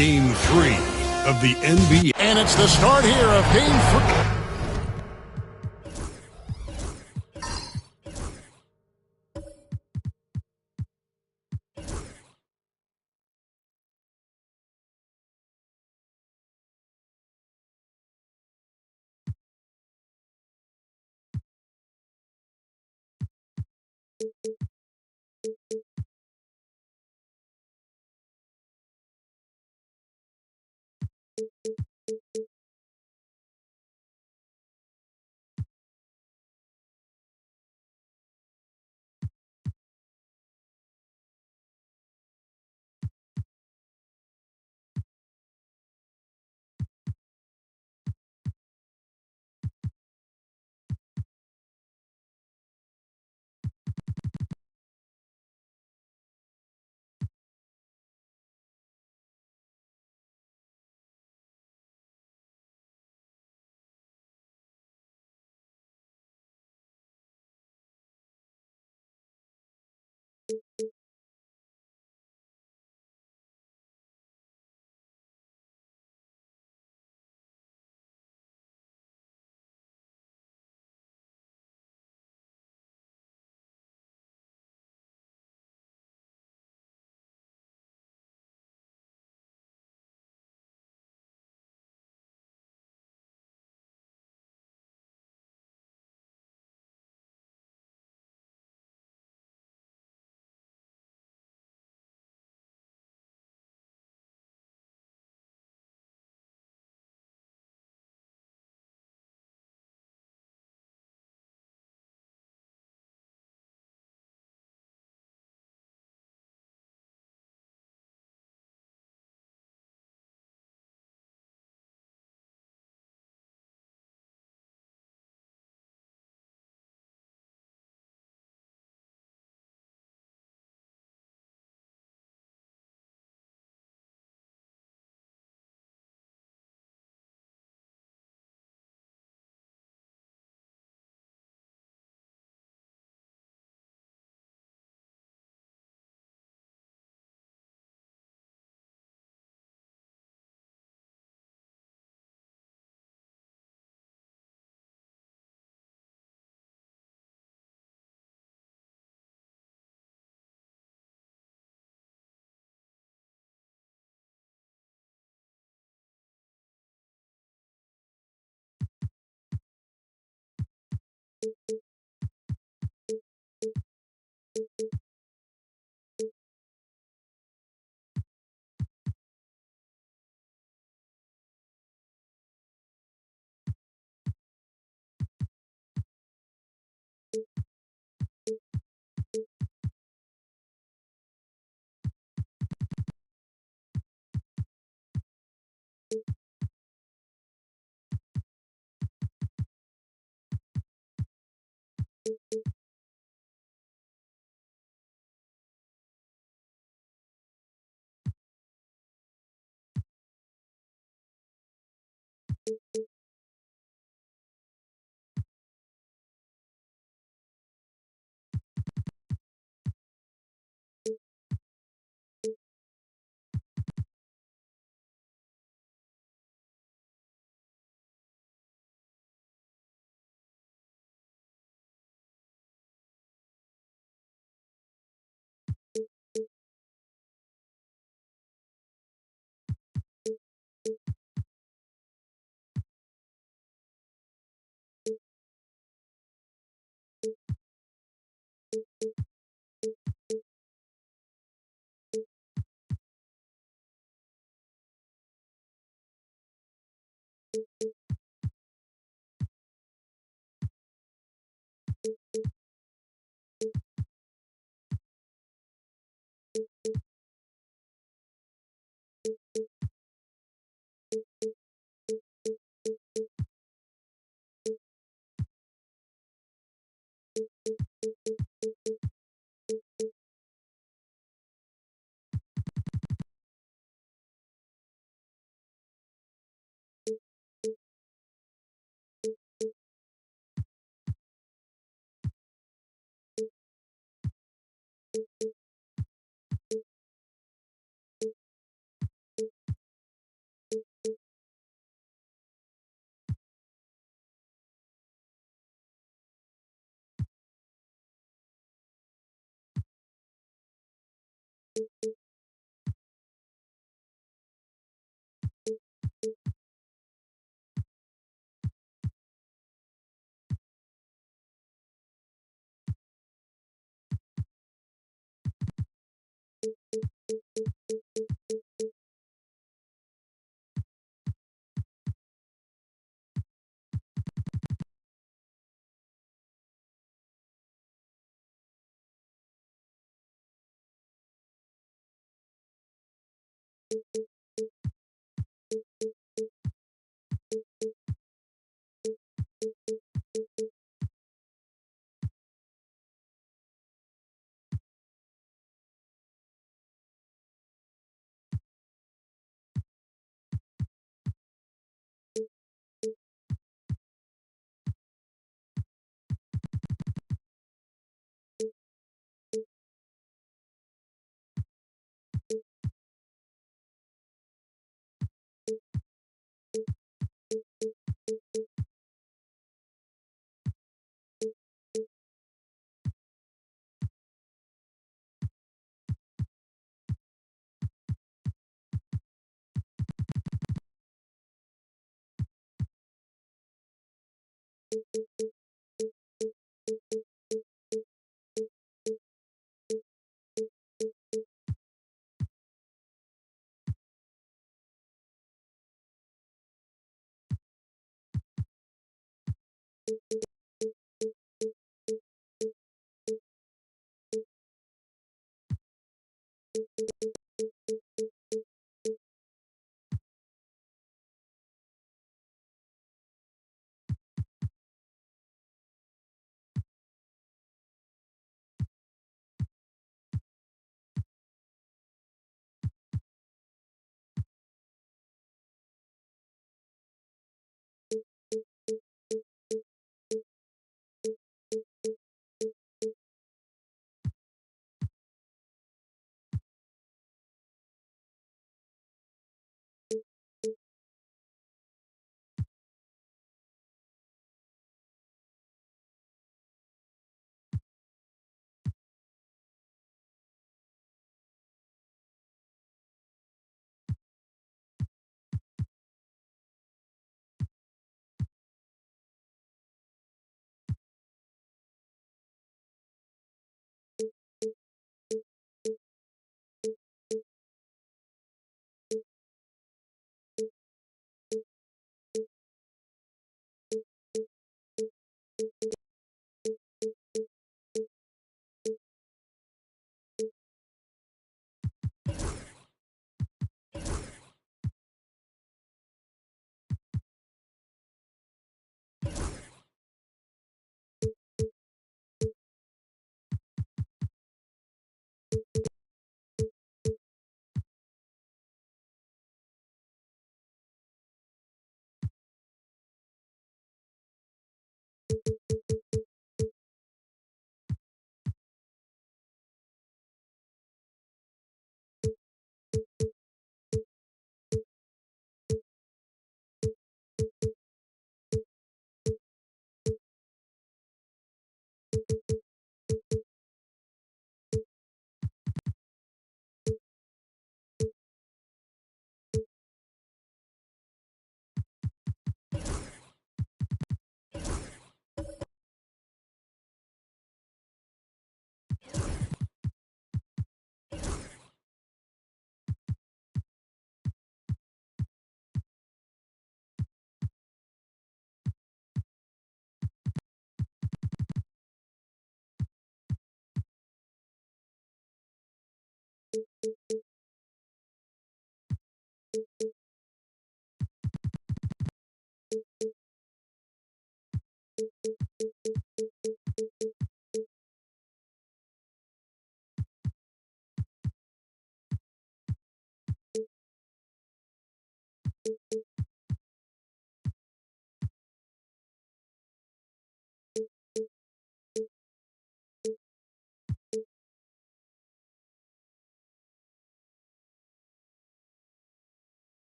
Game 3 of the NBA. And it's the start here of Game 3.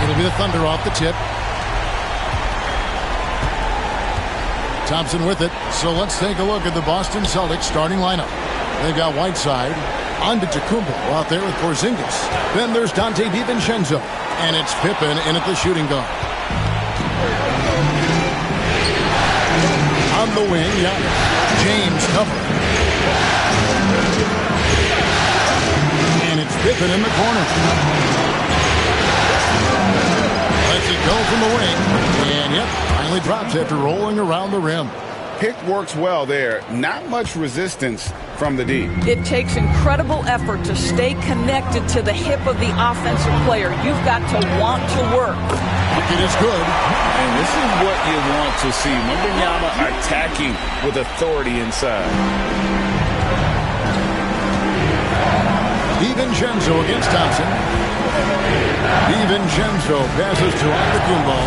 It'll be the Thunder off the tip. Thompson with it. So let's take a look at the Boston Celtics starting lineup. They've got Whiteside, Antetokounmpo out there with Porzingis. Then there's Dante DiVincenzo, and it's Pippen in at the shooting guard. On the wing, James covering. And it's Pippen in the corner. Lets it go from the wing. And finally drops after rolling around the rim. Pick works well there. Not much resistance from the D. It takes incredible effort to stay connected to the hip of the offensive player. You've got to want to work. It is good. And this is what you want to see. Wembanyama attacking with authority inside. DiVincenzo against Thompson. DiVincenzo passes to Antetokounmpo.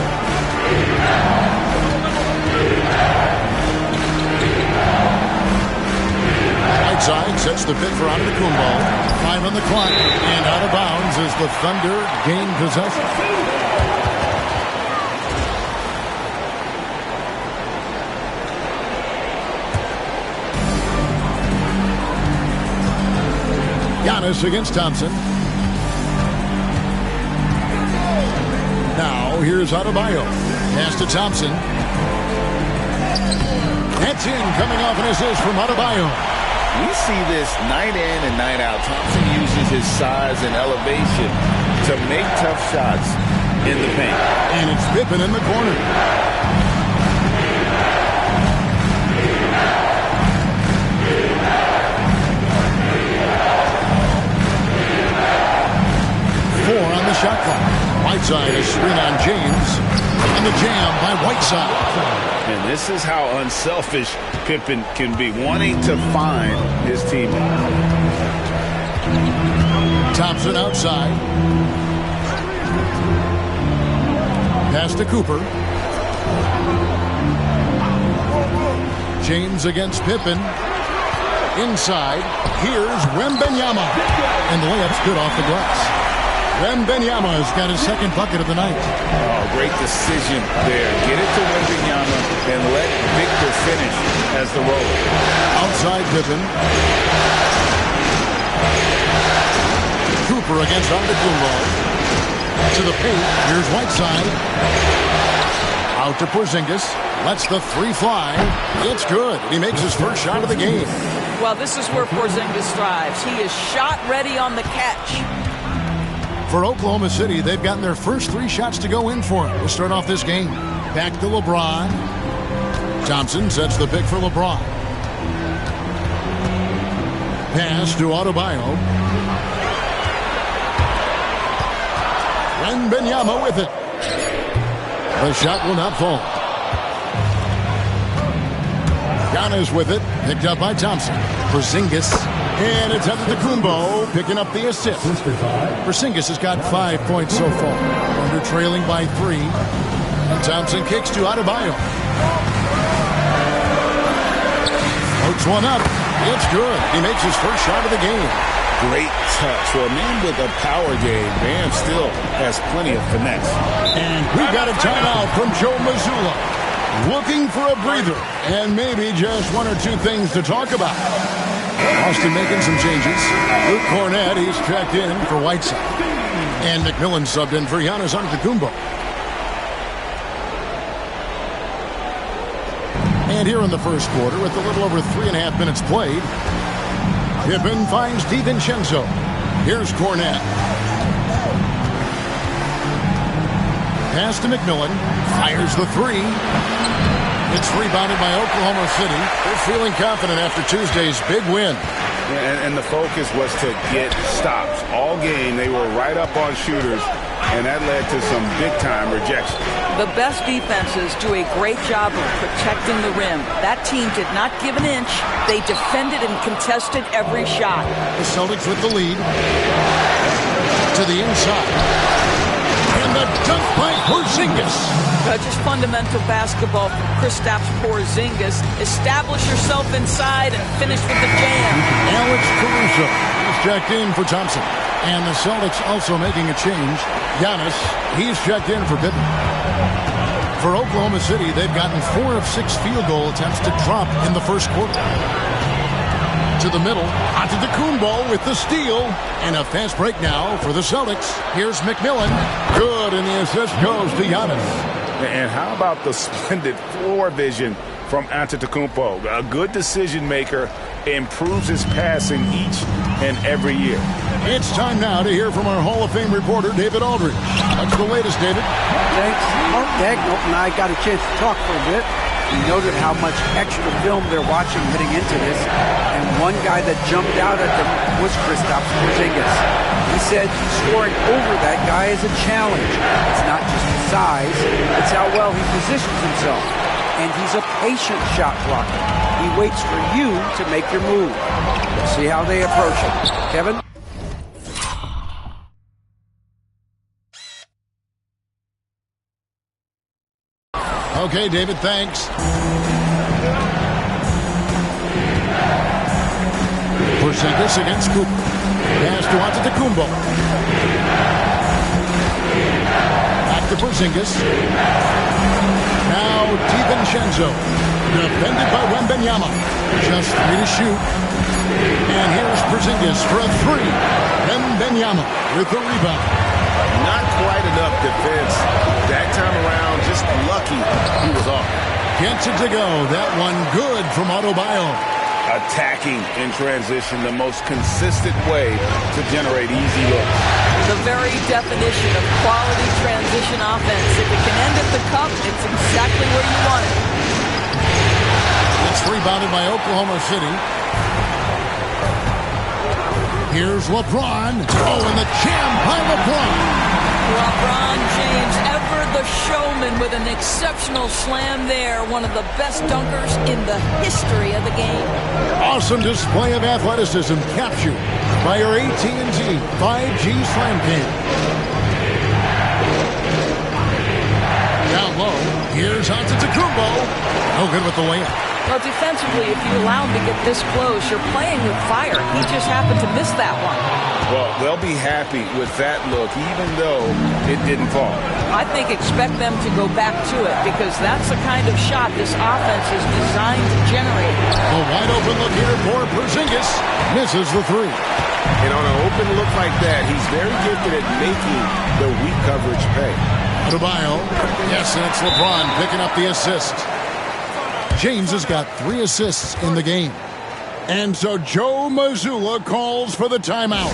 Whiteside sets the pick for Antetokounmpo. 5 on the clock. And out of bounds as the Thunder gain possession. Giannis against Thompson. Now, here's Adebayo. Pass to Thompson. That's in, coming off an assist from Adebayo. We see this night in and night out. Thompson uses his size and elevation to make tough shots in the paint. And it's Pippen in the corner. Four on the shot clock. Whiteside a screen on James. And the jam by Whiteside. And this is how unselfish Pippen can be, wanting to find his teammate. Thompson outside. Pass to Cooper. James against Pippen. Inside. Here's Wembanyama. And the layup's good off the glass. Wembanyama has got his second bucket of the night. Oh, great decision there. Get it to Wembanyama and let Victor finish as the roller. Outside Pippen. Cooper against Antetokounmpo. To the paint. Here's Whiteside. Out to Porzingis. Lets the three fly. It's good. He makes his first shot of the game. Well, this is where Porzingis thrives. He is shot ready on the catch. For Oklahoma City, they've gotten their first three shots to go in for him to start off this game. Back to LeBron. Thompson sets the pick for LeBron. Pass to Adebayo. Wembanyama with it. The shot will not fall. Giannis with it. Picked up by Thompson. Porzingis. And it's Antetokounmpo picking up the assist. Porzingis has got 5 points so far. Under trailing by 3. And Thompson kicks to Adebayo. Floats one up. It's good. He makes his first shot of the game. Great touch. For a man with a power game, Bam still has plenty of finesse. And we've got a timeout from Joe Mazzulla. Looking for a breather. And maybe just one or two things to talk about. Austin making some changes. Luke Cornett, he's checked in for Whiteside. And McMillan subbed in for Giannis Antetokounmpo. And here in the first quarter, with a little over 3.5 minutes played, Pippen finds DiVincenzo. Here's Cornett. Pass to McMillan. Fires the three. It's rebounded by Oklahoma City. They're feeling confident after Tuesday's big win. And the focus was to get stops. All game, they were right up on shooters, and that led to some big-time rejection. The best defenses do a great job of protecting the rim. That team did not give an inch. They defended and contested every shot. The Celtics with the lead. To the inside. And the dunk by Porzingis. Just fundamental basketball from Kristaps Porzingis. Establish yourself inside and finish with the jam. Alex Caruso is checked in for Thompson. And the Celtics also making a change. Giannis, he's checked in for Pippen. For Oklahoma City, they've gotten 4 of 6 field goal attempts to drop in the first quarter. To the middle, Antetokounmpo with the steal. And a fast break now for the Celtics. Here's McMillan. Good, and the assist goes to Giannis. And how about the splendid floor vision from Antetokounmpo? A good decision maker, improves his passing each and every year. It's time now to hear from our Hall of Fame reporter, David Aldridge. What's the latest, David? Thanks. Mark Dagnall and I got a chance to talk for a bit. We noted how much extra film they're watching heading into this, and one guy that jumped out at them was Kristaps Porzingis. He said scoring over that guy is a challenge. It's not just the size, it's how well he positions himself. And he's a patient shot blocker. He waits for you to make your move. We'll see how they approach it. Kevin? Okay, David, thanks. Porzingis against Cooper. Pass to Antetokounmpo. Back to Porzingis. Now DiVincenzo. Defended by Wembanyama. Just 3 to shoot. And here's Porzingis for a three. Wembanyama with the rebound. Not quite enough defense. That time around, just lucky he was off. Gets it to go. That one good from Adebayo. Attacking in transition, the most consistent way to generate easy looks. The very definition of quality transition offense. If it can end at the cup, it's exactly where you want it. It's rebounded by Oklahoma City. Here's LeBron. Oh, and the jam by LeBron. LeBron James, ever the showman, with an exceptional slam there. One of the best dunkers in the history of the game. Awesome display of athleticism captured by your AT&T 5G Slam Cam. Down low, here's Antetokounmpo. No good with the layup. Well, defensively, if you allow him to get this close, you're playing with fire. He just happened to miss that one. Well, they'll be happy with that look, even though it didn't fall. I think expect them to go back to it, because that's the kind of shot this offense is designed to generate. A wide open look here for Porzingis. Misses the three. And on an open look like that, he's very gifted at making the weak coverage pay. Adebayo. Yes, and it's LeBron picking up the assist. James has got 3 assists in the game. And so Joe Mazzulla calls for the timeout.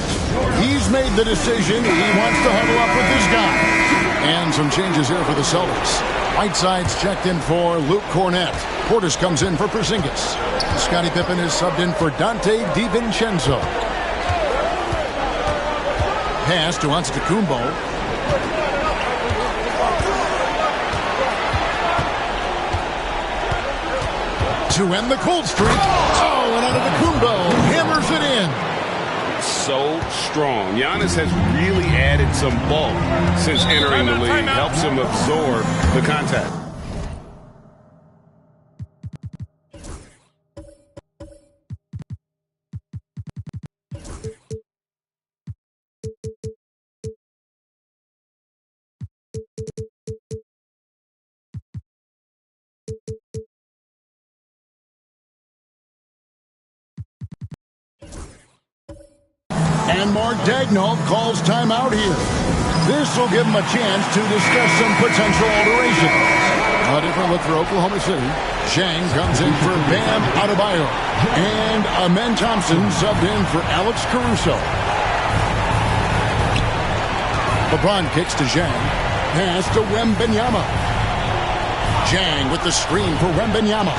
He's made the decision. He wants to huddle up with this guy. And some changes here for the Celtics. Whiteside's checked in for Luke Cornett. Portis comes in for Porzingis. Scottie Pippen is subbed in for Dante DiVincenzo. Pass to Antetokounmpo. To end the cold streak. Oh, and Antetokounmpo hammers it in. So strong. Giannis has really added some bulk since entering the league. Helps him absorb the contact. And Mark Daigneault calls timeout here. This will give him a chance to discuss some potential alterations. A different look for Oklahoma City. Zhang comes in for Bam Adebayo. And Amen Thompson subbed in for Alex Caruso. LeBron kicks to Zhang. Pass to Wembanyama. Zhang with the screen for Wembanyama.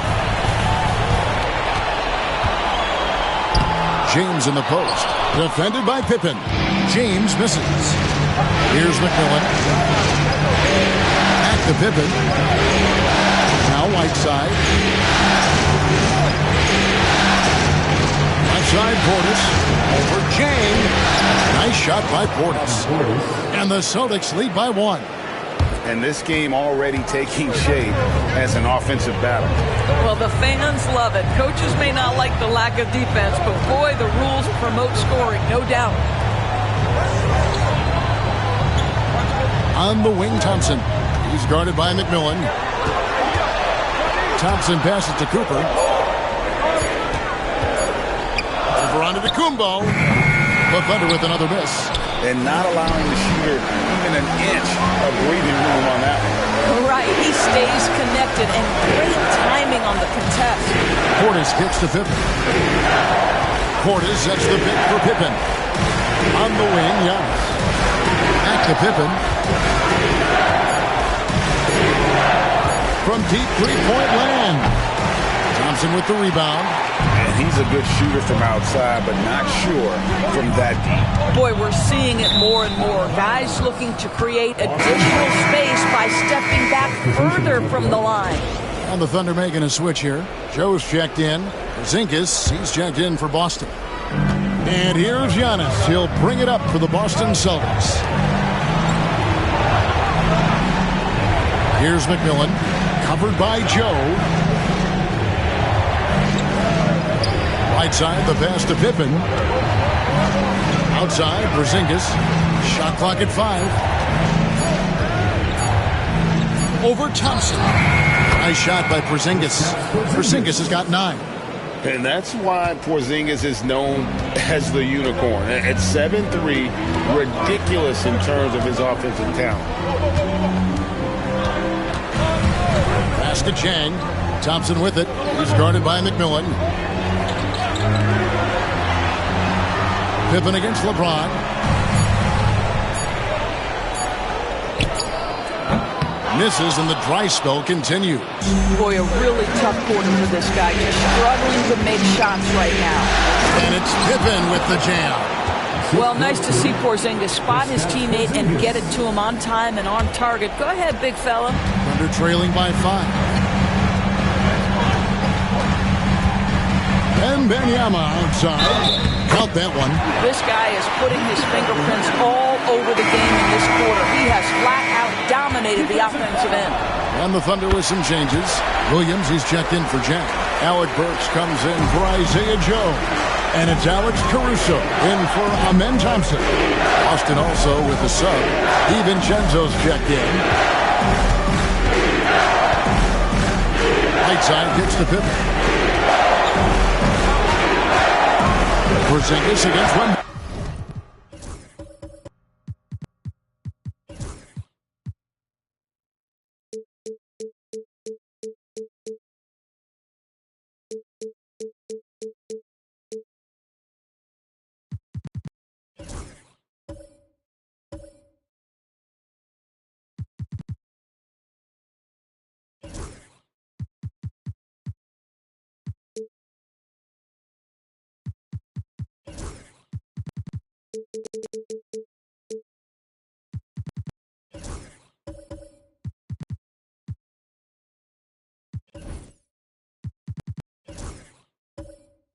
James in the post. Defended by Pippen. James misses. Here's McMillan. Back to Pippen. Now Whiteside. Left side Portis. Over Jang. Nice shot by Portis. And the Celtics lead by 1. And this game already taking shape as an offensive battle. Well, the fans love it. Coaches may not like the lack of defense, but boy, the rules promote scoring, no doubt. On the wing, Thompson. He's guarded by McMillan. Thompson passes to Cooper. Over onto Antetokounmpo. But Thunder with another miss. And not allowing the shooter even an inch of breathing room on that one. Right, he stays connected, and great timing on the contest. Portis kicks to Pippen. Portis sets the pick for Pippen. On the wing, Giannis. Back to Pippen. From deep three-point land. Thompson with the rebound. And he's a good shooter from outside, but not sure from that deep. Boy, we're seeing it more and more. Guys looking to create additional space by stepping back further from the line. And the Thunder making a switch here. Joe's checked in. Porzingis, he's checked in for Boston. And here's Giannis. He'll bring it up for the Boston Celtics. Here's McMillan. Covered by Joe. Outside, the pass to Pippen. Outside, Porzingis. Shot clock at 5. Over Thompson. Nice shot by Porzingis. Porzingis has got 9. And that's why Porzingis is known as the unicorn. At 7'3", ridiculous in terms of his offensive talent. Pass to Chang. Thompson with it. He's guarded by McMillan. Pippen against LeBron. Misses, and the dry spell continues. Boy, a really tough quarter for this guy. Just struggling to make shots right now. And it's Pippen with the jam. Well, nice to see Porzingis spot his teammate and get it to him on time and on target. Go ahead, big fella. Under trailing by 5. And Wembanyama outside. Count that one. This guy is putting his fingerprints all over the game in this quarter. He has flat out dominated the offensive end. And the Thunder with some changes. Williams, he's checked in for Jack. Alec Burks comes in for Isaiah Joe. And it's Alex Caruso in for Amen Thompson. Austin also with the sub. DiVincenzo's checked in. Right side gets to Pippen. Porzingis against Wemby.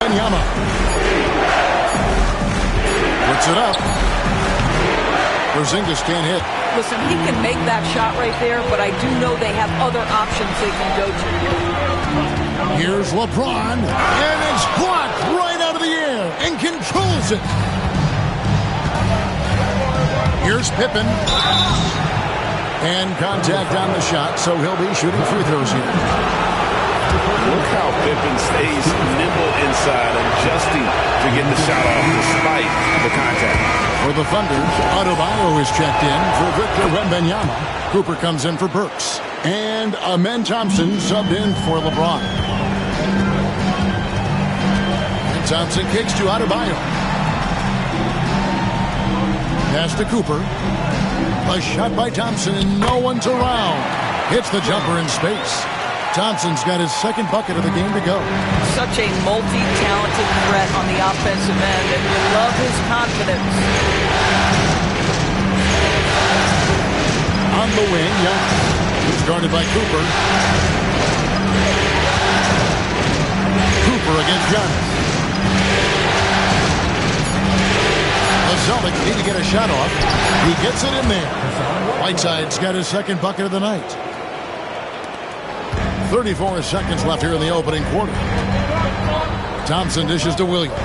Wembanyama puts it up. Porzingis can't hit. Listen, he can make that shot right there, but I do know they have other options they can go to. Here's LeBron, and it's blocked right out of the air and controls it. Here's Pippen. And contact on the shot, so he'll be shooting free throws here. Look how Pippen stays nimble inside, adjusting to get the shot off despite the contact. For the Thunder, Adebayo is checked in for Victor Wembanyama. Cooper comes in for Burks. And Amen Thompson subbed in for LeBron. And Thompson kicks to Adebayo. Pass to Cooper. A shot by Thompson, and no one's around. Hits the jumper in space. Thompson's got his second bucket of the game to go. Such a multi-talented threat on the offensive end, and you love his confidence. On the wing, Young. He's guarded by Cooper. Cooper against Giannis. The Celtics need to get a shot off. He gets it in there. Whiteside's got his second bucket of the night. 34 seconds left here in the opening quarter. Thompson dishes to Williams.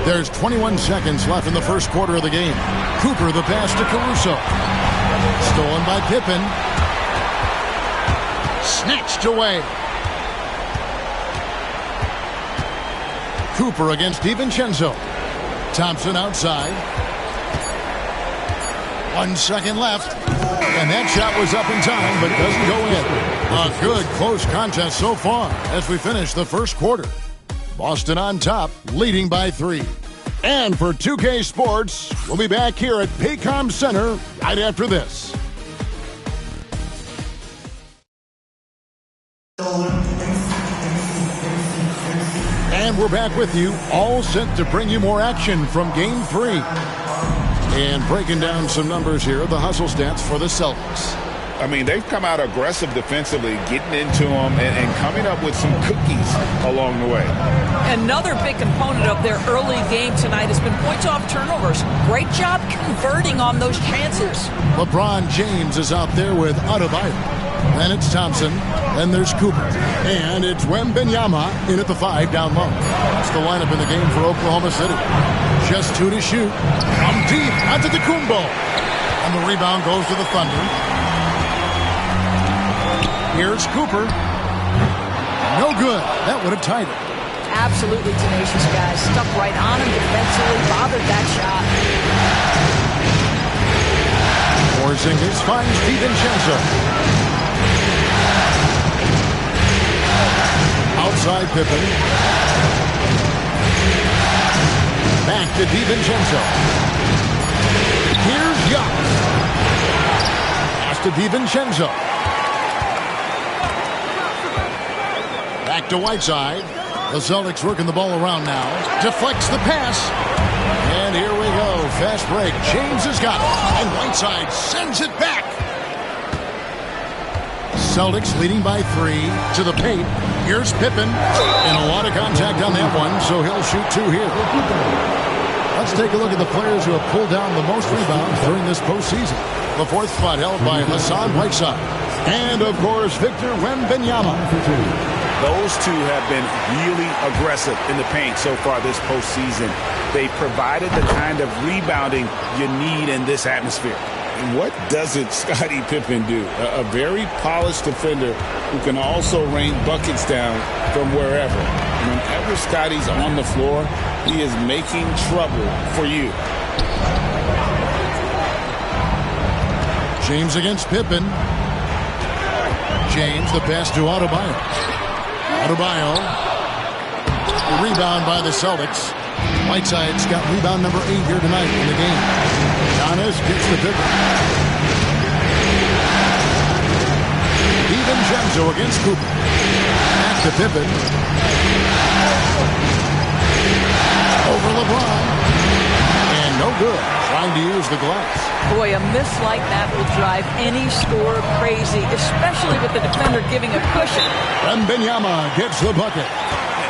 There's 21 seconds left in the first quarter of the game. Cooper the pass to Caruso. Stolen by Pippen. Snatched away. Cooper against DiVincenzo. Thompson outside. 1 second left. And that shot was up in time, but doesn't go in. A good close contest so far as we finish the first quarter. Boston on top, leading by 3. And for 2K Sports, we'll be back here at Paycom Center right after this. And we're back with you, all set to bring you more action from Game 3. And breaking down some numbers here, the hustle stats for the Celtics. I mean, they've come out aggressive defensively, getting into them and coming up with some cookies along the way. Another big component of their early game tonight has been points off turnovers. Great job converting on those chances. LeBron James is out there with Adebayo. Then it's Thompson. Then there's Cooper. And it's Wembanyama in at the 5 down low. That's the lineup in the game for Oklahoma City. Just 2 to shoot. From deep, Antetokounmpo. And the rebound goes to the Thunder. Here's Cooper. No good. That would have tied it. Absolutely tenacious guy. Stuck right on him defensively. Bothered that shot. Porzingis finds DiVincenzo. Outside Pippen. Back to DiVincenzo. Here's Giannis. Pass to DiVincenzo. Back to Whiteside. The Celtics working the ball around now. Deflects the pass. And here we go. Fast break. James has got it. And Whiteside sends it back. Celtics leading by 3 to the paint. Here's Pippen. And a lot of contact on that one, so he'll shoot 2 here. Let's take a look at the players who have pulled down the most rebounds during this postseason. The 4th spot held by Hassan Whiteside. And, of course, Victor Wembanyama. Those two have been really aggressive in the paint so far this postseason. They provided the kind of rebounding you need in this atmosphere. And what doesn't Scottie Pippen do? A very polished defender who can also rain buckets down from wherever. Whenever Scottie's on the floor, he is making trouble for you. James against Pippen. James, the pass to Adebayo. Adebayo. Rebound by the Celtics. Whiteside's got rebound number 8 here tonight in the game. Giannis gets the Pippen. DiVincenzo against Cooper. Back to Pippen. Over LeBron. And no good. Trying to use the glass. Boy, a miss like that will drive any scorer crazy, especially with the defender giving a cushion. Wembanyama gets the bucket.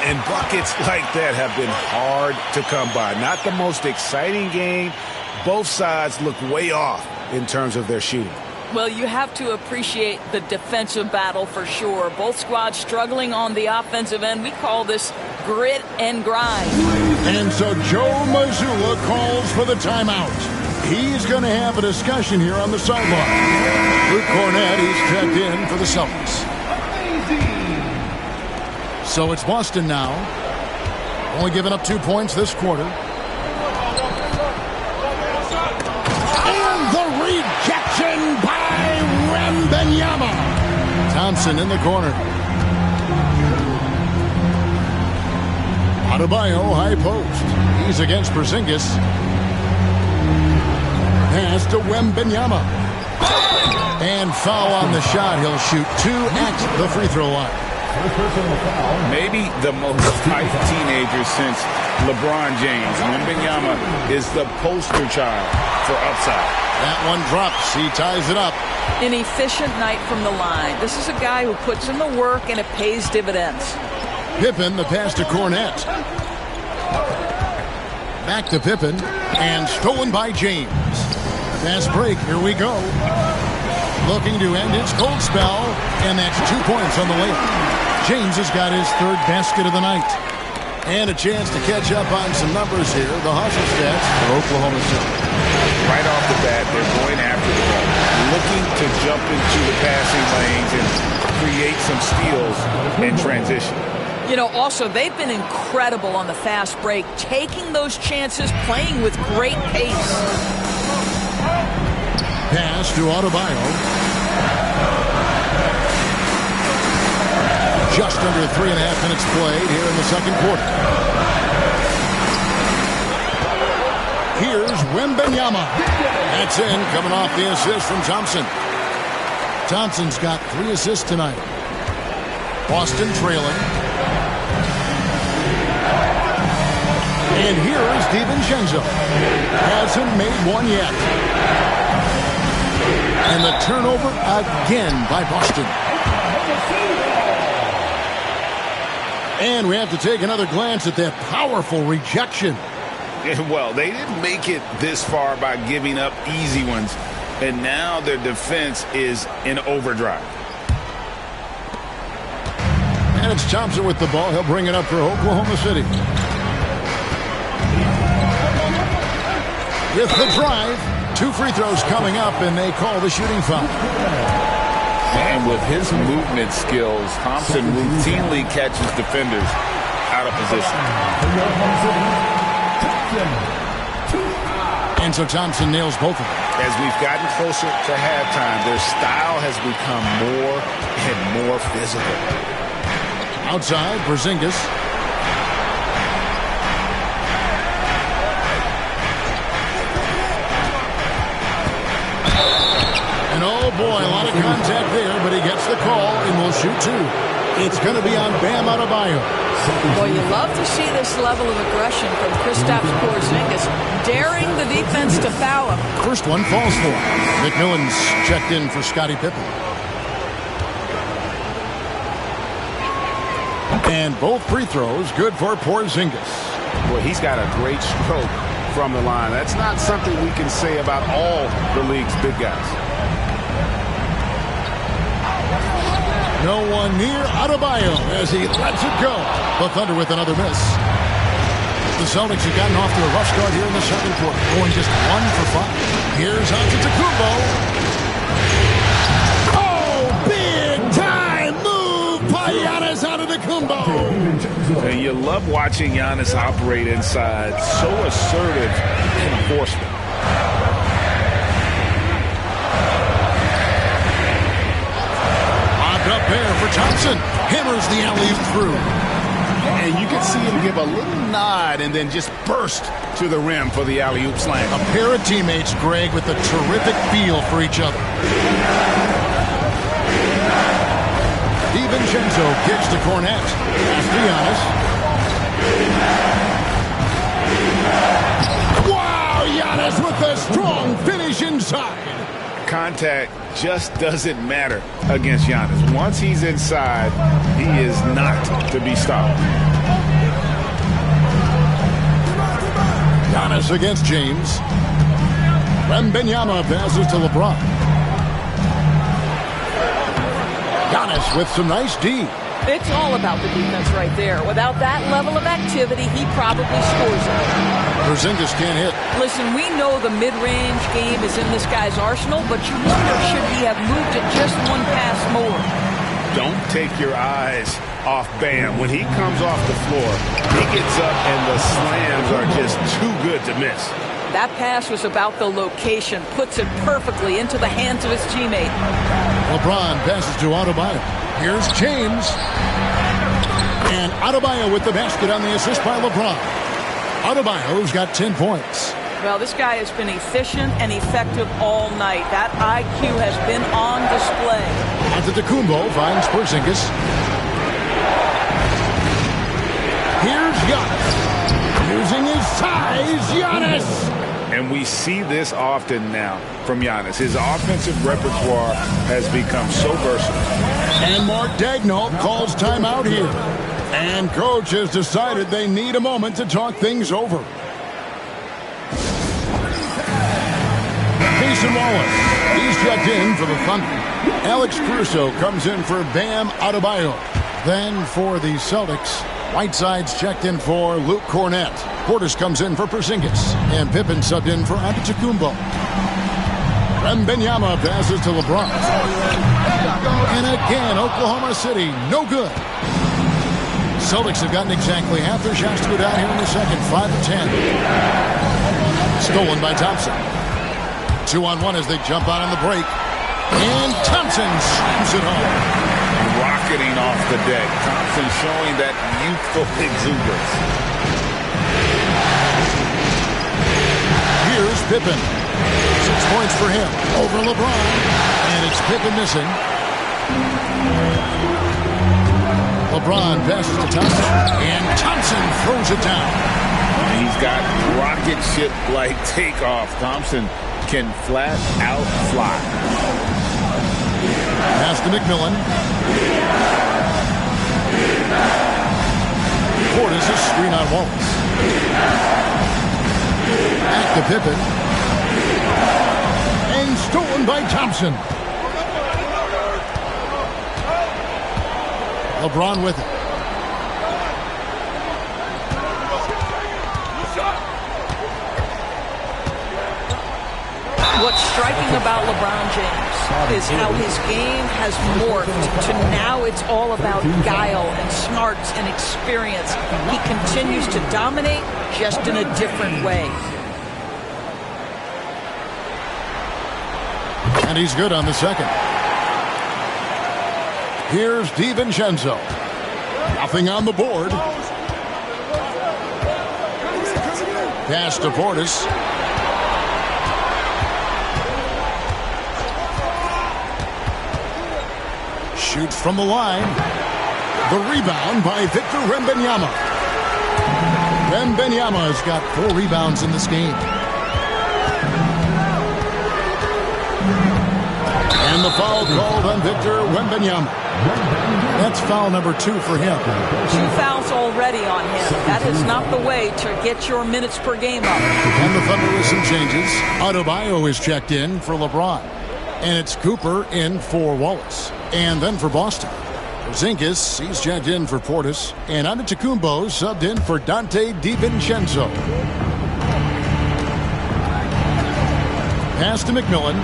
And buckets like that have been hard to come by. Not the most exciting game. Both sides look way off in terms of their shooting. Well, you have to appreciate the defensive battle for sure. Both squads struggling on the offensive end. We call this grit and grind. And so Joe Mazzulla calls for the timeout. He's going to have a discussion here on the sideline. Luke Cornett, he's checked in for the Celtics. So it's Boston now. Only giving up 2 points this quarter. And the rejection by Wembanyama. Thompson in the corner. Adebayo, high post. He's against Porzingis. Pass to Wembanyama. And foul on the shot. He'll shoot 2 at the free throw line. Maybe the most hyped teenager since LeBron James. Wembanyama is the poster child for upside. That one drops. He ties it up. An efficient night from the line. This is a guy who puts in the work and it pays dividends. Pippen, the pass to Cornett. Back to Pippen. And stolen by James. Fast break. Here we go. Looking to end his cold spell. And that's 2 points on the layup. James has got his 3rd basket of the night. And a chance to catch up on some numbers here. The hustle stats for Oklahoma City. Right off the bat, they're going after the ball, looking to jump into the passing lanes and create some steals in transition. You know, also, they've been incredible on the fast break, taking those chances, playing with great pace. Pass to Adebayo. Just under 3.5 minutes played here in the second quarter. Here's Wembanyama. That's in, coming off the assist from Thompson. Thompson's got 3 assists tonight. Boston trailing. And here is DiVincenzo. Hasn't made one yet. And the turnover again by Boston. And we have to take another glance at that powerful rejection. Well, they didn't make it this far by giving up easy ones. And now their defense is in overdrive. And it's Thompson with the ball. He'll bring it up for Oklahoma City. With the drive, 2 free throws coming up, and they call the shooting foul. And with his movement skills, Thompson routinely catches defenders out of position. And so Thompson nails both of them. As we've gotten closer to halftime, their style has become more and more physical. Outside, Porzingis. And oh boy, a lot of contact there, but he gets the call and will shoot 2. It's going to be on Bam Adebayo. Well, you love to see this level of aggression from Kristaps Porzingis, daring the defense to foul him. First one falls for him. McMillan's checked in for Scottie Pippen. And both free throws good for Porzingis. Well, he's got a great stroke from the line. That's not something we can say about all the league's big guys. No one near Adebayo as he lets it go. The Thunder with another miss. The Celtics have gotten off to a rough start here in the second quarter, going just 1 for 5. Here's Antetokounmpo. Oh, big time move by Giannis Antetokounmpo. And you love watching Giannis operate inside. So assertive in enforcement. Up there for Thompson. Hammers the alley-oop through. And you can see him give a little nod and then just burst to the rim for the alley-oop slam. A pair of teammates, Greg, with a terrific feel for each other. DiVincenzo kicks to Cornette. That's Giannis. Wow, Giannis with a strong finish inside. Contact just doesn't matter against Giannis. Once he's inside, he is not to be stopped. Giannis against James. Wembanyama passes to LeBron. Giannis with some nice D. It's all about the defense right there. Without that level of activity, he probably scores it. Porzingis can't hit. Listen, we know the mid-range game is in this guy's arsenal, but you wonder, should he have moved it just one pass more? Don't take your eyes off Bam. When he comes off the floor, he gets up and the slams are just too good to miss. That pass was about the location, puts it perfectly into the hands of his teammate. LeBron passes to Adebayo. Here's James. And Adebayo with the basket on the assist by LeBron. Adebayo's got 10 points. Well, this guy has been efficient and effective all night. That IQ has been on display. Antetokounmpo finds Porzingis. Here's Giannis. Using his size, Giannis. And we see this often now from Giannis. His offensive repertoire has become so versatile. And Mark Daigneault calls timeout here. And coach has decided they need a moment to talk things over. Jason Wallace, he's checked in for the Thunder. Alex Caruso comes in for Bam Adebayo. Then for the Celtics, Whiteside's checked in for Luke Cornette. Portis comes in for Porzingis. And Pippen subbed in for Antetokounmpo. Wembanyama passes to LeBron. And again, Oklahoma City, no good. Celtics have gotten exactly half their shots to go down here in the second, 5 of 10. Stolen by Thompson. 2-on-1 as they jump out on the break. And Thompson slams it home. Rocketing off the deck. Thompson showing that youthful exuberance. Here's Pippen. 6 points for him over LeBron. And it's Pippen missing. LeBron passes to Thompson. And Thompson throws it down. He's got rocket ship-like takeoff. Thompson can flat out fly. Pass to McMillan. Portis is screen on Wallace. Back to Pippen. And stolen by Thompson. LeBron with it. What's striking about LeBron James is how his game has morphed to now it's all about guile and smarts and experience. He continues to dominate just in a different way. And he's good on the second. Here's DiVincenzo. Nothing on the board. Pass to Portis. Shoots from the line. The rebound by Victor Wembanyama. Wembanyama has got 4 rebounds in this game. And the foul called on Victor Wembanyama. That's foul number 2 for him. 2 fouls already on him. That is not the way to get your minutes per game up. And the Thunder with some changes. Adebayo is checked in for LeBron. And it's Cooper in for Wallace. And then for Boston, Porzingis, he's checked in for Portis. And Antetokounmpo subbed in for Dante DiVincenzo. Pass to McMillan.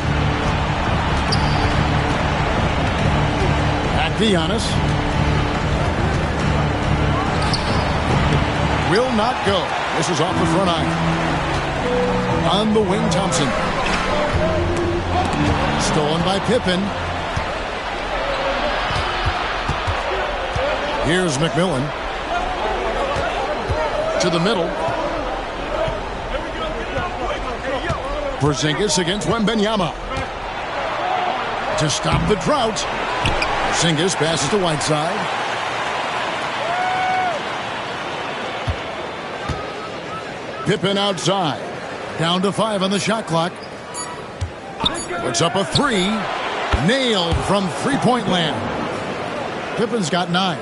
Back to Giannis. Will not go. This is off the front iron. On the wing, Thompson. Stolen by Pippen. Here's McMillan. To the middle. Porzingis against Wembanyama. To stop the drought. Porzingis passes to Whiteside. Pippen outside. Down to 5 on the shot clock. Puts up a 3. Nailed from three-point land. Pippen's got 9.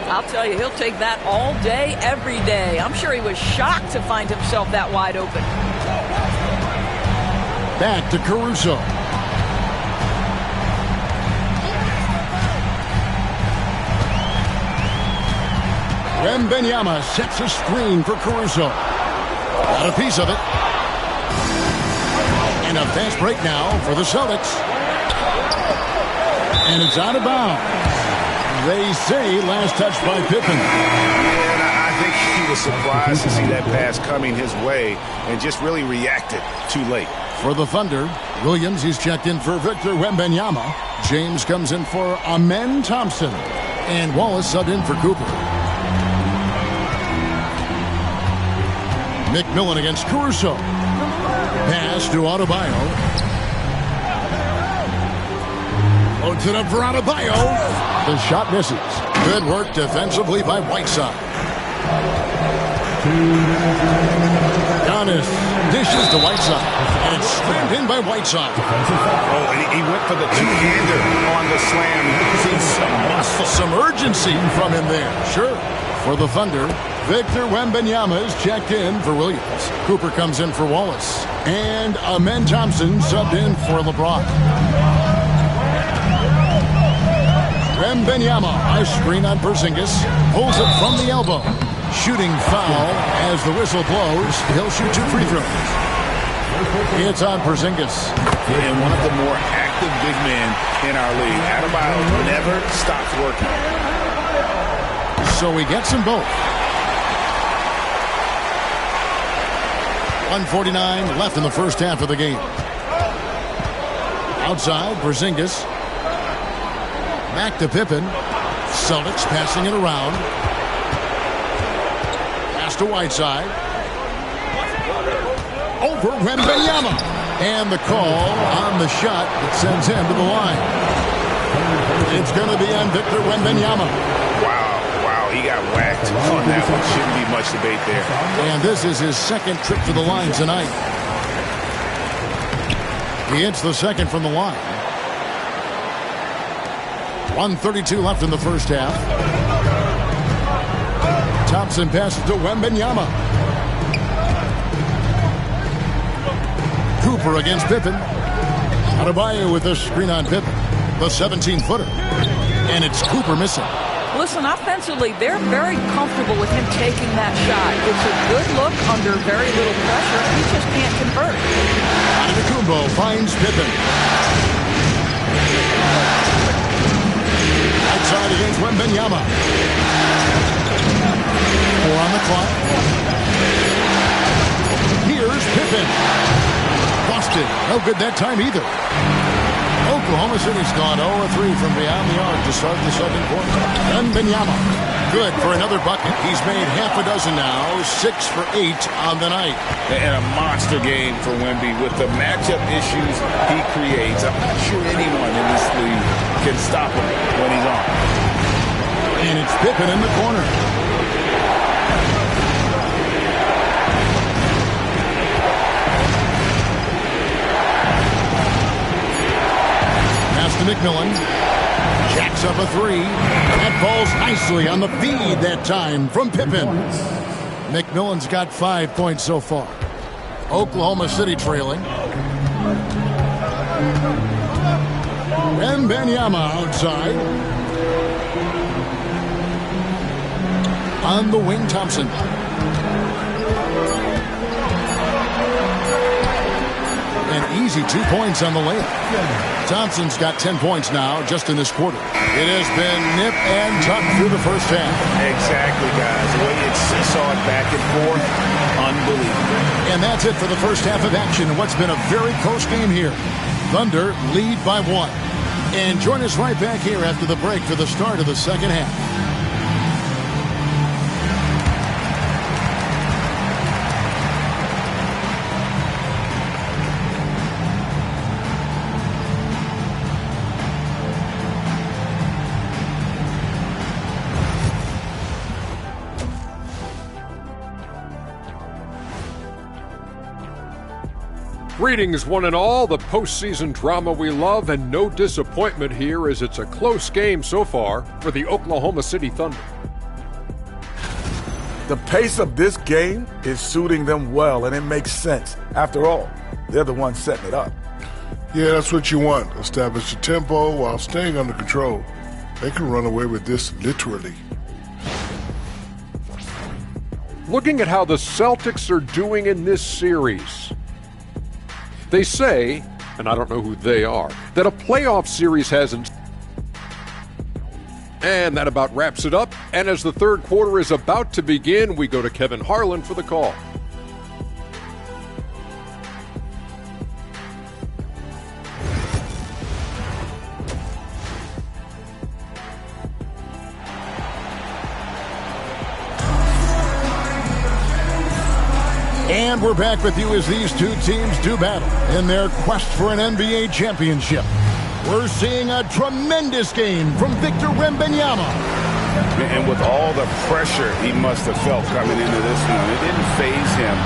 I'll tell you, he'll take that all day, every day. I'm sure he was shocked to find himself that wide open. Back to Caruso. Wembanyama sets a screen for Caruso. Got a piece of it. And a fast break now for the Celtics. And it's out of bounds. They say last touch by Pippen. And I think he was surprised to see that pass coming his way and just really reacted too late. For the Thunder, Williams, he's checked in for Victor Wembanyama. James comes in for Amen Thompson. And Wallace subbed in for Cooper. McMillan against Caruso. Pass to Adebayo. Loads it up for Adebayo. The shot misses. Good work defensively by Whiteside. Giannis dishes to Whiteside. And it's slammed in by Whiteside. Oh, and he went for the two-hander on the slam. He's some muscle. Some urgency from him there. Sure. For the Thunder, Victor Wembanyama is checked in for Williams. Cooper comes in for Wallace. And Amen Thompson subbed in for LeBron. Wembanyama, a screen on Porzingis. Pulls it from the elbow. Shooting foul as the whistle blows. He'll shoot 2 free throws. It's on Porzingis. And one of the more active big men in our league. Adebayo never stops working. So he gets them both. 1:49 left in the first half of the game. Outside, Porzingis. Back to Pippen. Celtics passing it around. Pass to Whiteside. Over Wembanyama. And the call on the shot that sends him to the line. It's going to be on Victor Wembanyama. Wow, he got whacked on that one. Shouldn't be much debate there. And this is his second trip to the line tonight. He hits the second from the line. 1:32 left in the first half. Thompson passes to Wembanyama. Cooper against Pippen. Adebayo with a screen on Pippen. The 17-footer. And it's Cooper missing. Listen, offensively, they're very comfortable with him taking that shot. It's a good look under very little pressure. He just can't convert. Antetokounmpo finds Pippen. Outside against Wembanyama. 4 on the clock. Here's Pippen. Lost it. No good that time either. Oklahoma City's gone 0-3 from beyond the arc to start the second quarter. Wembanyama. Good for another bucket. He's made half a dozen now. 6 for 8 on the night. And a monster game for Wemby with the matchup issues he creates. I'm not sure anyone in this league can stop him when he's on. And it's Pippen in the corner. Pass to McMillan. Jacks up a 3. That falls nicely on the feed that time from Pippen. McMillan's got 5 points so far. Oklahoma City trailing. Wembanyama outside. On the wing, Thompson. An easy 2 points on the layup. Thompson's got 10 points now just in this quarter. It has been nip and tuck through the first half. Exactly, guys. The way it's seesawed back and forth, unbelievable. And that's it for the first half of action in what's been a very close game here. Thunder lead by 1. And join us right back here after the break for the start of the second half. Greetings, one and all. The postseason drama we love, and no disappointment here as it's a close game so far for the Oklahoma City Thunder. The pace of this game is suiting them well, and it makes sense. After all, they're the ones setting it up. Yeah, that's what you want. Establish the tempo while staying under control. They can run away with this literally. Looking at how the Celtics are doing in this series, they say, and I don't know who they are, that a playoff series hasn't. And that about wraps it up. And as the third quarter is about to begin, we go to Kevin Harlan for the call. And we're back with you as these two teams do battle in their quest for an NBA championship. We're seeing a tremendous game from Victor Wembanyama. And with all the pressure he must have felt coming into this one, it didn't faze him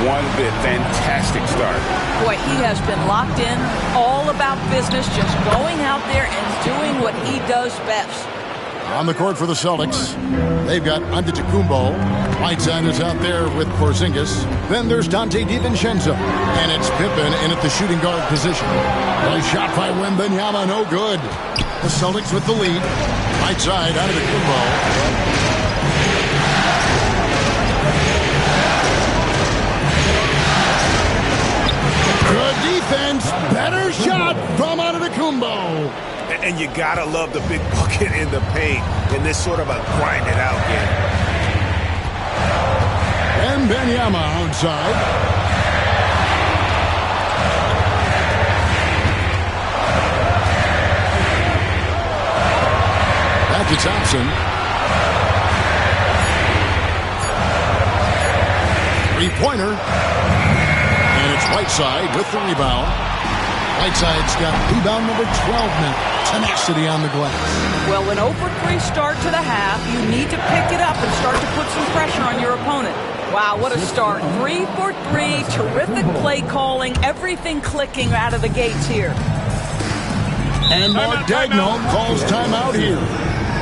one bit. Fantastic start. Boy, he has been locked in, all about business, just going out there and doing what he does best. On the court for the Celtics, they've got Antetokounmpo. Whiteside is out there with Porzingis. Then there's Dante DiVincenzo. And it's Pippen in at the shooting guard position. A shot by Wembanyama, no good. The Celtics with the lead. Whiteside, Antetokounmpo. Good defense. Better shot from Antetokounmpo. And you gotta love the big bucket in the paint in this sort of a grind-it-out game. Wembanyama outside. Back to Thompson. Three-pointer. And it's Whiteside with the rebound. Whiteside's got rebound number 12 now. Tenacity on the glass. Well, an 0-for-3 start to the half, you need to pick it up and start to put some pressure on your opponent. Wow, what a start. 3 for 3, terrific play calling, everything clicking out of the gates here. And Mark Daigneault calls timeout here.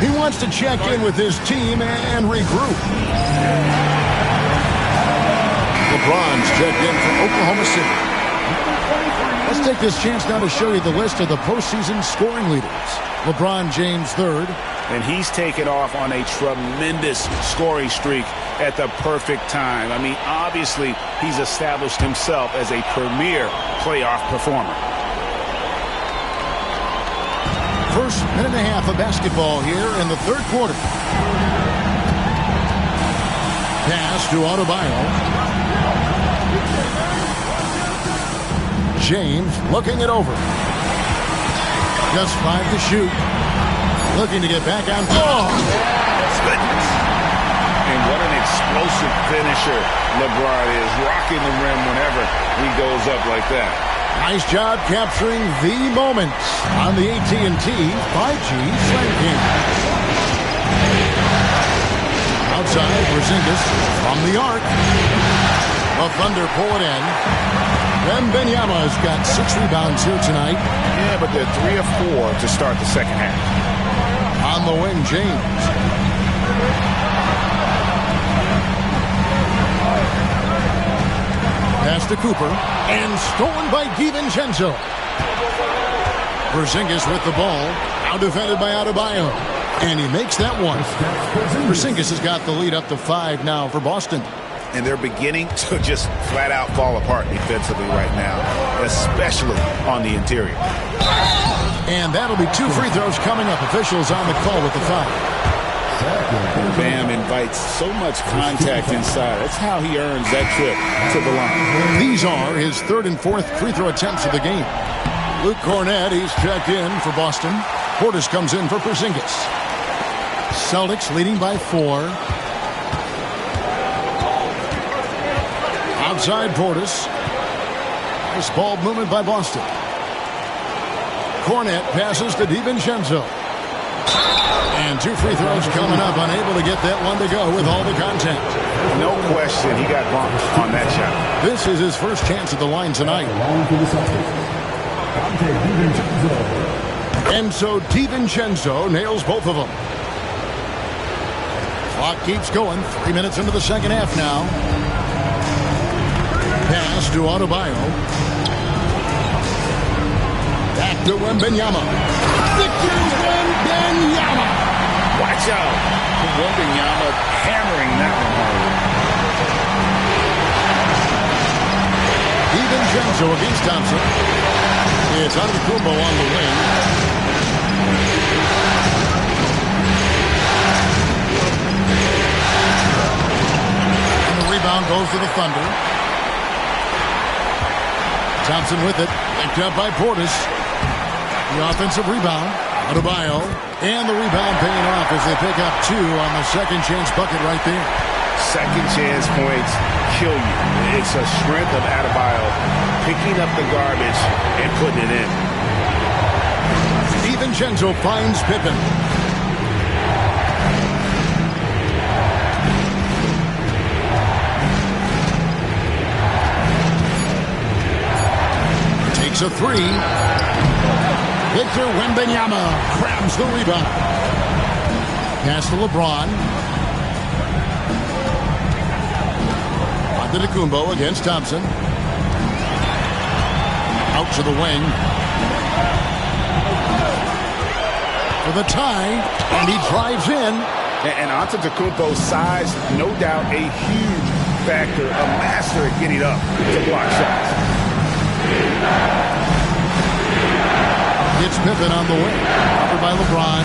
He wants to check in with his team and regroup. LeBron's checked in from Oklahoma City. Let's take this chance now to show you the list of the postseason scoring leaders. LeBron James third. And he's taken off on a tremendous scoring streak at the perfect time. I mean, obviously, he's established himself as a premier playoff performer. First minute and a half of basketball here in the third quarter. Pass to Adebayo. James looking it over. Just 5 to shoot. Looking to get back on. Oh! Goodness. And what an explosive finisher LeBron is. Rocking the rim whenever he goes up like that. Nice job capturing the moments on the AT&T 5G Slam Game. Outside, Porzingis from the arc. The Thunder pull it in. Wembanyama's got 6 rebounds here tonight. Yeah, but they're 3 of 4 to start the second half. On the wing, James. Pass to Cooper, and stolen by DiVincenzo. Porzingis with the ball, now defended by Adebayo, and he makes that one. Porzingis has got the lead up to 5 now for Boston. And they're beginning to just flat out fall apart defensively right now, especially on the interior. And that'll be 2 free throws coming up. Officials on the call with the foul. Bam invites so much contact inside. That's how he earns that trip to the line. These are his 3rd and 4th free throw attempts of the game. Luke Cornett, he's checked in for Boston. Portis comes in for Porzingis. Celtics leading by 4. Outside Portis. Nice ball movement by Boston. Cornett passes to DiVincenzo. And 2 free throws coming up. Unable to get that one to go with all the contact. No question, he got bumped on that shot. This is his first chance at the line tonight. And so DiVincenzo nails both of them. Clock keeps going. 3 minutes into the second half now. Pass to Adebayo. Back to Wembanyama. Victor Wembanyama. Watch out. Wembanyama hammering that one hard. DiVincenzo against Thompson. It's Antetokounmpo on the wing. And the rebound goes to the Thunder. Thompson with it. Picked up by Portis. The offensive rebound. Adebayo. And the rebound paying off as they pick up 2 on the second chance bucket right there. Second chance points kill you. It's a strength of Adebayo picking up the garbage and putting it in. DiVincenzo finds Pippen. Takes a 3. Victor Wembanyama grabs the rebound. Pass to LeBron. Antetokounmpo against Thompson. Out to the wing. For the tie, and he drives in. And Antetokounmpo's size, no doubt a huge factor, a master at getting up to block shots. It's Pippen on the wing. Covered by LeBron.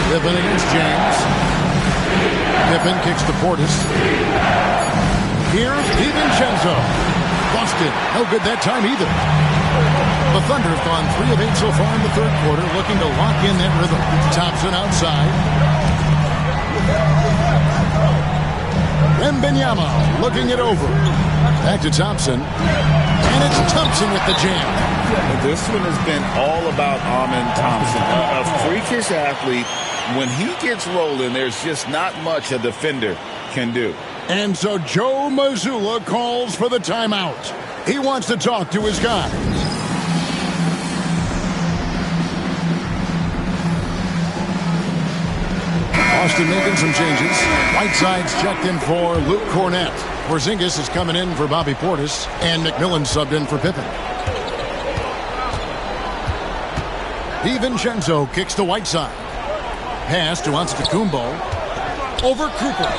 Pippen against James. Pippen kicks to Portis. Here's DiVincenzo. Busted. No good that time either. The Thunder have gone 3 of 8 so far in the third quarter, looking to lock in that rhythm. Thompson outside. Wembanyama looking it over. Back to Thompson. And it's Thompson with the jam. This one has been all about Amen Thompson. A freakish athlete. When he gets rolling, there's just not much a defender can do. And so Joe Mazzulla calls for the timeout. He wants to talk to his guys. Austin making some changes. Whiteside's checked in for Luke Cornett. Porzingis is coming in for Bobby Portis, and McMillan subbed in for Pippen. DiVincenzo kicks to Whiteside. Pass to Antetokounmpo. Over Cooper.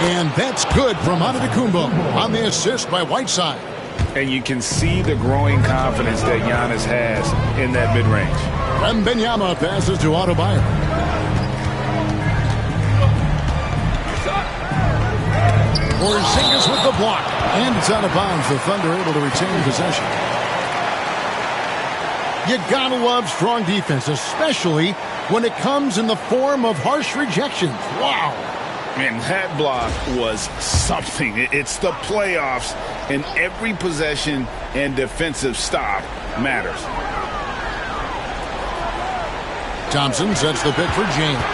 And that's good from Antetokounmpo on the assist by Whiteside. And you can see the growing confidence that Giannis has in that mid-range. Wembanyama passes to Adebayo. Porzingis with the block. And it's out of bounds. The Thunder able to retain possession. You gotta love strong defense, especially when it comes in the form of harsh rejections. Wow. Man, that block was something. It's the playoffs, and every possession and defensive stop matters. Thompson sets the pick for James.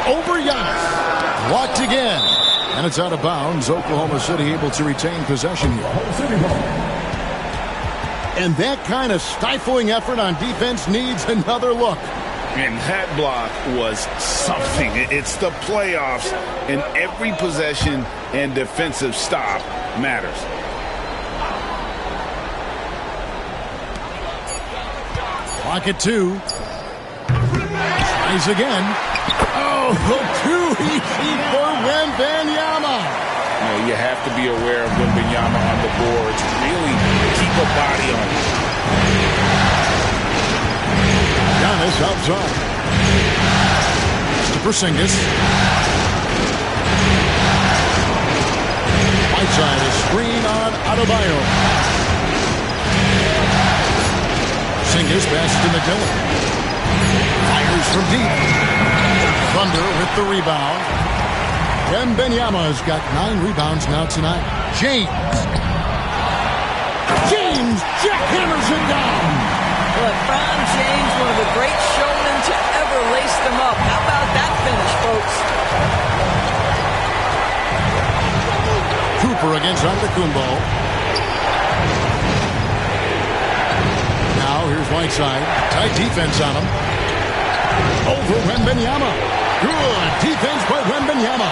Over Giannis. Blocked again. And it's out of bounds. Oklahoma City able to retain possession here. And that kind of stifling effort on defense needs another look. And that block was something. It's the playoffs, and every possession and defensive stop matters. Clock at 2. Tries again. Oh, too easy for Wembanyama. You have to be aware of Wembanyama on the boards. Really keep a body on him. Giannis outside. To Porzingis. Whiteside is screen on Adebayo. Porzingis passes to McMillan. Fires from deep. Thunder with the rebound. Wembanyama's got 9 rebounds now tonight. James jackhammers it down. LeBron James, one of the great showmen to ever lace them up. How about that finish, folks? Cooper against Antetokounmpo. Now here's Whiteside. Tight defense on him. Over Wembanyama. Good defense by Wembanyama.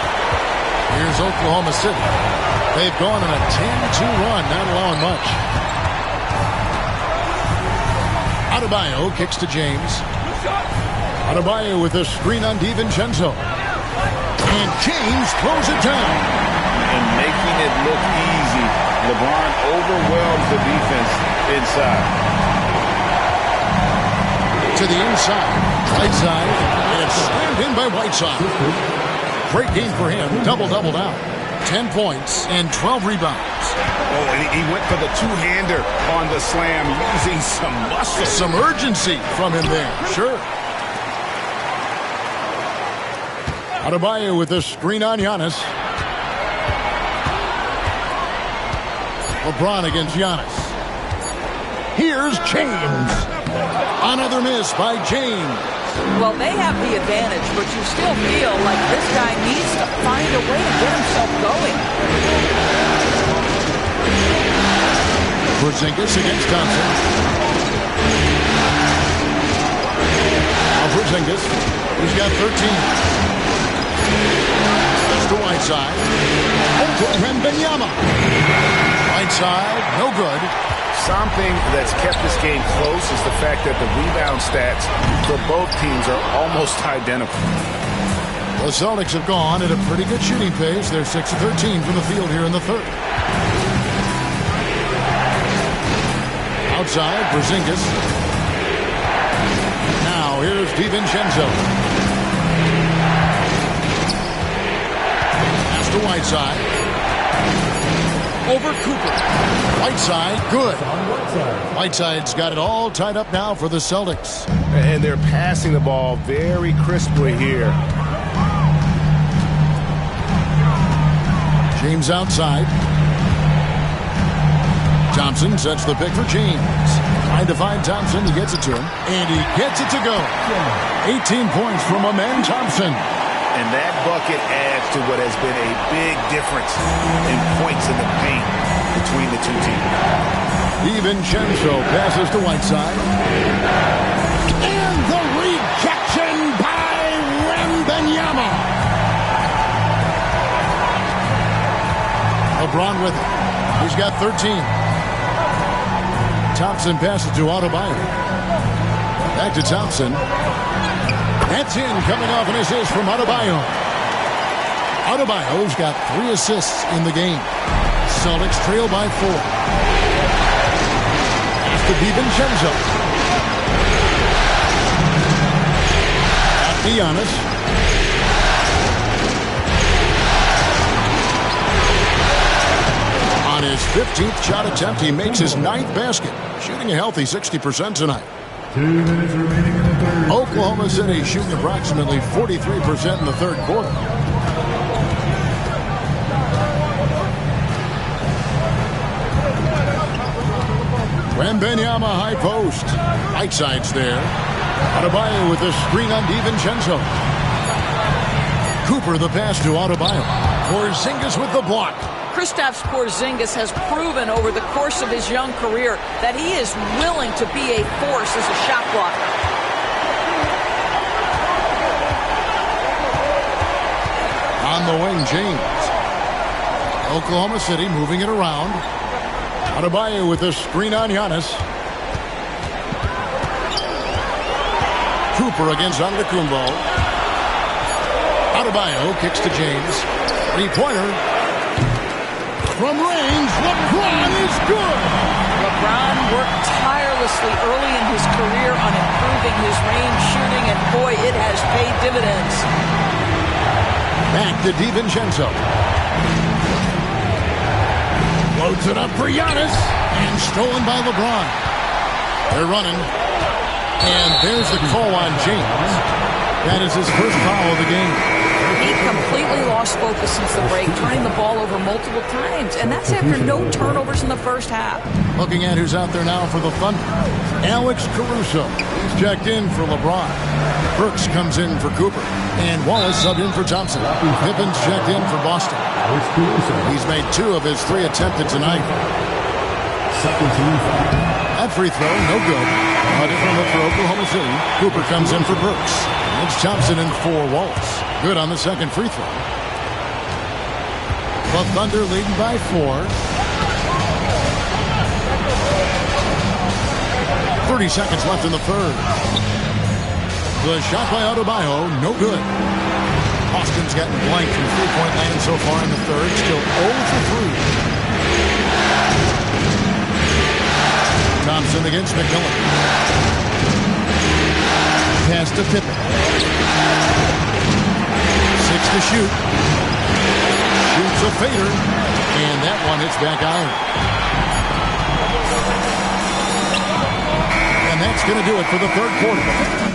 Here's Oklahoma City. They've gone on a 10-2 run, not allowing much. Adebayo kicks to James. Adebayo with a screen on DiVincenzo. And James throws it down. And making it look easy, LeBron overwhelms the defense inside. To the inside. Whiteside. And it's slammed in by Whiteside. Great game for him. Double-double now. 10 points and 12 rebounds. Oh, and he went for the two-hander on the slam, using some muscle. Some urgency from him there. Sure. Adebayo with a screen on Giannis. LeBron against Giannis. Here's James. Another miss by James. Well, they have the advantage, but you still feel like this guy needs to find a way to get himself going. Porzingis against Thompson. Now Porzingis, he's got 13. That's to Whiteside. Over Wembanyama. Whiteside, no good. Something that's kept this game close is the fact that the rebound stats for both teams are almost identical. The Celtics have gone at a pretty good shooting pace. They're 6 of 13 from the field here in the third. Outside, Porzingis. Now here's DiVincenzo. Pass to Whiteside. Over Cooper. Whiteside, good. Whiteside's got it all tied up now for the Celtics. And they're passing the ball very crisply here. James outside. Thompson sets the pick for James. Trying to find Thompson. He gets it to him. And he gets it to go. 18 points from Amen Thompson. And that bucket adds to what has been a big difference in points in the paint between the two teams. DiVincenzo passes to Whiteside. And the rejection by Wembanyama. LeBron with it. He's got 13. Thompson passes to Adebayo. Back to Thompson. That's in, coming off an assist from Adebayo. Adebayo's got 3 assists in the game. Celtics trail by 4. Pass to DiVincenzo. Back to Giannis. On his 15th shot attempt, he makes his 9th basket, shooting a healthy 60% tonight. 2 minutes remaining in the third. Oklahoma City shooting approximately 43% in the third quarter. Wembanyama high post. Right side's there. Adebayo with the screen on DiVincenzo. Cooper the pass to Adebayo. Porzingis with the block. Kristaps Porzingis has proven over the course of his young career that he is willing to be a force as a shot blocker. On the wing, James. Oklahoma City moving it around. Adebayo with the screen on Giannis. Cooper against Antetokounmpo. Adebayo kicks to James. 3-pointer. From range, LeBron is good. LeBron worked tirelessly early in his career on improving his range shooting, and boy, it has paid dividends. Back to DiVincenzo. Loads it up for Giannis, and stolen by LeBron. They're running, and there's the call on James. That is his first foul of the game. He completely lost focus since the break, turning the ball over multiple times, and that's after no turnovers in the first half. Looking at who's out there now for the Thunder. Alex Caruso. He's checked in for LeBron. Burks comes in for Cooper. And Wallace subbed in for Thompson. Pippen's checked in for Boston. He's made 2 of his 3 attempted tonight. That free throw, no good. A different look for Oklahoma City. Cooper comes in for Burks. It's Thompson in for Wallace. Good on the second free throw. The Thunder leading by 4. 30 seconds left in the third. The shot by Adebayo, no good. Boston's gotten blank from three-point land so far in the third. Still 0 for 3. Thompson against McMillan. Pass to Pippen. 6 to shoot. Shoots a fader. And that one hits back iron. And that's going to do it for the third quarter.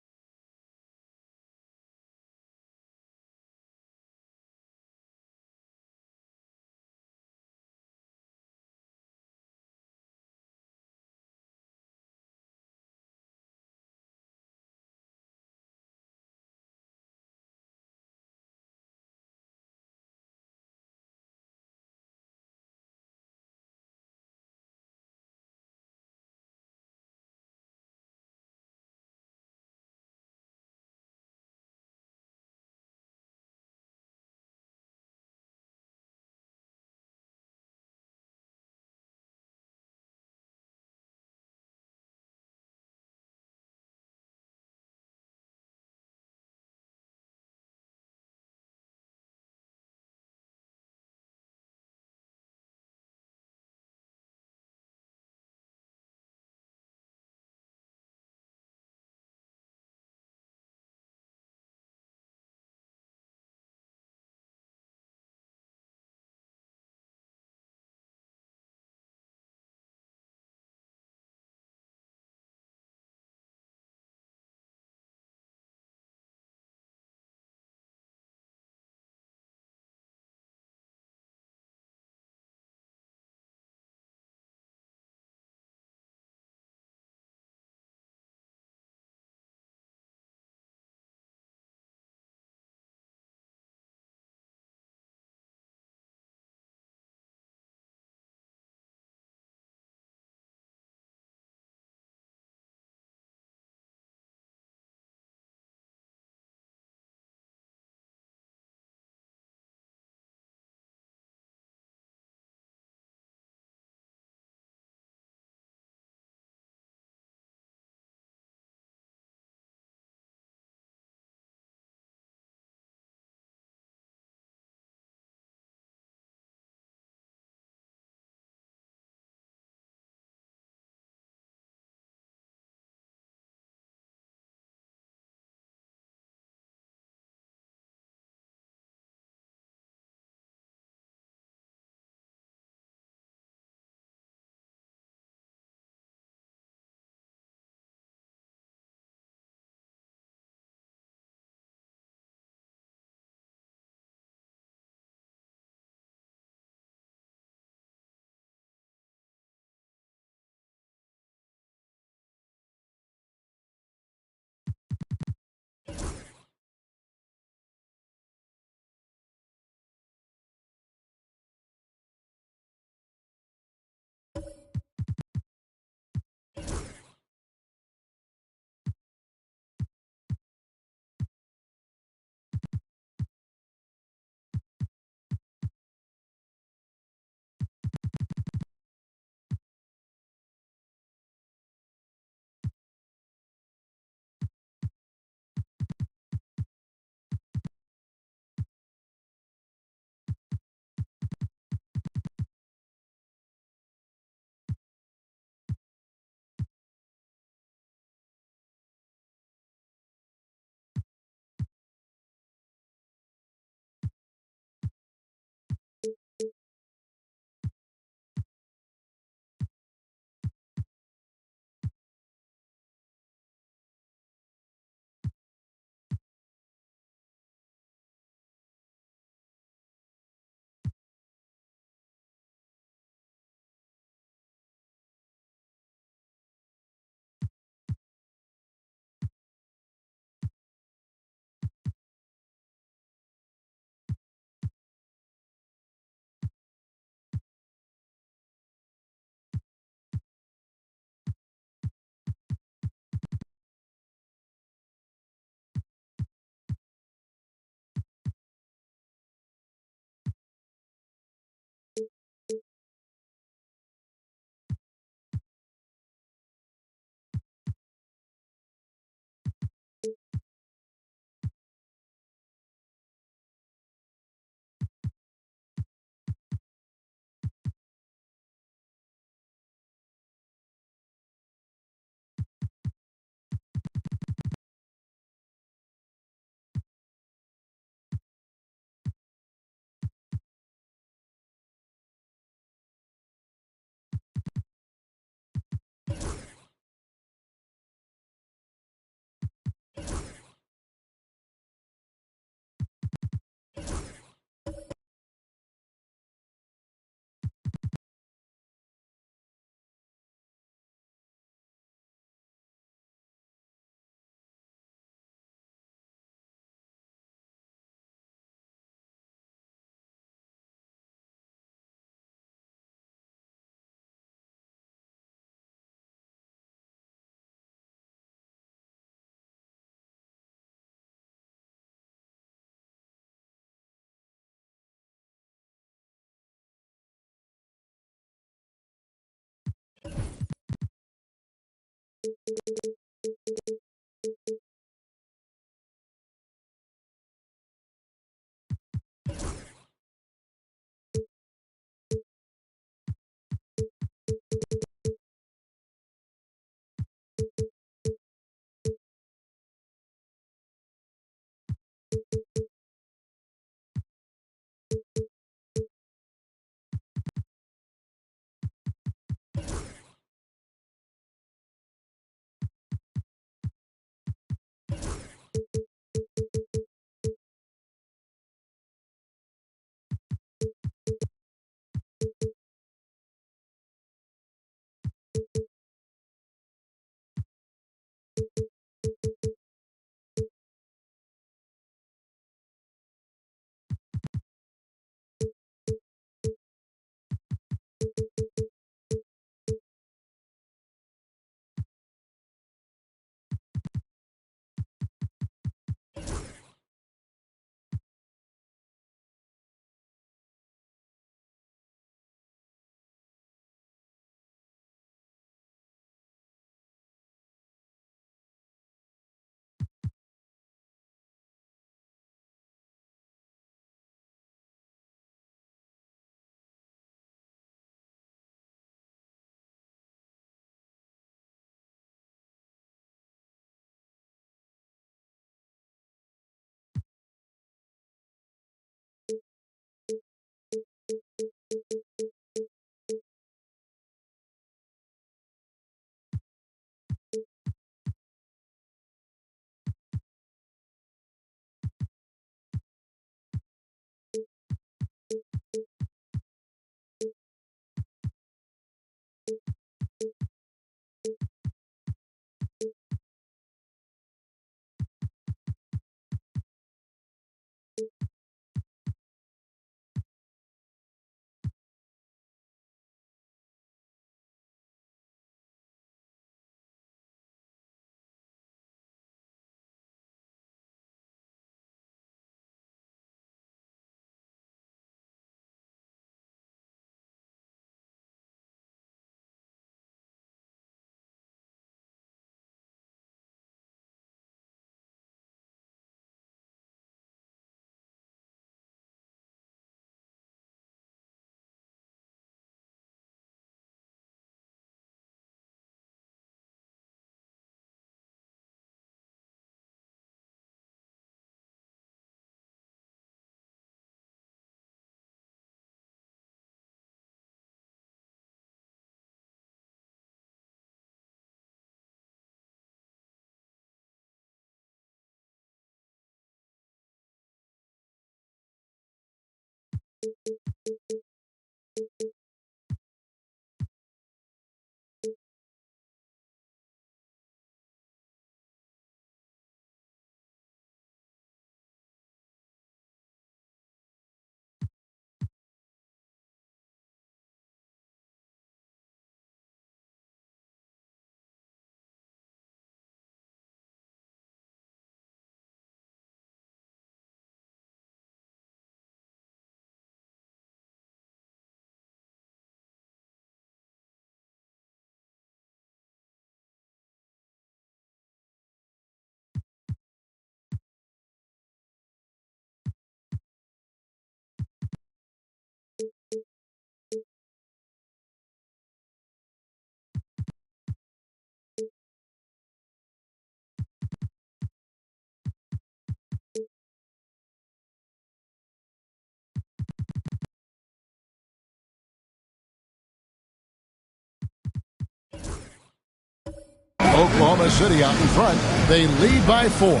Oklahoma City out in front. They lead by 4.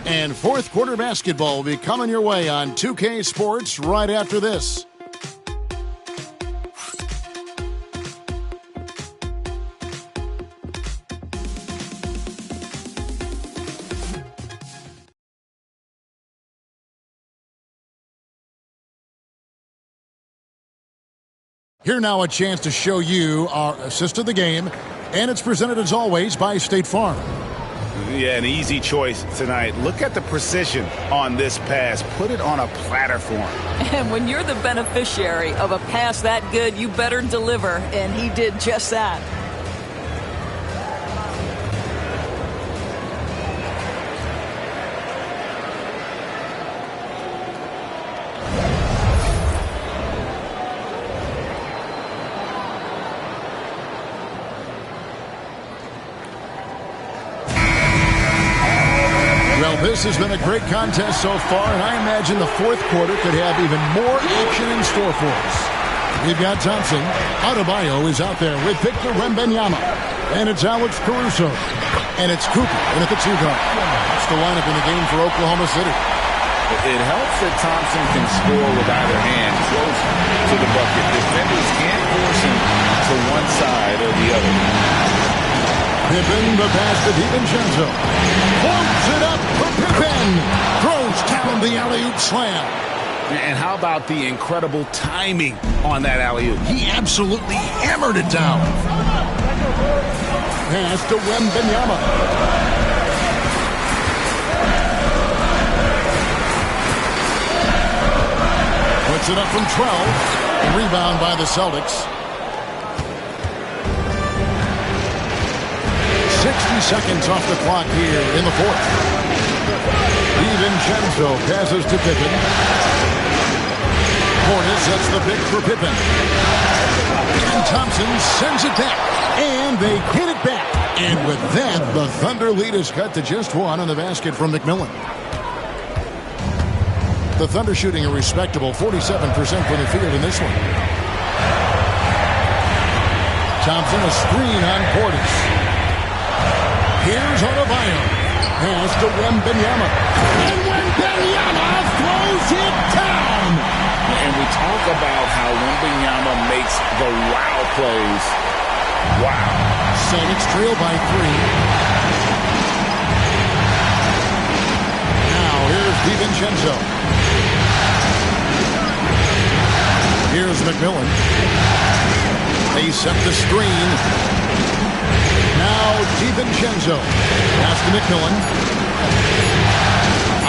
And fourth quarter basketball will be coming your way on 2K Sports right after this. Here now a chance to show you our assist of the game, and it's presented as always by State Farm. Yeah, an easy choice tonight. Look at the precision on this pass. Put it on a platter for him. And when you're the beneficiary of a pass that good, you better deliver, and he did just that. This has been a great contest so far, and I imagine the fourth quarter could have even more action in store for us. We've got Thompson. Adebayo is out there with Victor Wembanyama. And it's Alex Caruso. And it's Cooper in at the 2 guard. That's the lineup in the game for Oklahoma City. It helps that Thompson can score with either hand close to the bucket. Defenders can't force him to one side or the other. Pippen, the pass to DiVincenzo. Floats it up for Pippen. Throws down the alley-oop slam. And how about the incredible timing on that alley-oop? He absolutely hammered it down. Pass to Wembanyama. Puts it up from 12. Rebound by the Celtics. 60 seconds off the clock here in the fourth. DiVincenzo passes to Pippen. Portis sets the pick for Pippen. And Thompson sends it back. And they get it back. And with that, the Thunder lead is cut to just 1 on the basket from McMillan. The Thunder shooting a respectable 47% from the field in this one. Thompson, a screen on Portis. Here's Adebayo. Pass to Wembanyama. And Wembanyama throws it down. And we talk about how Wembanyama makes the wow plays. Wow. Celtics trail by 3. Now here's DiVincenzo. Here's McMillan. They set the screen. Now DiVincenzo. Pass to McMillan.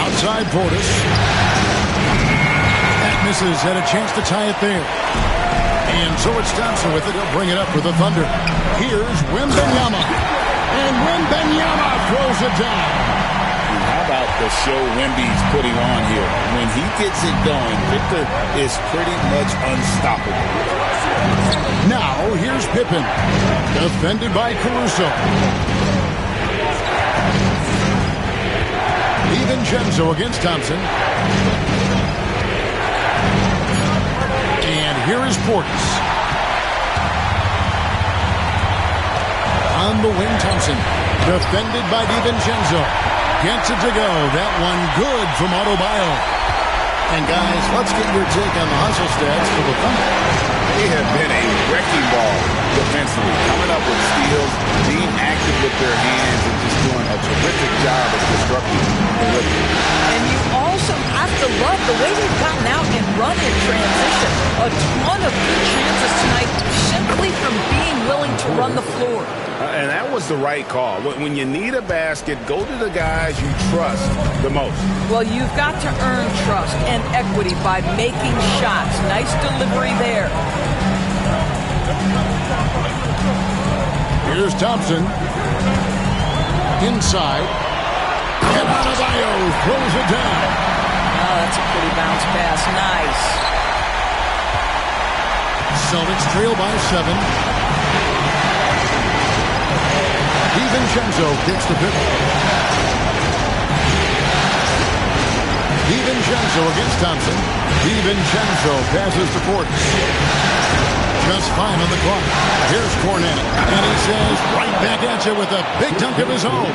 Outside Portis. That misses. Had a chance to tie it there. And so it's Thompson with it. He'll bring it up for the Thunder. Here's Wembanyama. And Wembanyama throws it down. And how about the show Wemby's putting on here? When he gets it going, Victor is pretty much unstoppable. Now, here's Pippen. Defended by Caruso. DiVincenzo against Thompson. And here is Portis. On the wing, Thompson. Defended by DiVincenzo. Gets it to go. That one good from Adebayo. And guys, let's get your take on the hustle stats for the Thunder. They have been a wrecking ball defensively, coming up with steals, being active with their hands, and just doing a terrific job of disrupting the rhythm. And you also have to love the way they've gotten out and run in transition. A ton of good chances tonight simply from being willing to run the floor. And that was the right call. When you need a basket, go to the guys you trust the most. Well, you've got to earn trust and equity by making shots. Nice delivery there. Here's Thompson. Inside. And Adebayo throws it down. Oh, that's a pretty bounce pass. Nice. Celtics trail by 7. DiVincenzo kicks the Pippen. DiVincenzo against Thompson. DiVincenzo passes to Portis. Just 5 on the clock. Here's Kornet. And he says, right back at you with a big dunk of his own.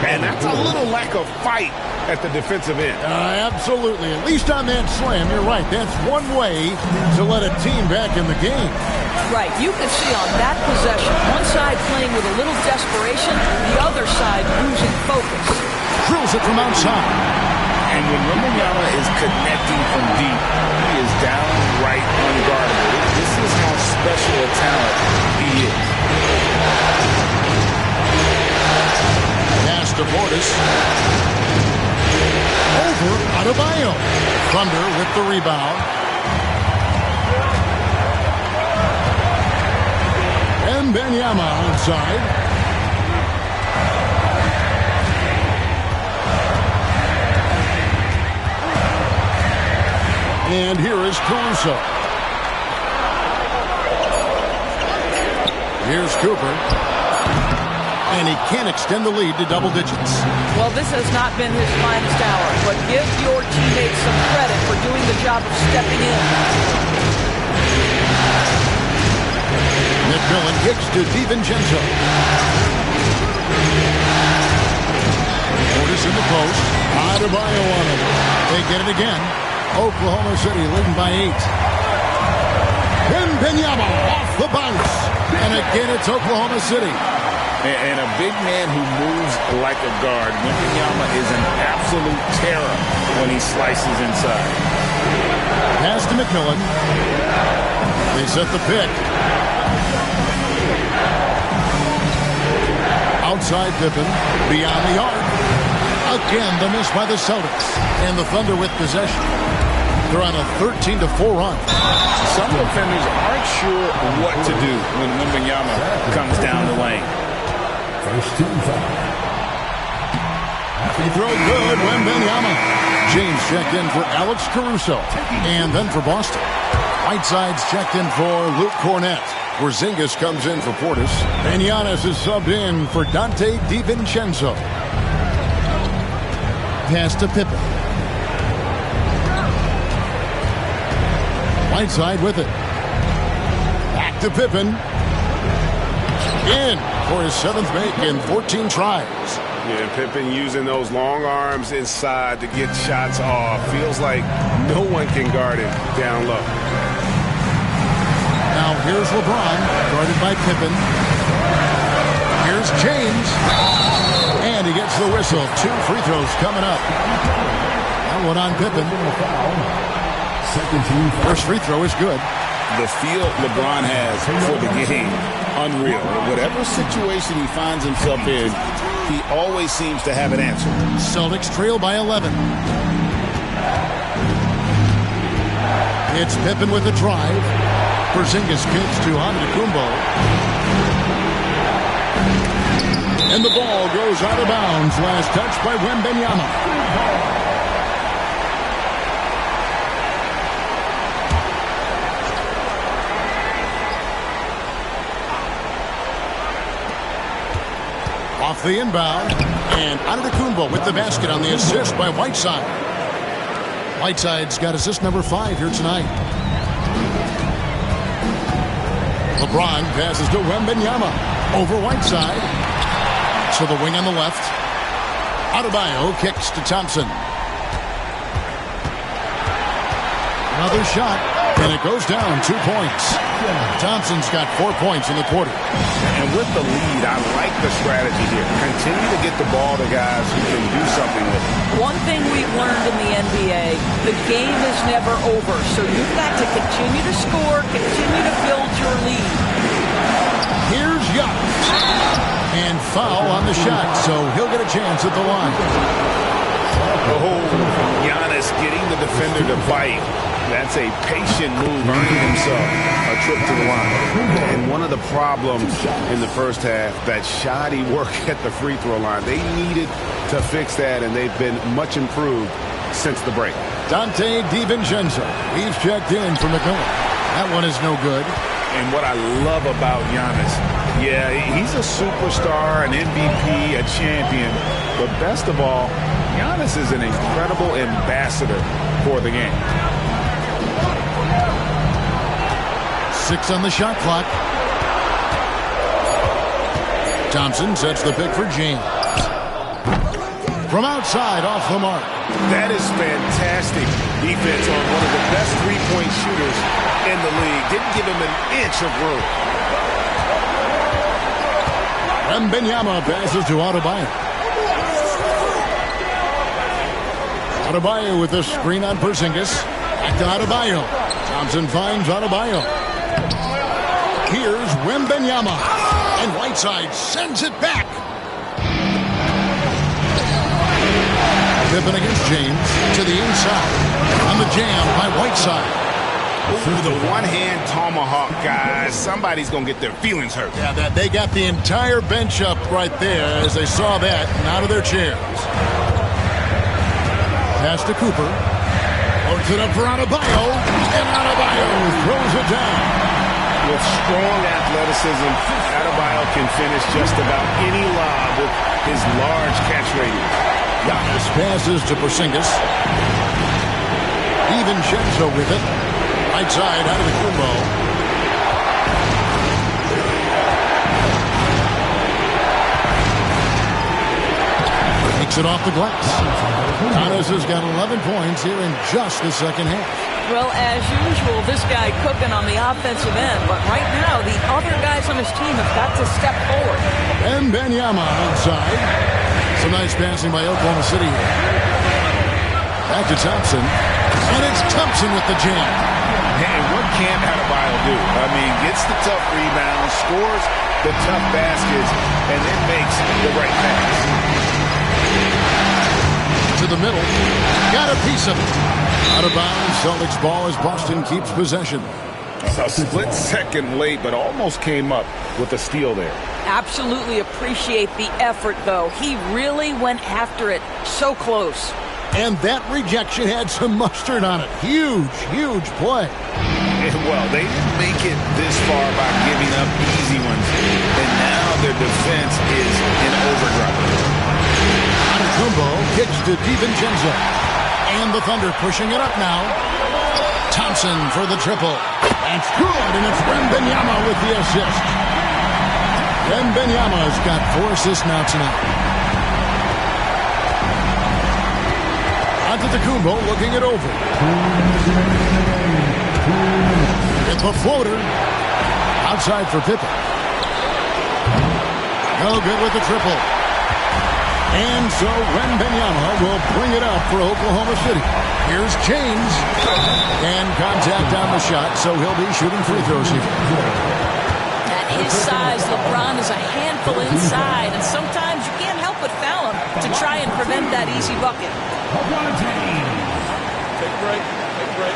And that's a little lack of fight at the defensive end. Absolutely. At least on that slam, you're right. That's one way to let a team back in the game. Right. You can see on that possession, one side playing with a little desperation, the other side losing focus. Drills it from outside. And when Wembanyama is connecting from deep, he is downright unguardable. This is how special a talent he is. Pass to Portis. Over Adebayo. Thunder with the rebound. Wembanyama outside. And here is Caruso. Here's Cooper. and he can't extend the lead to double digits. Well, this has not been his finest hour, but give your teammates some credit for doing the job of stepping in. McMillan kicks to DiVincenzo. Portis in the post. Adebayo on it. They get it again. Oklahoma City leading by 8. Wembanyama off the bounce. And again, it's Oklahoma City. And a big man who moves like a guard. Wembanyama is an absolute terror when he slices inside. Pass to McMillan. They set the pick. Outside Pippen. Beyond the arc. Again, the miss by the Celtics. And the Thunder with possession. They're on a 13-4 run. Some defenders aren't sure what to do when Wembanyama comes down the lane. First team foul. He throw good, Wembanyama. James checked in for Alex Caruso. And then for Boston. Whiteside's checked in for Luke Cornett. Porzingis comes in for Portis. And Giannis is subbed in for Dante DiVincenzo. Pass to Pippen. Whiteside with it. Back to Pippen. In for his 7th make in 14 tries. Yeah, Pippen using those long arms inside to get shots off. Feels like no one can guard him down low. Now here's LeBron, guarded by Pippen. Here's James. And he gets the whistle. 2 free throws coming up. That one on Pippen. First free throw is good. The feel LeBron has for the game, unreal. Whatever situation he finds himself in, he always seems to have an answer. Celtics trail by 11. It's Pippen with the drive. Porzingis kicks to Antetokounmpo. And the ball goes out of bounds. Last touch by Wembanyama. Off the inbound, and Antetokounmpo with the basket on the assist by Whiteside. Whiteside's got assist number 5 here tonight. LeBron passes to Wembanyama over Whiteside. To the wing on the left. Adebayo kicks to Thompson. Another shot, and it goes down 2 points. Thompson's got 4 points in the quarter. And with the lead, I like the strategy here. Continue to get the ball to guys who can do something with it. One thing we've learned in the NBA, the game is never over. So you've got to continue to score, continue to build your lead. Here's Giannis. And foul on the shot, so he'll get a chance at the line. Oh, Giannis getting the defender to bite. That's a patient move, earning himself a trip to the line. And one of the problems in the first half, that shoddy work at the free throw line. They needed to fix that, and they've been much improved since the break. Dante DiVincenzo. He's checked in for McMillan. That one is no good. And what I love about Giannis, yeah, he's a superstar, an MVP, a champion. But best of all, Giannis is an incredible ambassador for the game. 6 on the shot clock. Thompson sets the pick for James. From outside, off the mark. That is fantastic defense on one of the best three-point shooters in the league. Didn't give him an inch of room. Wembanyama passes to Adebayo. Adebayo with the screen on Porzingis. Back to Adebayo. Thompson finds Adebayo. Here's Wembanyama. And Whiteside sends it back. Pippen against James to the inside. On the jam by Whiteside. Ooh, the one-hand tomahawk, guys. Somebody's going to get their feelings hurt. Yeah, they got the entire bench up right there as they saw that and out of their chairs. Pass to Cooper. Puts it up for Adebayo. And Adebayo throws it down. With strong athleticism, Adebayo can finish just about any lob with his large catch radius. Giannis passes to Porzingis. DiVincenzo with it. Right side out of the Kumbo. Takes it off the glass. Giannis has got 11 points here in just the second half. Well, as usual, this guy cooking on the offensive end. But right now, the other guys on his team have got to step forward. And Wembanyama outside. Some nice passing by Oklahoma City here. Back to Thompson. And it's Thompson with the jam. Man, what can Adebayo do? I mean, gets the tough rebounds, scores the tough baskets, and then makes the right pass. To the middle. Got a piece of it. Out of bounds. Celtics ball as Boston keeps possession. A split second late, but almost came up with a steal there. Absolutely appreciate the effort, though. He really went after it. So close. And that rejection had some mustard on it. Huge, huge play. And well, they didn't make it this far by giving up easy ones. And now their defense is in overdrive. Kumbo kicks to DiVincenzo. And the Thunder pushing it up now. Thompson for the triple. That's good, and it's Wembanyama with the assist. Wembanyama's got 4 assists now tonight. Antetokounmpo looking it over. It's a floater. Outside for Pippen. No good with the triple. And so Wembanyama will bring it up for Oklahoma City. Here's James. And contact on the shot, so he'll be shooting free throws here. At his size, LeBron is a handful inside, and sometimes you can't help but foul him to try and prevent that easy bucket. Take a break. Take a break.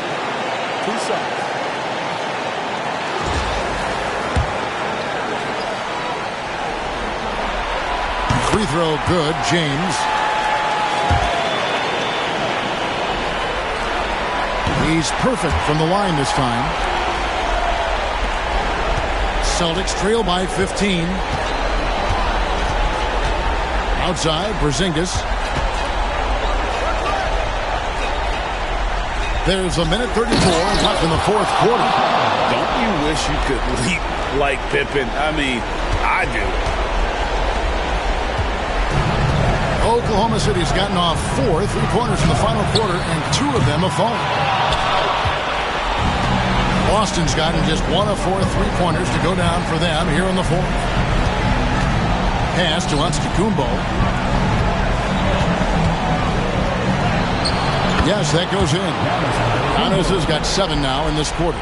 2 seconds. Free throw good, James. He's perfect from the line this time. Celtics trail by 15. Outside, Porzingis. There's a minute 34 left in the fourth quarter. Don't you wish you could leap like Pippen? I mean, I do. Oklahoma City's gotten off 4 3-pointers in the final quarter, and 2 of them have fallen. Boston's gotten just 1 of 4 3-pointers to go down for them here in the fourth. Pass to Antetokounmpo. Yes, that goes in. Giannis has got 7 now in this quarter.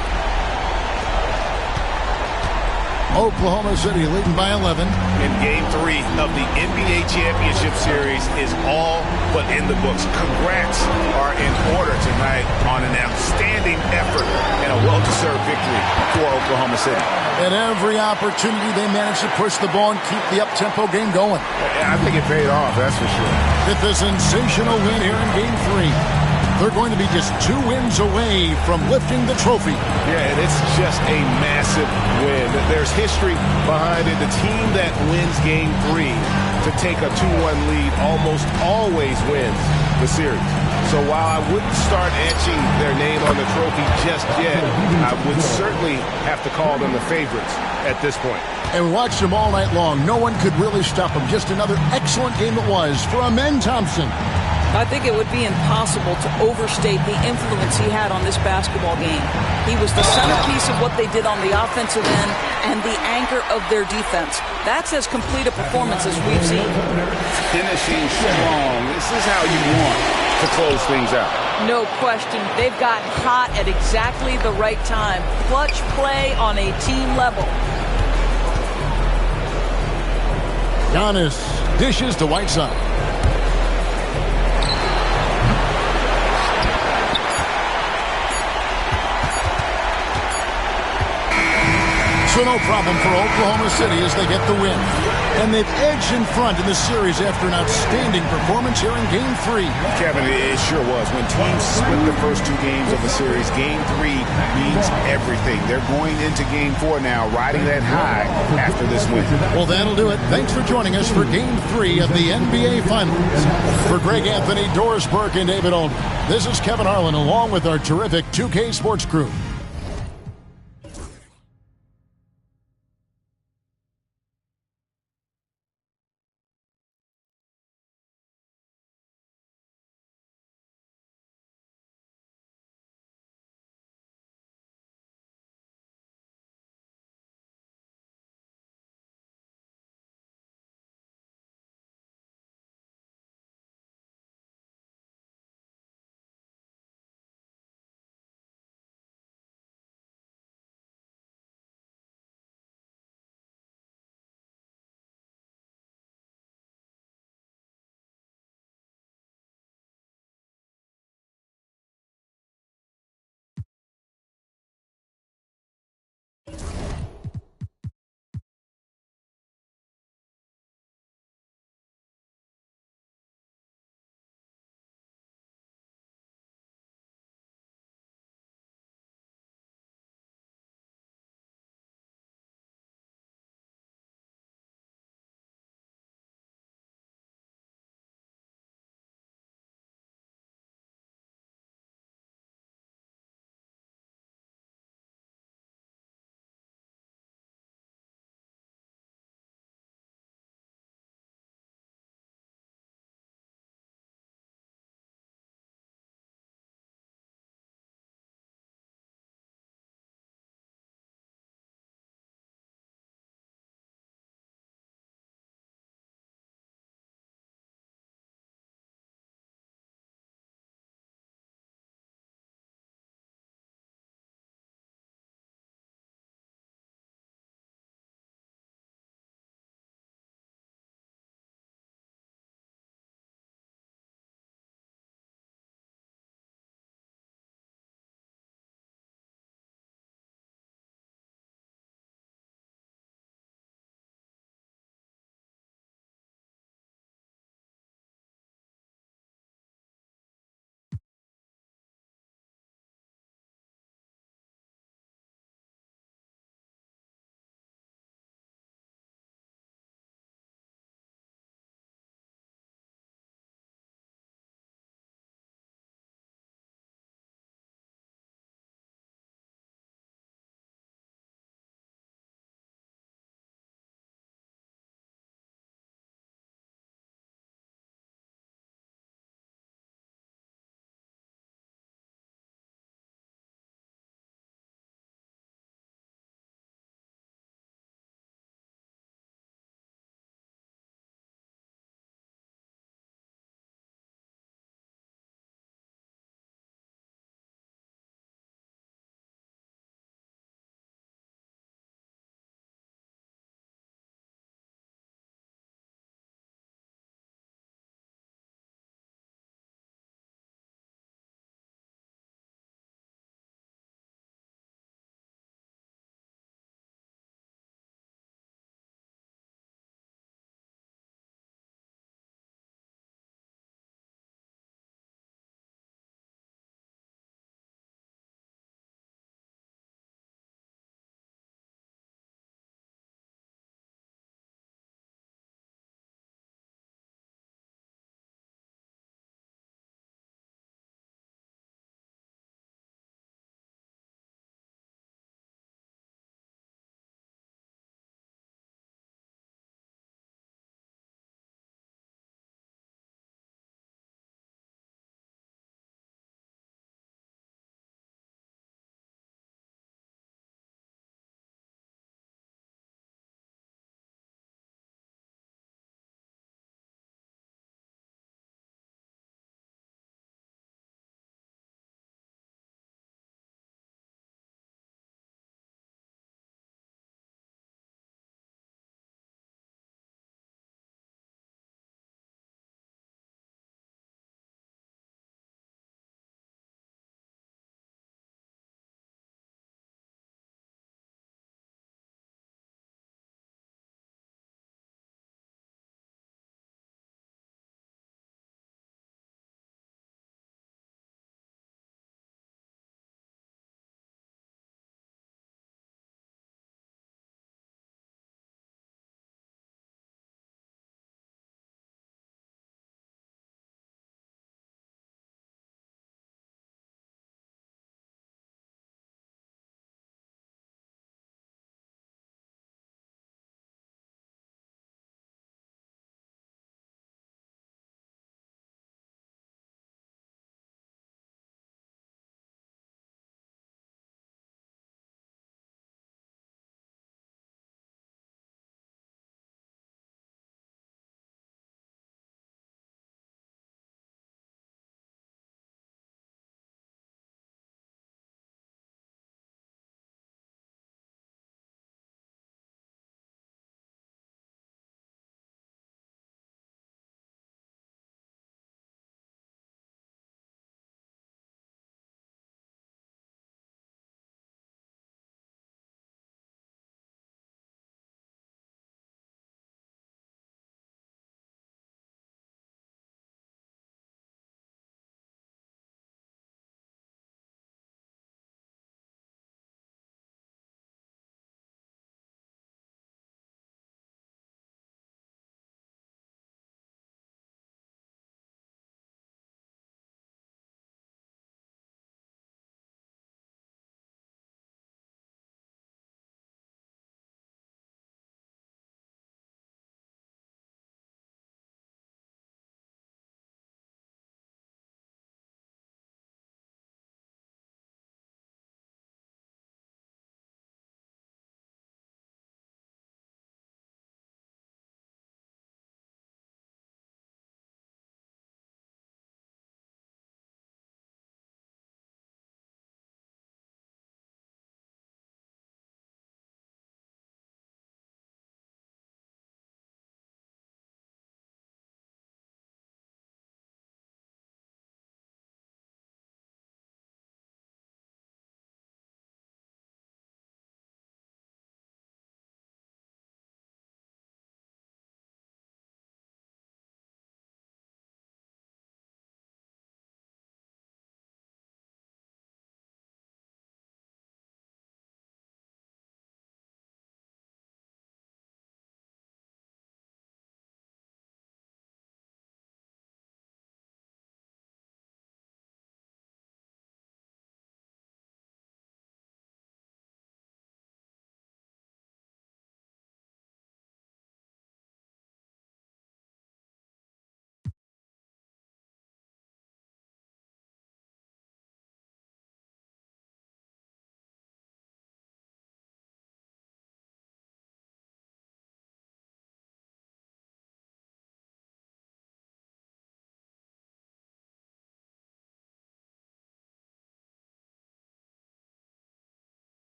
Oklahoma City leading by 11. And Game 3 of the NBA Championship Series is all but in the books. Congrats are in order tonight on an outstanding effort and a well-deserved victory for Oklahoma City. At every opportunity, they managed to push the ball and keep the up-tempo game going. I think it paid off, that's for sure. With a sensational win here in Game 3. They're going to be just 2 wins away from lifting the trophy. Yeah, and it's just a massive win. There's history behind it. The team that wins Game 3 to take a 2-1 lead almost always wins the series. So while I wouldn't start etching their name on the trophy just yet, I would certainly have to call them the favorites at this point. And watch them all night long. No one could really stop them. Just another excellent game it was for Amen Thompson. I think it would be impossible to overstate the influence he had on this basketball game. He was the centerpiece of what they did on the offensive end and the anchor of their defense. That's as complete a performance as we've seen. Finishing strong. This is how you want to close things out. No question. They've gotten hot at exactly the right time. Clutch play on a team level. Giannis dishes to Whiteside. So no problem for Oklahoma City as they get the win. And they've edged in front in the series after an outstanding performance here in Game 3. Kevin, it sure was. When teams split the first 2 games of the series, Game 3 means everything. They're going into Game 4 now, riding that high after this win. Well, that'll do it. Thanks for joining us for Game 3 of the NBA Finals. For Greg Anthony, Doris Burke, and David Olman, this is Kevin Harlan along with our terrific 2K Sports crew.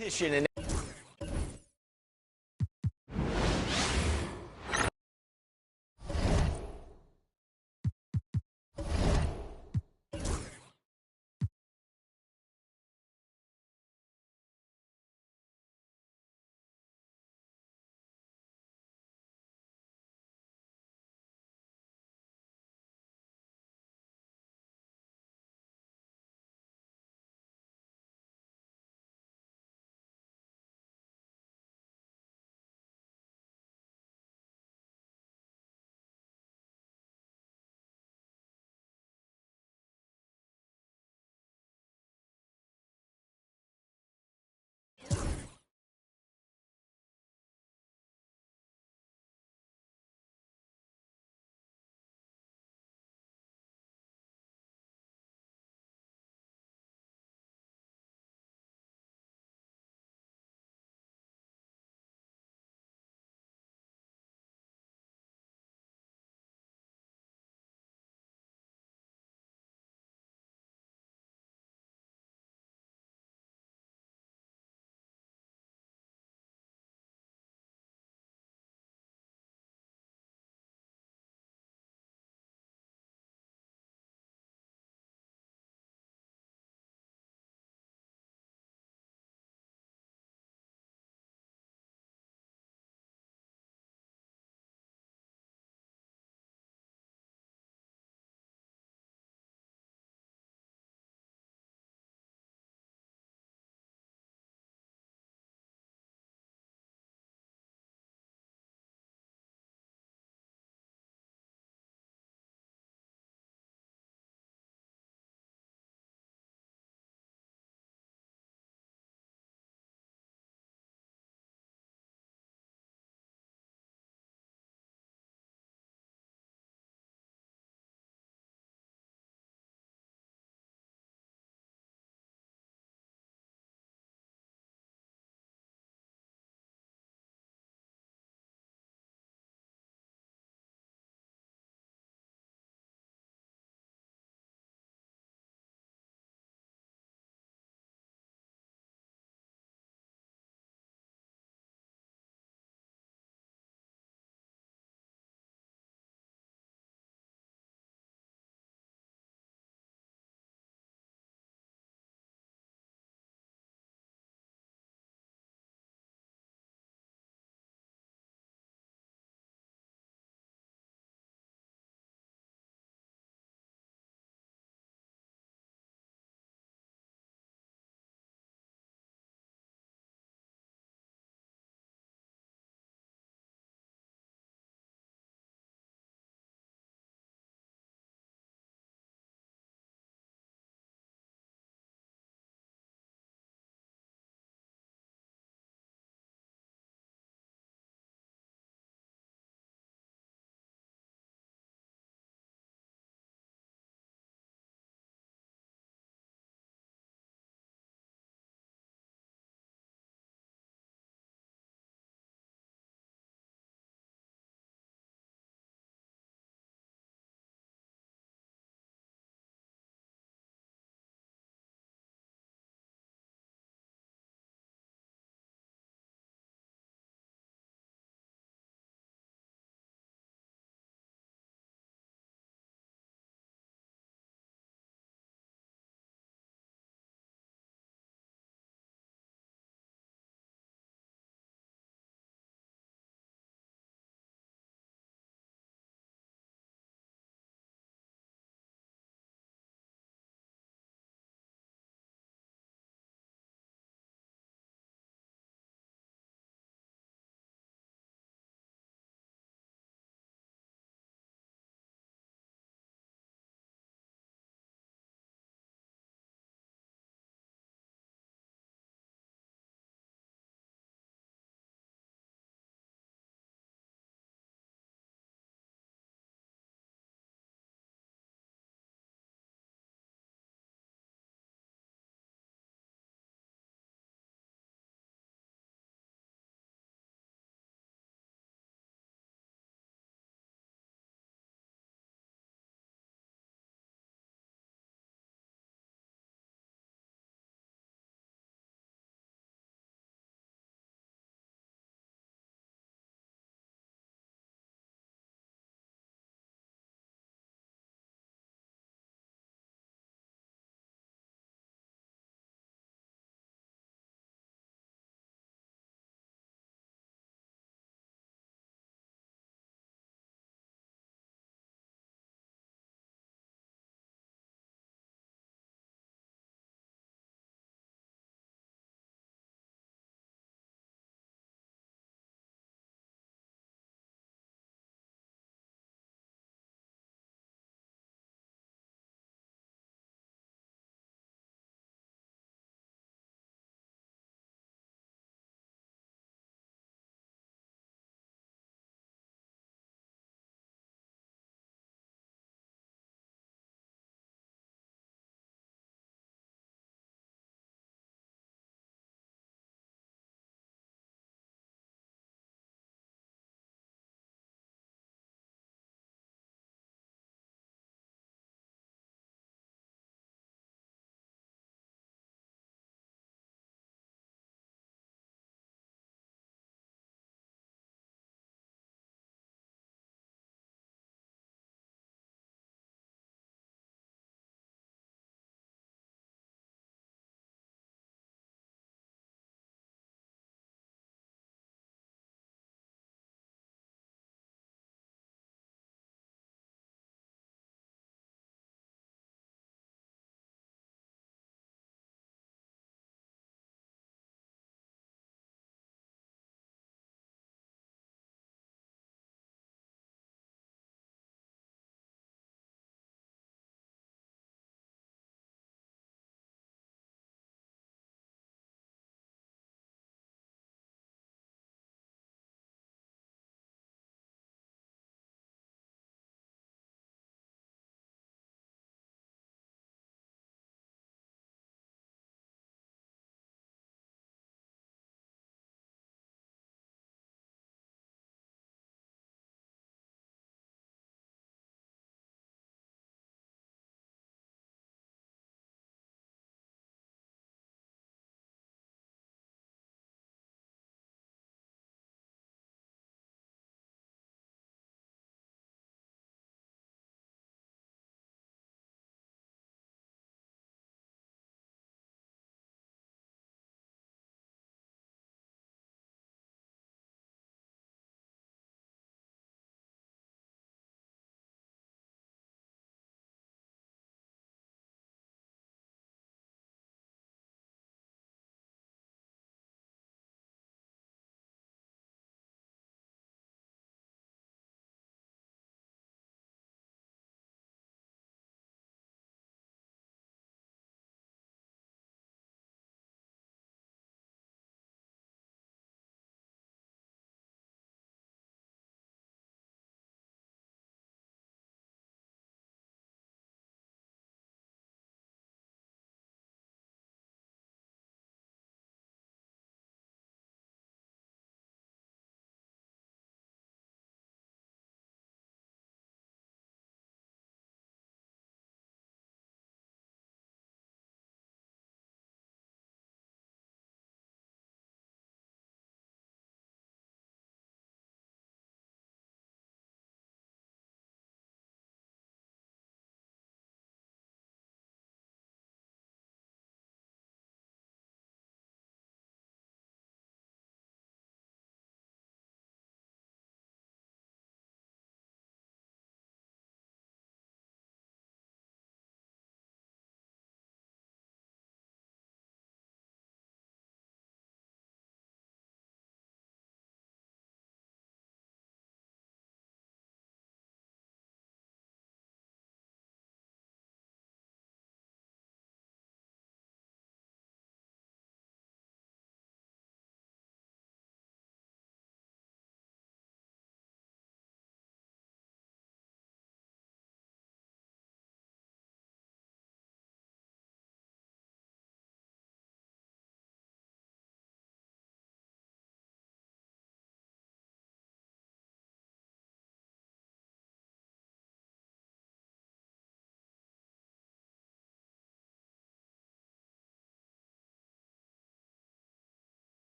And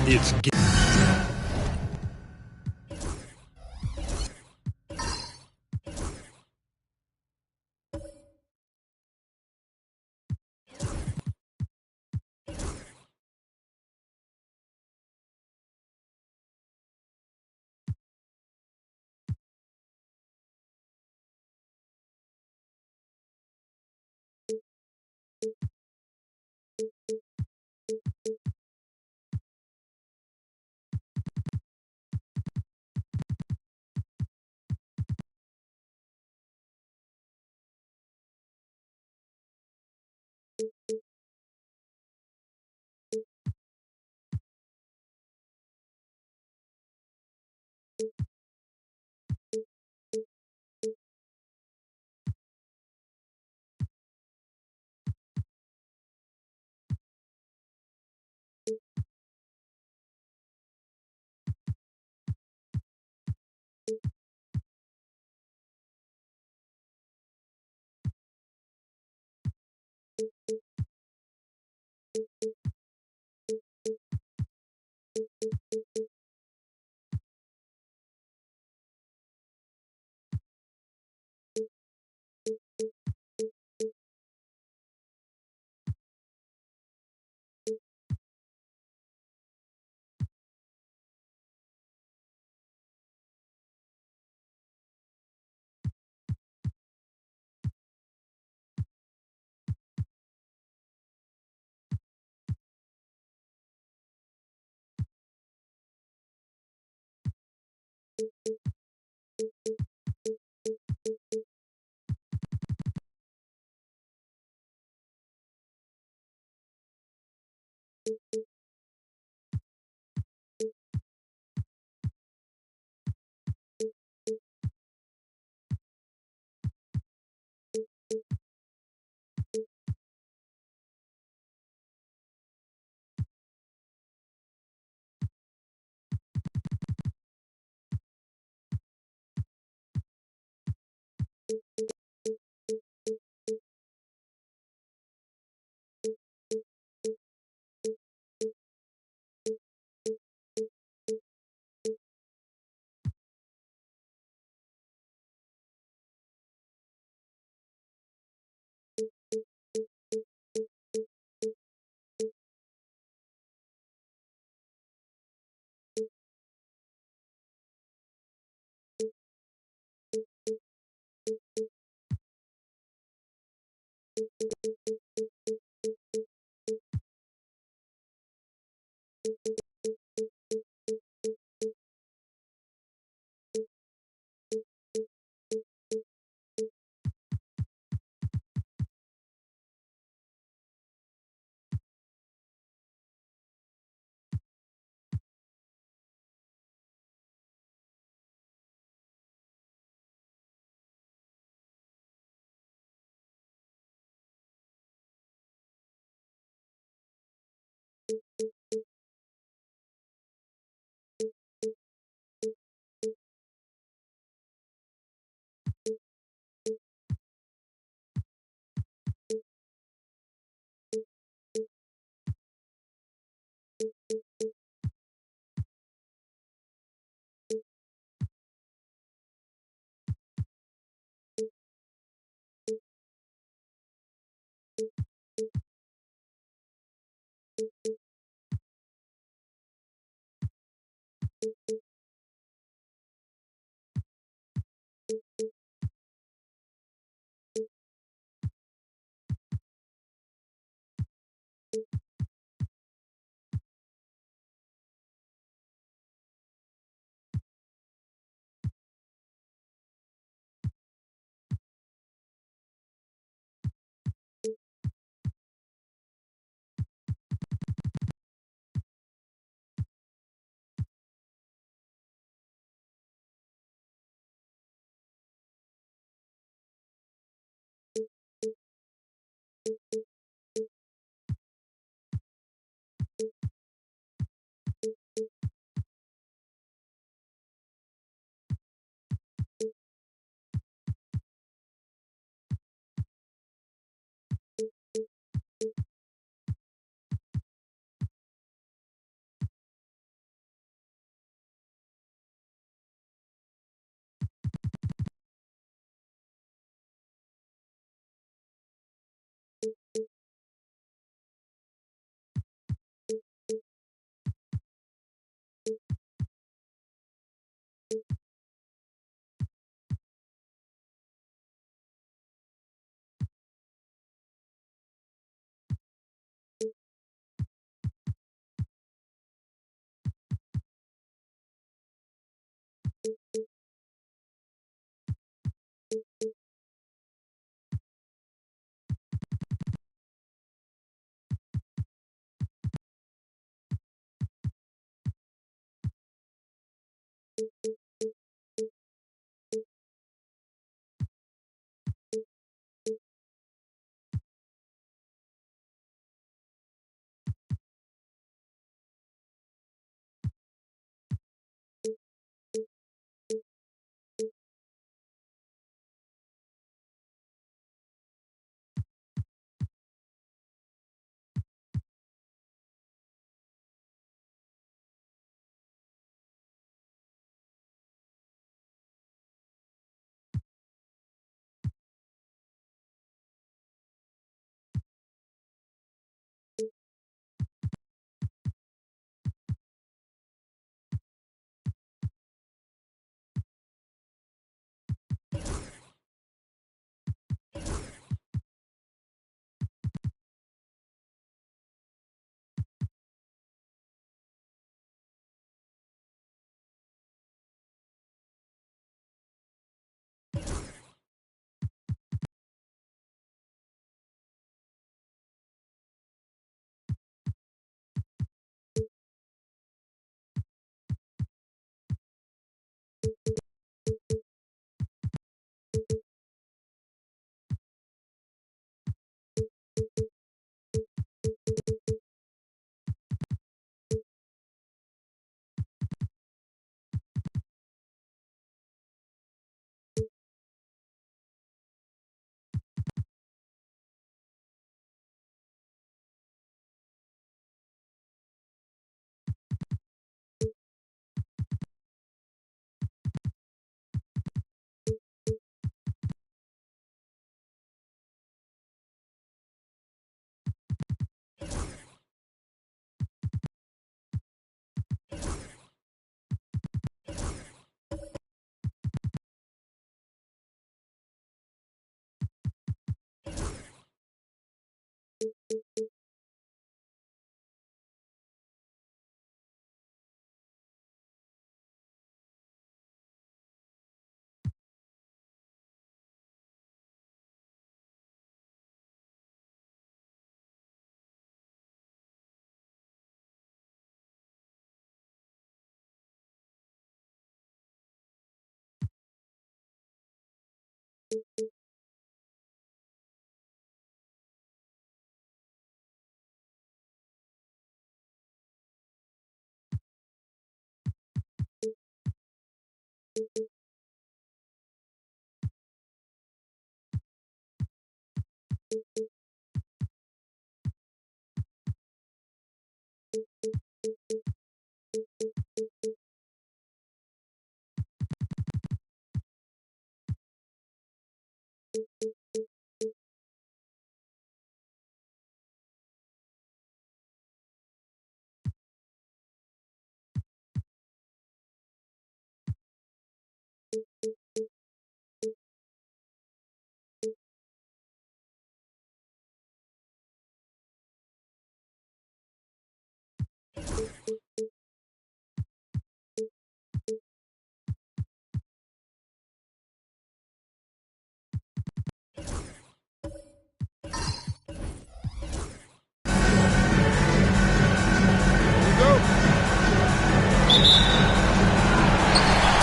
It's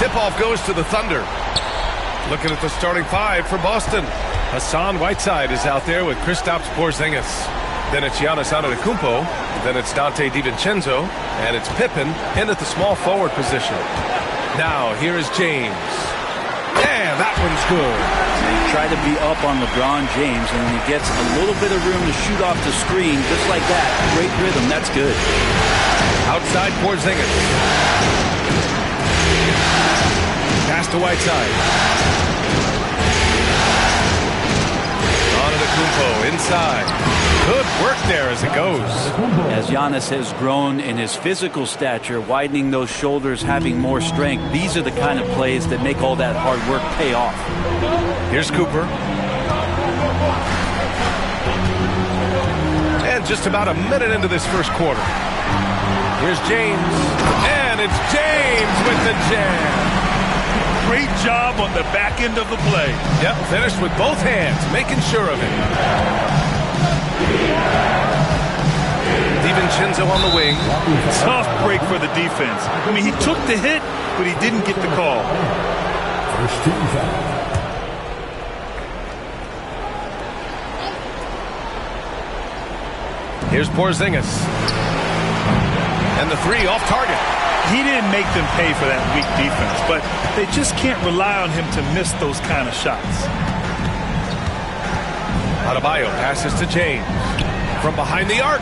Tip-off goes to the Thunder. Looking at the starting five for Boston. Hassan Whiteside is out there with Kristaps Porzingis. Then it's Giannis Antetokounmpo. Then it's Dante DiVincenzo. And it's Pippen in at the small forward position. Now, here is James. Yeah, that one's good. They try to be up on LeBron James, and when he gets a little bit of room to shoot off the screen, just like that, great rhythm, that's good. Outside Porzingis. Pass to Whiteside. Antetokounmpo inside. Good work there as it goes. As Giannis has grown in his physical stature, widening those shoulders, having more strength, these are the kind of plays that make all that hard work pay off. Here's Cooper. And just about a minute into this first quarter. Here's James. And it's James with the jam. Great job on the back end of the play. Yep, finished with both hands, making sure of it. DiVincenzo on the wing. Tough break for the defense. I mean, he took the hit, but he didn't get the call. First team foul. Here's Porzingis. And the three off target. He didn't make them pay for that weak defense, but they just can't rely on him to miss those kind of shots. Adebayo passes to James. From behind the arc.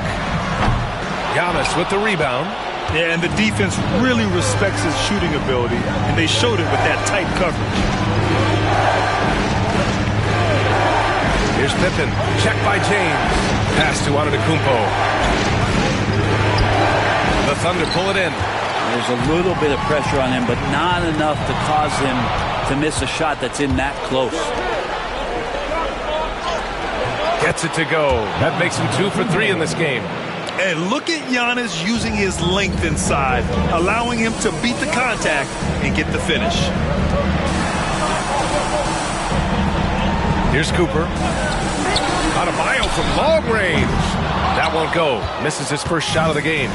Giannis with the rebound. Yeah, and the defense really respects his shooting ability, and they showed it with that tight coverage. Here's Pippen. Checked by James. Pass to Antetokounmpo. The Thunder pull it in. There's a little bit of pressure on him, but not enough to cause him to miss a shot that's in that close. Gets it to go. That makes him 2 for 3 in this game. And look at Giannis using his length inside, allowing him to beat the contact and get the finish. Here's Cooper. Adebayo from long range. That won't go. Misses his first shot of the game.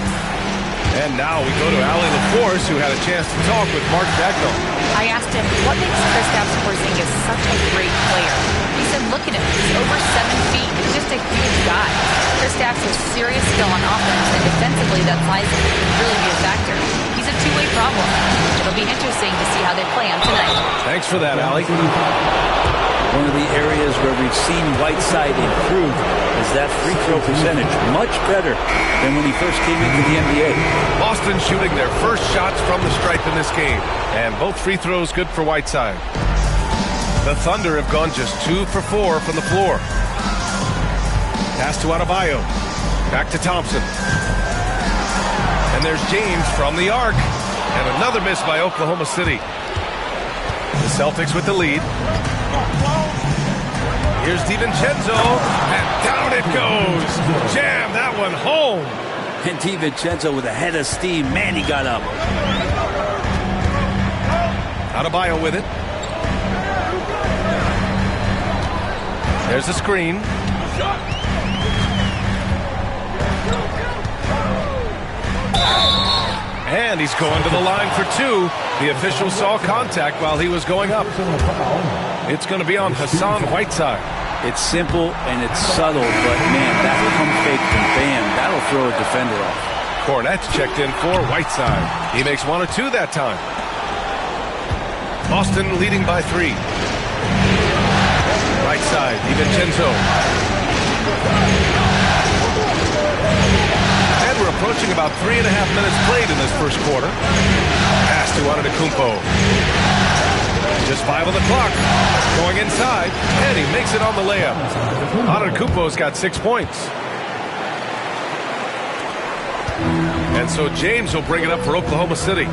And now we go to Allie LaForce, who had a chance to talk with Mark Dagnall. I asked him, what makes Kristaps Porzingis such a great player? He said, look at him. He's over 7 feet. He's just a huge guy. Kristaps has serious skill on offense, and defensively, that size can really be a factor. He's a two-way problem. It'll be interesting to see how they play him tonight. Thanks for that, Allie. One of the areas where we've seen Whiteside improve is that free throw percentage. Much better than when he first came into the NBA. Boston shooting their first shots from the stripe in this game. And both free throws good for Whiteside. The Thunder have gone just 2 for 4 from the floor. Pass to Adebayo. Back to Thompson. And there's James from the arc. And another miss by Oklahoma City. The Celtics with the lead. Here's DiVincenzo, and down it goes. Jam that one home. And DiVincenzo with a head of steam. Man, he got up. Adebayo with it. There's the screen. And he's going to the line for 2. The official saw contact while he was going up. It's going to be on Hassan Whiteside. It's simple and it's subtle, but man, that pump fake from Bam, that'll throw a defender off. Cornette's checked in for Whiteside. He makes 1 or 2 that time. Boston leading by 3. Right side, DiVincenzo. And we're approaching about 3.5 minutes played in this first quarter. Pass to Antetokounmpo. Just 5 on the clock. Going inside, and he makes it on the layup. Antetokounmpo's got 6 points. And so James will bring it up for Oklahoma City.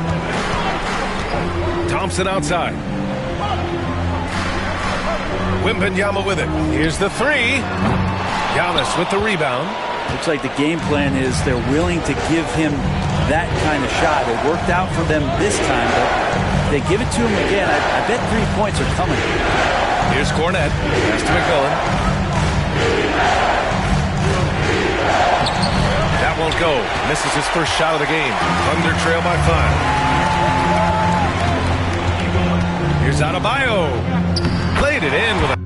Thompson outside. Wembanyama with it. Here's the 3. Giannis with the rebound. Looks like the game plan is they're willing to give him that kind of shot. It worked out for them this time, but if they give it to him again, I bet 3 points are coming. Here's Cornette. Pass to McMillan. That won't go. Misses his first shot of the game. Thunder trail by 5. Here's Adebayo. Played it in with a...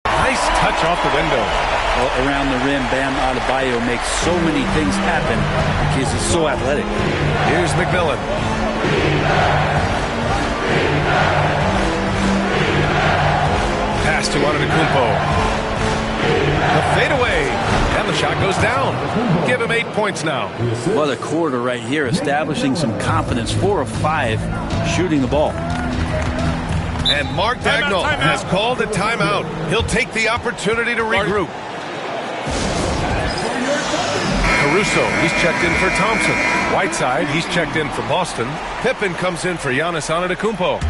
Nice touch off the window. Well, around the rim, Bam Adebayo makes so many things happen because he's so athletic. Here's McMillan. Pass to Antetokounmpo. The fadeaway. And the shot goes down. Give him 8 points now. What a quarter right here, establishing some confidence. 4 of 5 shooting the ball. And Mark Daigneault has called a timeout. He'll take the opportunity to regroup. Caruso, he's checked in for Thompson. Whiteside, he's checked in for Boston. Pippen comes in for Giannis Antetokounmpo.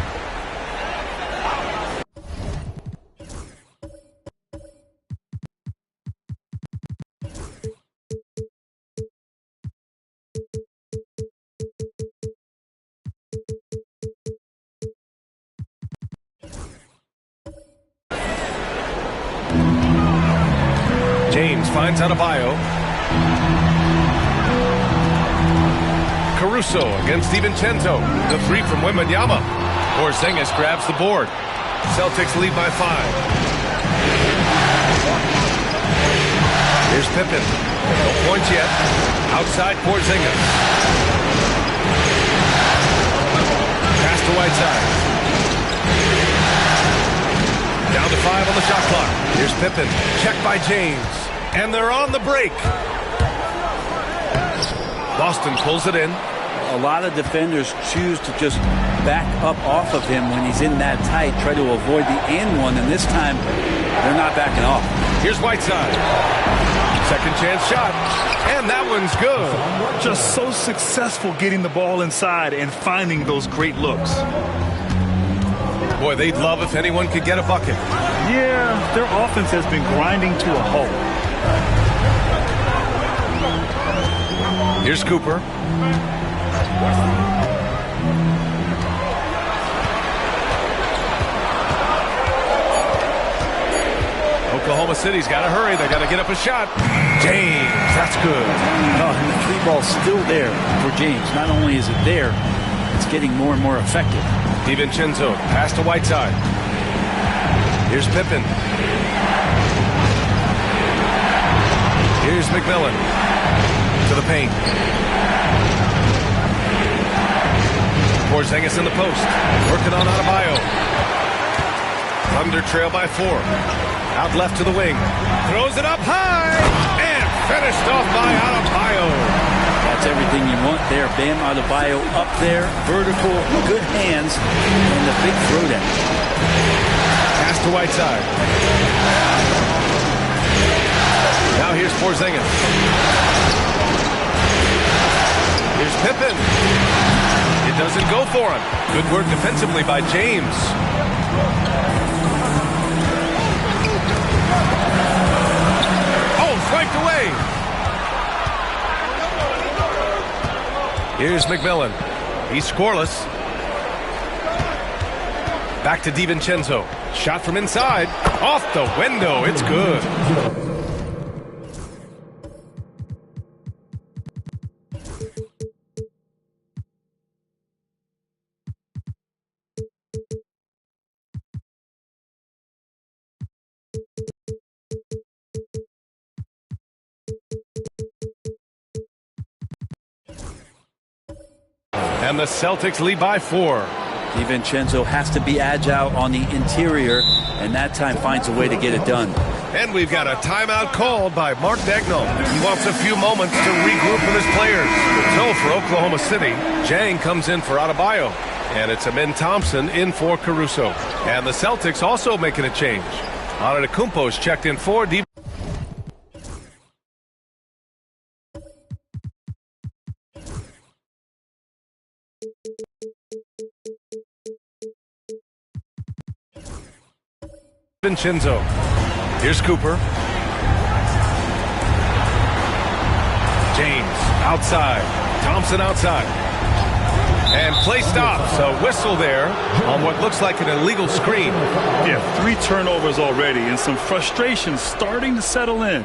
James finds Adebayo. Caruso against DiVincenzo. The 3 from Wembanyama. Porzingis grabs the board. Celtics lead by 5. Here's Pippen. No points yet. Outside Porzingis. Pass to Whiteside. Down to 5 on the shot clock. Here's Pippen. Checked by James. And they're on the break. Boston pulls it in. A lot of defenders choose to just back up off of him when he's in that tight, try to avoid the and one, and this time they're not backing off. Here's Whiteside. Second chance shot. And that one's good. Just so successful getting the ball inside and finding those great looks. Boy, they'd love if anyone could get a bucket. Yeah, their offense has been grinding to a halt. Here's Cooper. Oklahoma City's got to hurry. They got to get up a shot. James, that's good. Oh, and the 3 ball's still there for James. Not only is it there, it's getting more and more effective. DiVincenzo, pass to Whiteside. Here's Pippen. Here's McMillan. To the paint. Porzingis in the post. Working on Adebayo. Thunder trail by 4. Out left to the wing. Throws it up high. And finished off by Adebayo. That's everything you want there. Bam Adebayo up there. Vertical, good hands, and the big throwdown. Pass to Whiteside. Now here's Porzingis. Here's Pippen. It doesn't go for him. Good work defensively by James. Oh, swiped away. Here's McMillan. He's scoreless. Back to DiVincenzo. Shot from inside. Off the window. It's good. And the Celtics lead by 4. DiVincenzo has to be agile on the interior, and that time finds a way to get it done. And we've got a timeout called by Mark Daigneault. He wants a few moments to regroup with his players. So for Oklahoma City, Jang comes in for Adebayo. And it's Amin Thompson in for Caruso. And the Celtics also making a change. Antetokounmpo is checked in for DiVincenzo. Here's Cooper. James outside. Thompson outside. And play stops. A whistle there on what looks like an illegal screen. Yeah, 3 turnovers already and some frustration starting to settle in.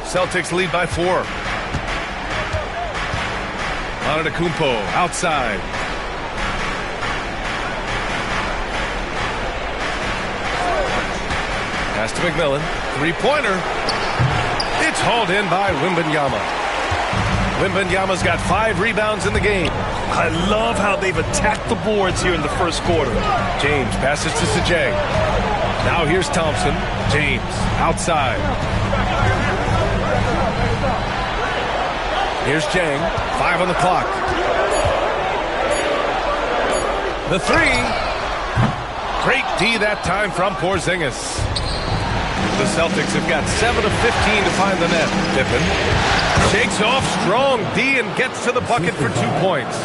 Celtics lead by 4. Antetokounmpo outside. Pass to McMillan. 3-pointer. It's hauled in by Wembanyama. Wembanyama's got 5 rebounds in the game. I love how they've attacked the boards here in the first quarter. James passes to Sajay. Now here's Thompson. James outside. Here's Jang. 5 on the clock. The 3. Great D that time from Porzingis. The Celtics have got 7 of 15 to find the net. Pippen shakes off strong D and gets to the bucket for 2 points.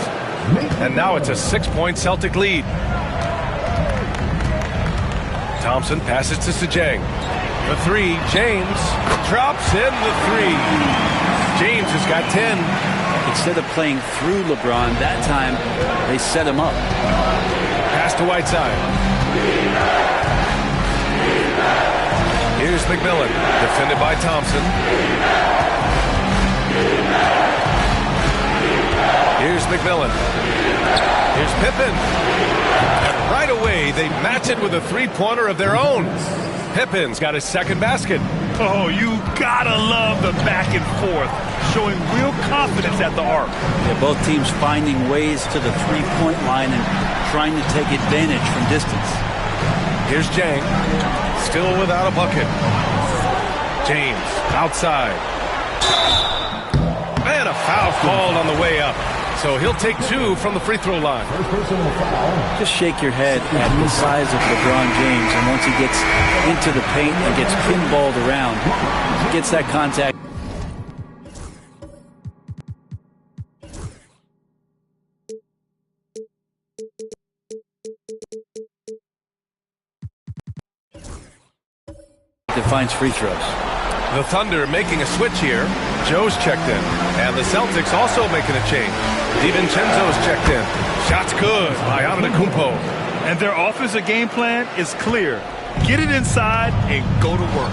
And now it's a 6-point Celtic lead. Thompson passes to Sajang. The 3, James drops in the 3. James has got 10. Instead of playing through LeBron, that time they set him up. Pass to Whiteside. Here's McMillan, defended by Thompson. Here's McMillan. Here's Pippen. And right away, they match it with a 3-pointer of their own. Pippen's got his second basket. Oh, you gotta love the back and forth, showing real confidence at the arc. Yeah, both teams finding ways to the 3-point line and trying to take advantage from distance. Here's Jang, still without a bucket. James outside. And a foul called on the way up. So he'll take 2 from the free throw line. Just shake your head at the size of LeBron James, and once he gets into the paint and gets pinballed around, gets that contact. Defines free throws. The Thunder making a switch here. Joe's checked in. And the Celtics also making a change. DiVincenzo's checked in. Shot's good by Antetokounmpo. And their offensive game plan is clear. Get it inside and go to work.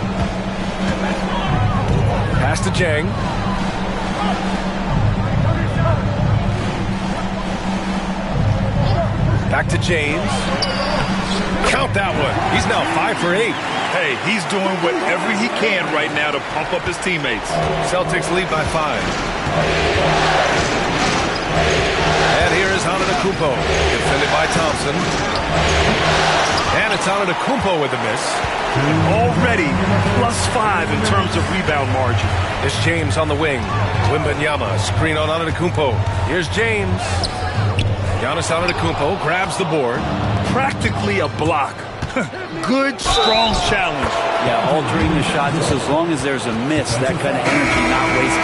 Pass to Jang. Back to James. Count that one. He's now 5 for 8. Hey, he's doing whatever he can right now to pump up his teammates. Celtics lead by 5. And here is Antetokounmpo, defended by Thompson. And it's Antetokounmpo with the miss. Already +5 in terms of rebound margin. It's James on the wing. Wembanyama, screen on Antetokounmpo. Here's James. Giannis Antetokounmpo grabs the board. Practically a block. Good, strong challenge. Yeah, altering the shot just as long as there's a miss, that kind of energy not wasted.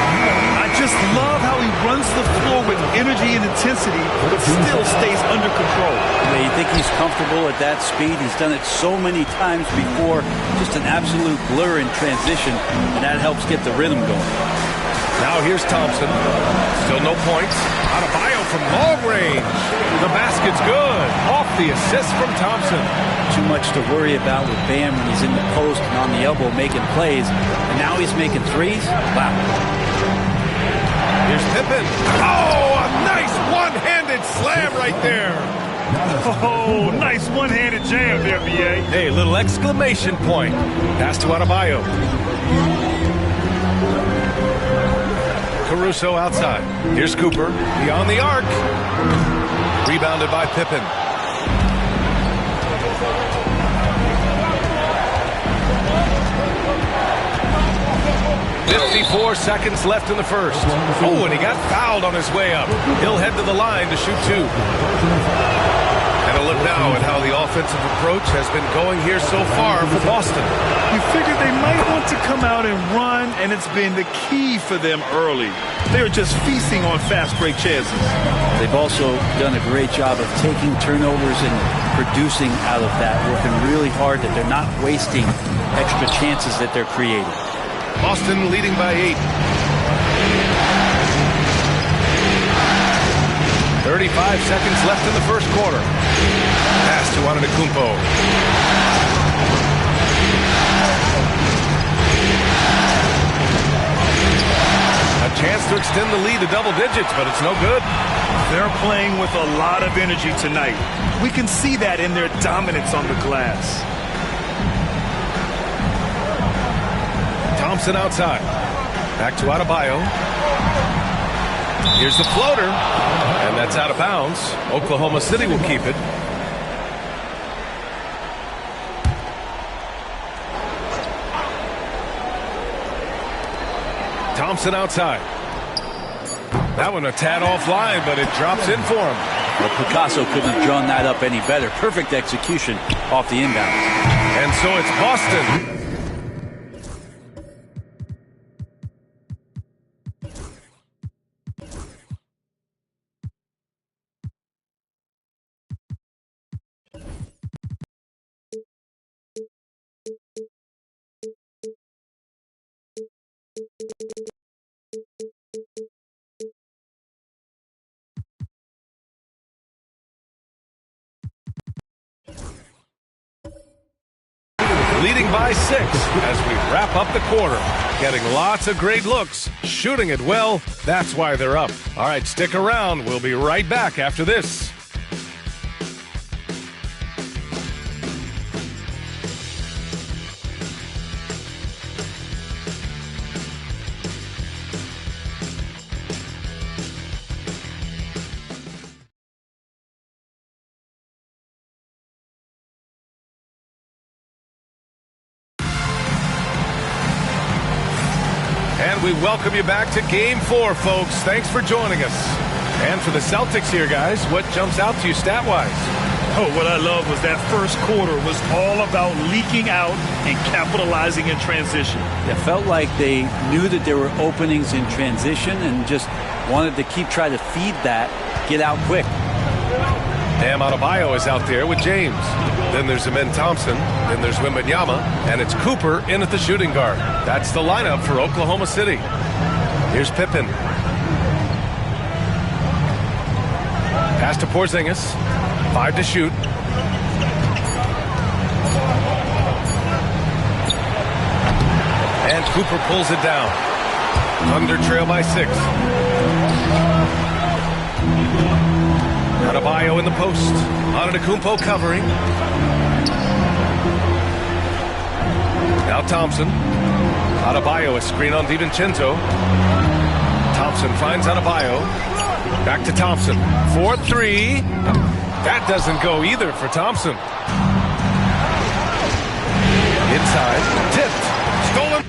I just love how he runs the floor with energy and intensity, but still stays under control. Yeah, you think he's comfortable at that speed? He's done it so many times before. Just an absolute blur in transition, and that helps get the rhythm going. Now here's Thompson. Still no points. Adebayo from long range. The basket's good. Off the assist from Thompson. Too much to worry about with Bam when he's in the post and on the elbow making plays. And now he's making threes? Wow. Here's Pippen. Oh, a nice one-handed slam right there. Oh, nice one-handed jam there, B.A. Hey, little exclamation point. Pass to Adebayo. Caruso outside. Here's Cooper. Beyond the arc. Rebounded by Pippen. "54 seconds left in the first. Oh, and he got fouled on his way up. He'll head to the line to shoot two. And a look now at how the offensive approach has been going here so far for Boston. You figured they might want to come out and run, and it's been the key for them early. They're just feasting on fast break chances. They've also done a great job of taking turnovers and producing out of that, working really hard that they're not wasting extra chances that they're creating. Boston leading by 8. 35 seconds left in the first quarter. Pass to Antetokounmpo. A chance to extend the lead to double digits, but it's no good. They're playing with a lot of energy tonight. We can see that in their dominance on the glass. Thompson outside. Back to Adebayo. Here's the floater. And that's out of bounds. Oklahoma City will keep it. Thompson outside. That one a tad offline, but it drops in for him. Well, Picasso couldn't have drawn that up any better. Perfect execution off the inbound. And so it's Boston. Leading by 6 as we wrap up the quarter. Getting lots of great looks, shooting it well. That's why they're up. All right, stick around. We'll be right back after this. And we welcome you back to Game 4, folks. Thanks for joining us. And for the Celtics here, guys, what jumps out to you stat-wise? Oh, what I love was that first quarter was all about leaking out and capitalizing in transition. It felt like they knew that there were openings in transition and just wanted to try to feed that, get out quick. Bam Adebayo is out there with James. Then there's Amen Thompson. Then there's Wembanyama. And it's Cooper in at the shooting guard. That's the lineup for Oklahoma City. Here's Pippen. Pass to Porzingis. 5 to shoot. And Cooper pulls it down. Thunder trail by 6. Adebayo in the post. Antetokounmpo covering. Now Thompson. Adebayo, a screen on DiVincenzo. Thompson finds Adebayo. Back to Thompson. 4-3. That doesn't go either for Thompson. Inside. Tipped. Stolen.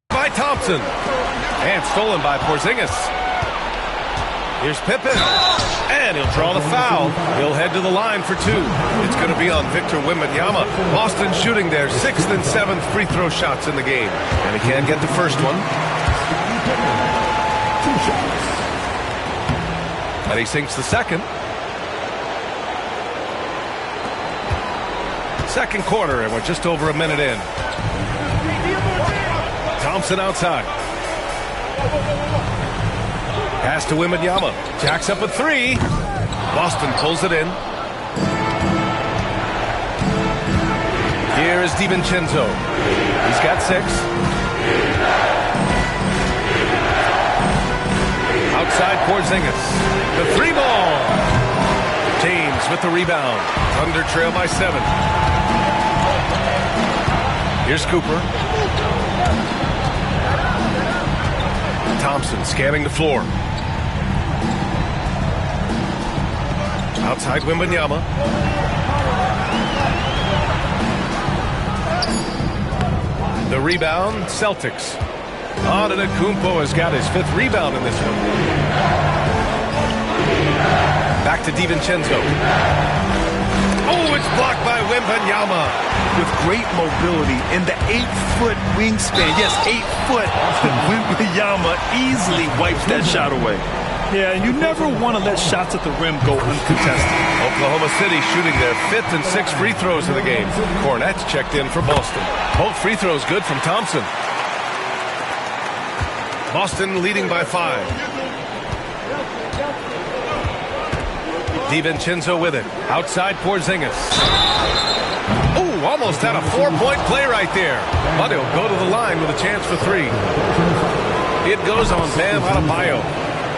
By Thompson. And stolen by Porzingis. Here's Pippen, and he'll draw the foul. He'll head to the line for two. It's going to be on Victor Wembanyama. Boston shooting their 6th and 7th free throw shots in the game. And he can't get the first one. And he sinks the second. Second quarter, and we're just over a minute in. Thompson outside. Pass to Wembanyama. Jacks up a three. Boston pulls it in. Here is DiVincenzo. He's got 6. Outside Porzingis. The 3-ball. James with the rebound. Thunder trail by 7. Here's Cooper. Thompson scanning the floor. Outside Wembanyama. The rebound, Celtics. Antetokounmpo has got his 5th rebound in this one. Back to DiVincenzo. Oh, it's blocked by Wembanyama. With great mobility and the 8-foot wingspan. Yes, 8 foot. Wembanyama easily wipes that shot away. Yeah, and you never want to let shots at the rim go uncontested. Oklahoma City shooting their 5th and 6th free throws of the game. Cornette's checked in for Boston. Both free throws good from Thompson. Boston leading by 5. DiVincenzo with it. Outside Porzingis. Oh, almost had a 4-point play right there. But he'll go to the line with a chance for 3. It goes on Bam Adebayo.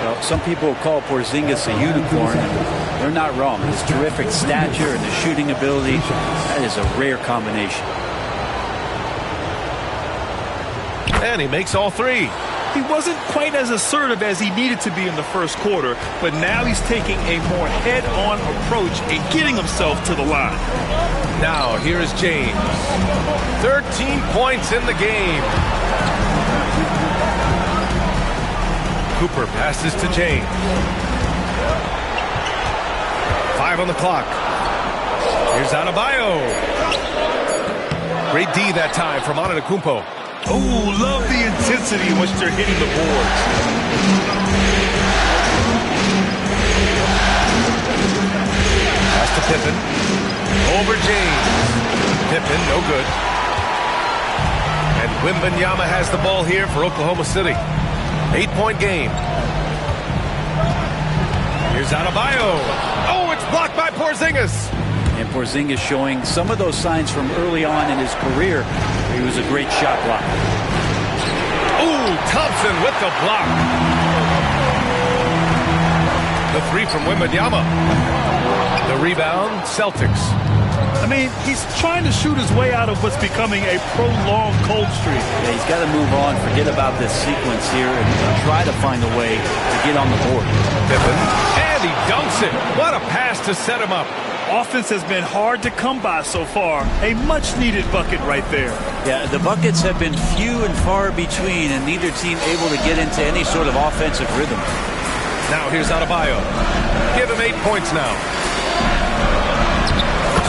Well, some people call Porzingis a unicorn. They're not wrong. His terrific stature and his shooting ability, that is a rare combination. And he makes all 3. He wasn't quite as assertive as he needed to be in the first quarter, but now he's taking a more head-on approach and getting himself to the line. Now, here is James. 13 points in the game. Cooper passes to James. 5 on the clock. Here's Adebayo. Great D that time from Antetokounmpo. Oh, love the intensity in which they're hitting the boards. Pass to Pippen. Over James. Pippen, no good. And Wembanyama has the ball here for Oklahoma City. 8-point game. Here's Adebayo. Oh, it's blocked by Porzingis. And Porzingis showing some of those signs from early on in his career. He was a great shot blocker. Ooh, Thompson with the block. The 3 from Wembanyama. The rebound, Celtics. I mean, he's trying to shoot his way out of what's becoming a prolonged cold streak. Yeah, he's got to move on, forget about this sequence here, and try to find a way to get on the board. Pippen, and he dunks it. What a pass to set him up. Offense has been hard to come by so far. A much-needed bucket right there. Yeah, the buckets have been few and far between, and neither team able to get into any sort of offensive rhythm. Now here's Adebayo. Give him 8 points now.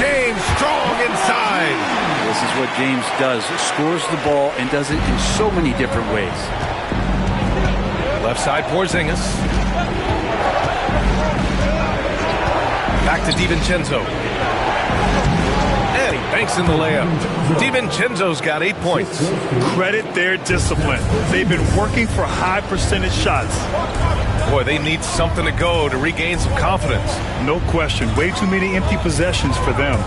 James strong inside. This is what James does. Scores the ball and does it in so many different ways. Left side Porzingis. Back to DiVincenzo. And he banks in the layup. DiVincenzo's got 8 points. Credit their discipline. They've been working for high percentage shots. Boy, they need something to go to regain some confidence. No question. Way too many empty possessions for them.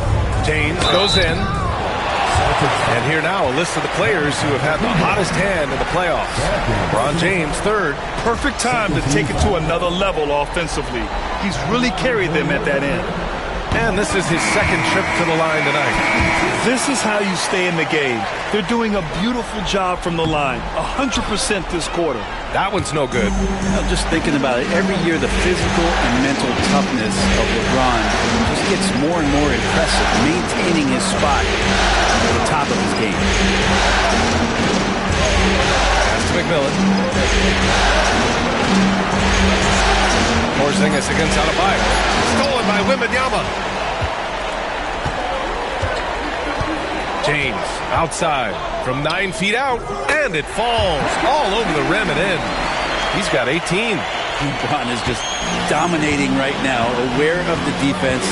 James goes in. And here now a list of the players who have had the hottest hand in the playoffs. LeBron James, 3rd. Perfect time to take it to another level offensively. He's really carried them at that end. And this is his 2nd trip to the line tonight. This is how you stay in the game. They're doing a beautiful job from the line. 100% this quarter. That one's no good. I'm just thinking about it. Every year, the physical and mental toughness of LeBron just gets more and more impressive, maintaining his spot at the top of his game. Pass to McMillan. Porzingis against Adebayo. Stolen by Wembanyama. James outside from 9 feet out, and it falls all over the rim and in. He's got 18. LeBron is just dominating right now, aware of the defense,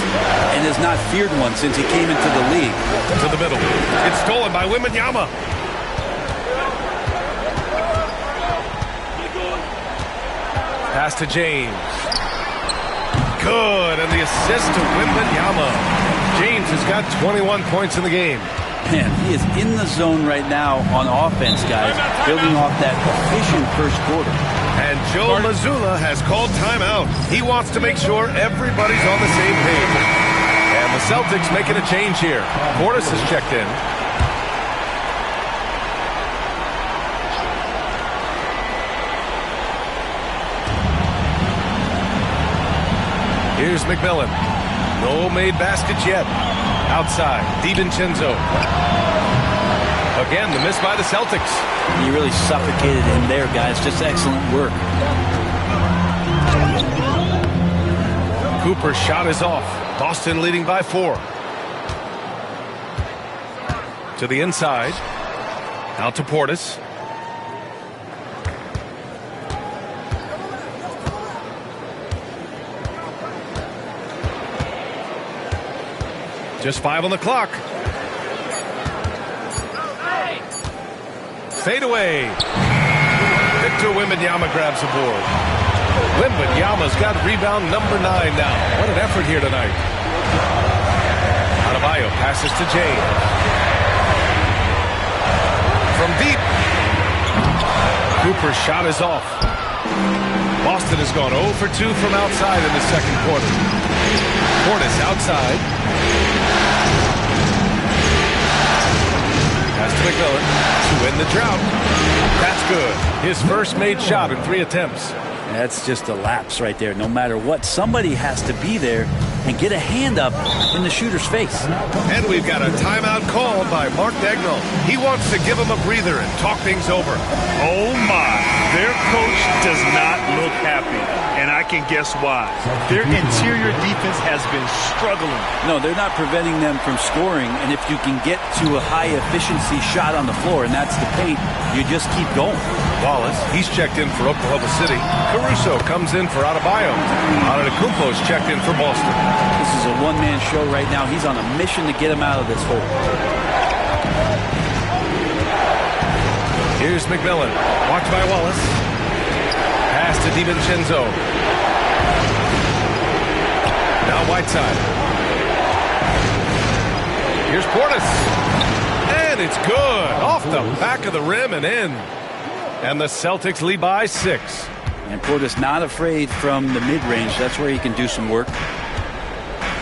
and has not feared one since he came into the league. To the middle. It's stolen by Wembanyama. Pass to James. Good, and the assist to Wembanyama. James has got 21 points in the game. Man, he is in the zone right now on offense, guys, building off that efficient first quarter. And Joe Mazzulla has called timeout. He wants to make sure everybody's on the same page. And the Celtics making a change here. Portis has checked in. Here's McMillan. No made baskets yet. Outside, DiVincenzo. Again, the miss by the Celtics. He really suffocated him there, guys. Just excellent work. Cooper's shot is off. Boston leading by 4. To the inside. Out to Portis. Just 5 on the clock. Fade away. Victor Wembanyama grabs the board. Wembanyama's got rebound number 9 now. What an effort here tonight. Adebayo passes to James. From deep. Cooper's shot is off. Boston has gone 0 for 2 from outside in the second quarter. Portis outside. Pass to McMillan to win the drought. That's good. His first made shot in 3 attempts. That's just a lapse right there. No matter what, somebody has to be there and get a hand up in the shooter's face. And we've got a timeout called by Mark Daigneault. He wants to give him a breather and talk things over. Oh, my. Their coach does not look happy, and I can guess why. Their interior defense has been struggling. No, they're not preventing them from scoring, and if you can get to a high-efficiency shot on the floor, and that's the paint, you just keep going. Wallace, he's checked in for Oklahoma City. Caruso comes in for Adebayo. Antetokounmpo's checked in for Boston. This is a one-man show right now. He's on a mission to get him out of this hole. Here's McMillan. Watched by Wallace. Pass to DiVincenzo. Now Whiteside. Here's Portis. And it's good. Off the back of the rim and in. And the Celtics lead by 6. And Portis not afraid from the mid-range. That's where he can do some work.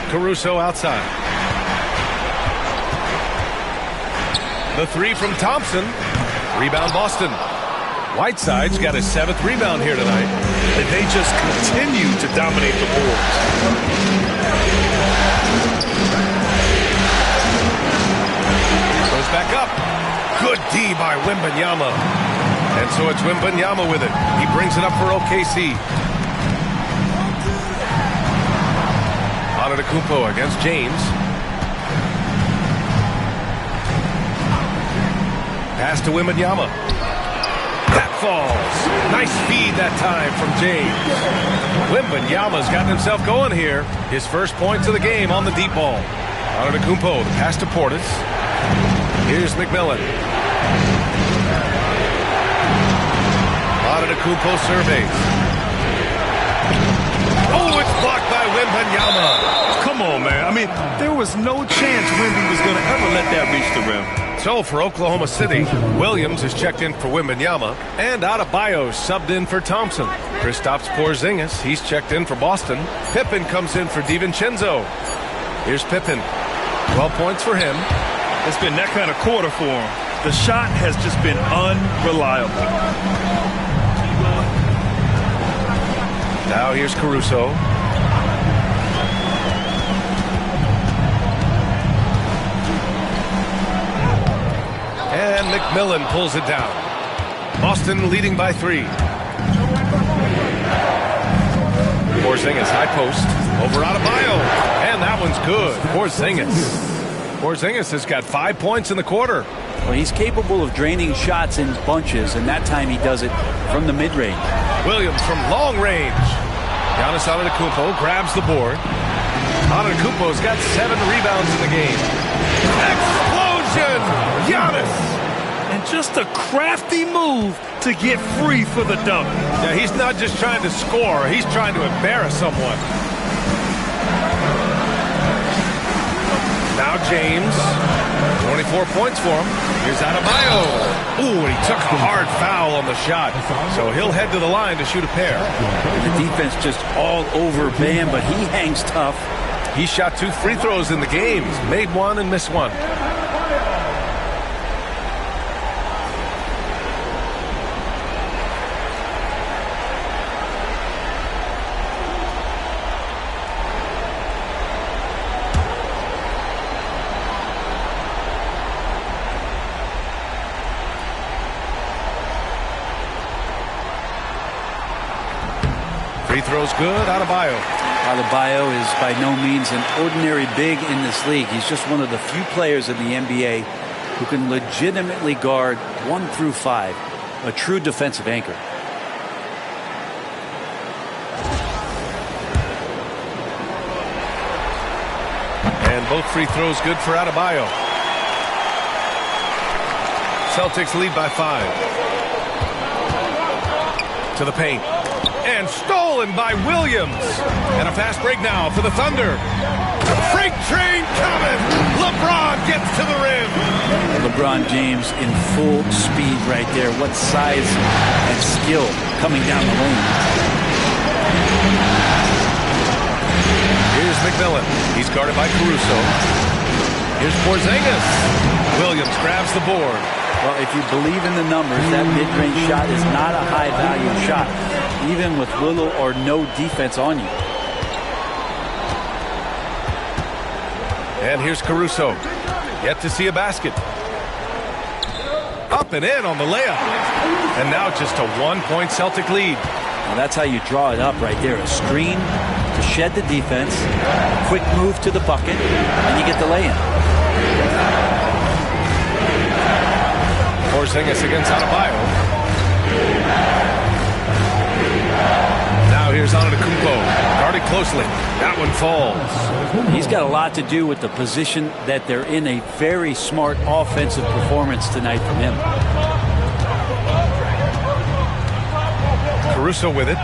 Caruso outside. The 3 from Thompson. Rebound Boston. Whiteside's got his 7th rebound here tonight. And they just continue to dominate the boards. Goes back up. Good D by Wembanyama. And so it's Wembanyama with it. He brings it up for OKC. Antetokounmpo against James. Pass to Wembanyama. That falls. Nice feed that time from James. Wembanyama's gotten himself going here. His first points of the game on the deep ball. Antetokounmpo, the pass to Portis. Here's McMillan. Antetokounmpo surveys. Oh, it's blocked by Wembanyama. Come on, man. I mean, there was no chance Wemby was going to ever let that reach the rim. So for Oklahoma City, Williams is checked in for Wembanyama, and Adebayo subbed in for Thompson. Kristaps Porzingis, he's checked in for Boston. Pippen comes in for DiVincenzo. Here's Pippen. 12 points for him. It's been that kind of quarter for him. The shot has just been unreliable. Now here's Caruso. And McMillan pulls it down. Boston leading by 3. Porzingis, high post, over Adebayo, and that one's good. Porzingis has got 5 points in the quarter. Well, he's capable of draining shots in bunches, and that time he does it from the mid-range. Williams from long range. Giannis Antetokounmpo grabs the board. Antetokounmpo's got 7 rebounds in the game. Explosion! Giannis! And just a crafty move to get free for the dunk. Yeah, he's not just trying to score, he's trying to embarrass someone. Now James, 24 points for him. Here's Adebayo. Ooh, and he took a hard foul on the shot. So he'll head to the line to shoot a pair. The defense just all over Bam, but he hangs tough. He shot 2 free throws in the game. He's made 1 and missed 1. Free throws good. Adebayo is by no means an ordinary big in this league. He's just one of the few players in the NBA who can legitimately guard 1 through 5, a true defensive anchor. And both free throws good for Adebayo. Celtics lead by 5. To the paint. And stolen by Williams. And a fast break now for the Thunder. Freight train coming. LeBron gets to the rim. LeBron James in full speed right there. What size and skill coming down the lane. Here's McMillan. He's guarded by Caruso. Here's Porzingis. Williams grabs the board. Well, if you believe in the numbers, that mid-range shot is not a high-value shot, even with little or no defense on you. And here's Caruso. Yet to see a basket. Up and in on the layup. And now just a 1-point Celtic lead. Well, that's how you draw it up right there. A screen to shed the defense, quick move to the bucket, and you get the lay-in. Porzingis against Adebayo. Now here's Antetokounmpo. Guarded closely. That one falls. He's got a lot to do with the position that they're in. A very smart offensive performance tonight from him. Caruso with it.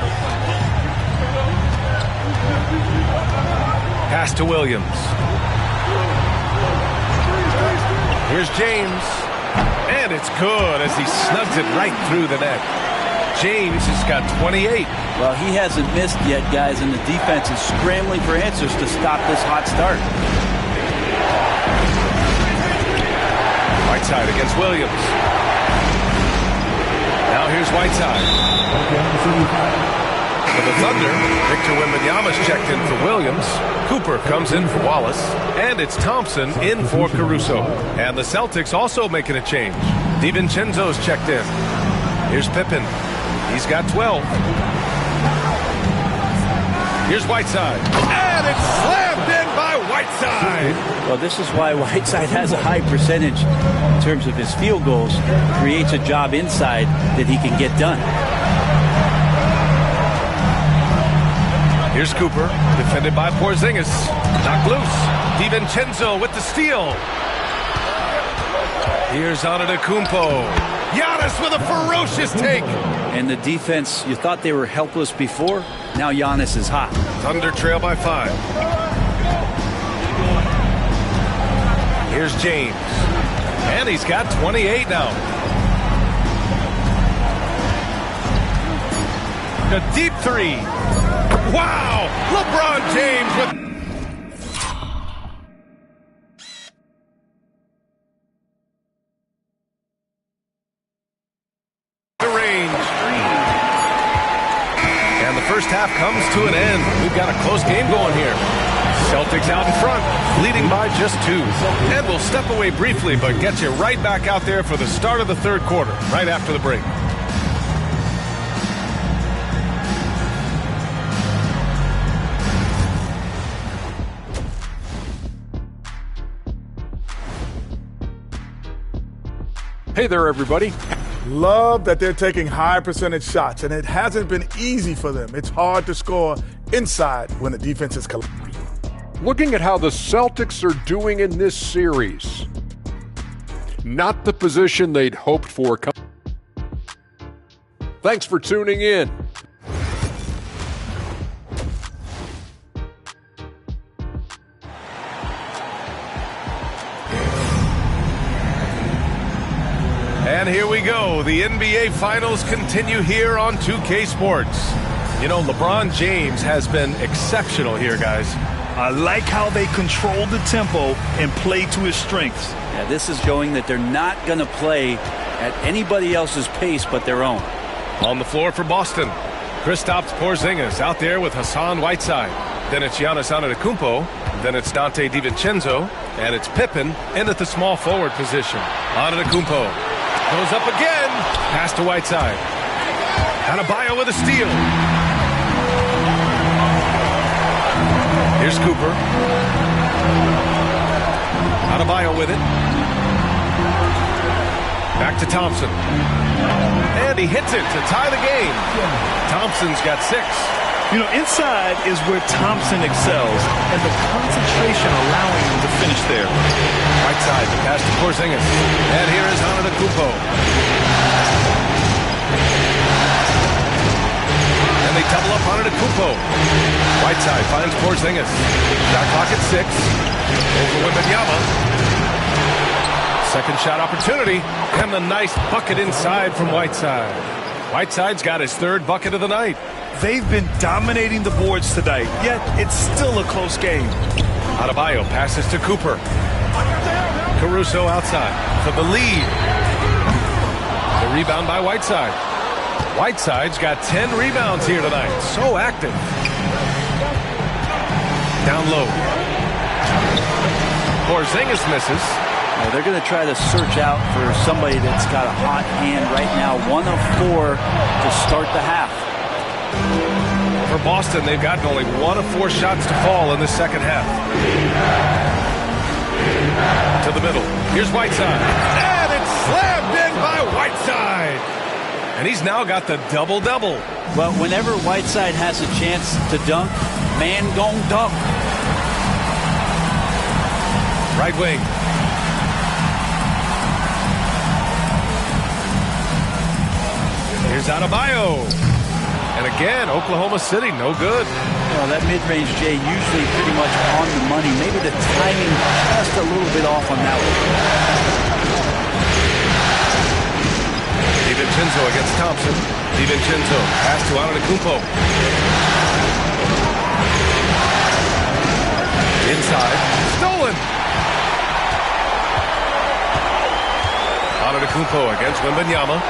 Pass to Williams. Here's James. And it's good as he snugs it right through the net. James has got 28. Well, he hasn't missed yet, guys, and the defense is scrambling for answers to stop this hot start. Whiteside against Williams. Now here's Whiteside. For the Thunder, Victor Wembanyama's checked in for Williams. Cooper comes in for Wallace. And it's Thompson in for Caruso. And the Celtics also making a change. DiVincenzo's checked in. Here's Pippen. He's got 12. Here's Whiteside. And it's slammed in by Whiteside. Well, this is why Whiteside has a high percentage in terms of his field goals. Creates a job inside that he can get done. Here's Cooper, defended by Porzingis. Knocked loose. DiVincenzo with the steal. Here's Antetokounmpo. Giannis with a ferocious take. And the defense, you thought they were helpless before. Now Giannis is hot. Thunder trail by 5. Here's James. And he's got 28 now. A deep 3. Wow! LeBron James with... the range. And the first half comes to an end. We've got a close game going here. Celtics out in front, leading by just 2. And we'll step away briefly, but get you right back out there for the start of the third quarter, right after the break. Hey there, everybody. Love that they're taking high percentage shots, and it hasn't been easy for them. It's hard to score inside when the defense is collapsed. Looking at how the Celtics are doing in this series. Not the position they'd hoped for. Thanks for tuning in. And here we go. The NBA Finals continue here on 2K Sports. You know, LeBron James has been exceptional here, guys. I like how they control the tempo and play to his strengths. Yeah, this is showing that they're not going to play at anybody else's pace but their own. On the floor for Boston, Kristaps Porzingis out there with Hassan Whiteside. Then it's Giannis Antetokounmpo. Then it's Dante DiVincenzo. And it's Pippen in at the small forward position. Antetokounmpo goes up again. Pass to Whiteside. Adebayo with a steal. Here's Cooper. Adebayo with it. Back to Thompson. And he hits it to tie the game. Thompson's got 6. You know, inside is where Thompson excels, and the concentration allowing him to finish there. Right side, the pass to Porzingis. And here is Antetokounmpo. And they double up Antetokounmpo. Right side finds Porzingis. Shot clock at 6. Over Wembanyama. Second shot opportunity. And the nice bucket inside from Whiteside. Whiteside's got his 3rd bucket of the night. They've been dominating the boards tonight, yet it's still a close game. Adebayo passes to Cooper. Caruso outside for the lead. The rebound by Whiteside. Whiteside's got 10 rebounds here tonight. So active. Down low. Porzingis misses. Well, they're going to try to search out for somebody that's got a hot hand right now. 1 of 4 to start the half. For Boston, they've gotten only 1 of 4 shots to fall in the second half. To the middle. Here's Whiteside. And it's slammed in by Whiteside. And he's now got the double-double. Well, whenever Whiteside has a chance to dunk, man gon' dunk. Right wing. Here's Adebayo. And again, Oklahoma City, no good. Well, that mid-range, Jay, usually pretty much on the money. Maybe the timing just a little bit off on that one. DiVincenzo against Thompson. DiVincenzo pass to Antetokounmpo. Inside. Stolen. Antetokounmpo against Wembanyama.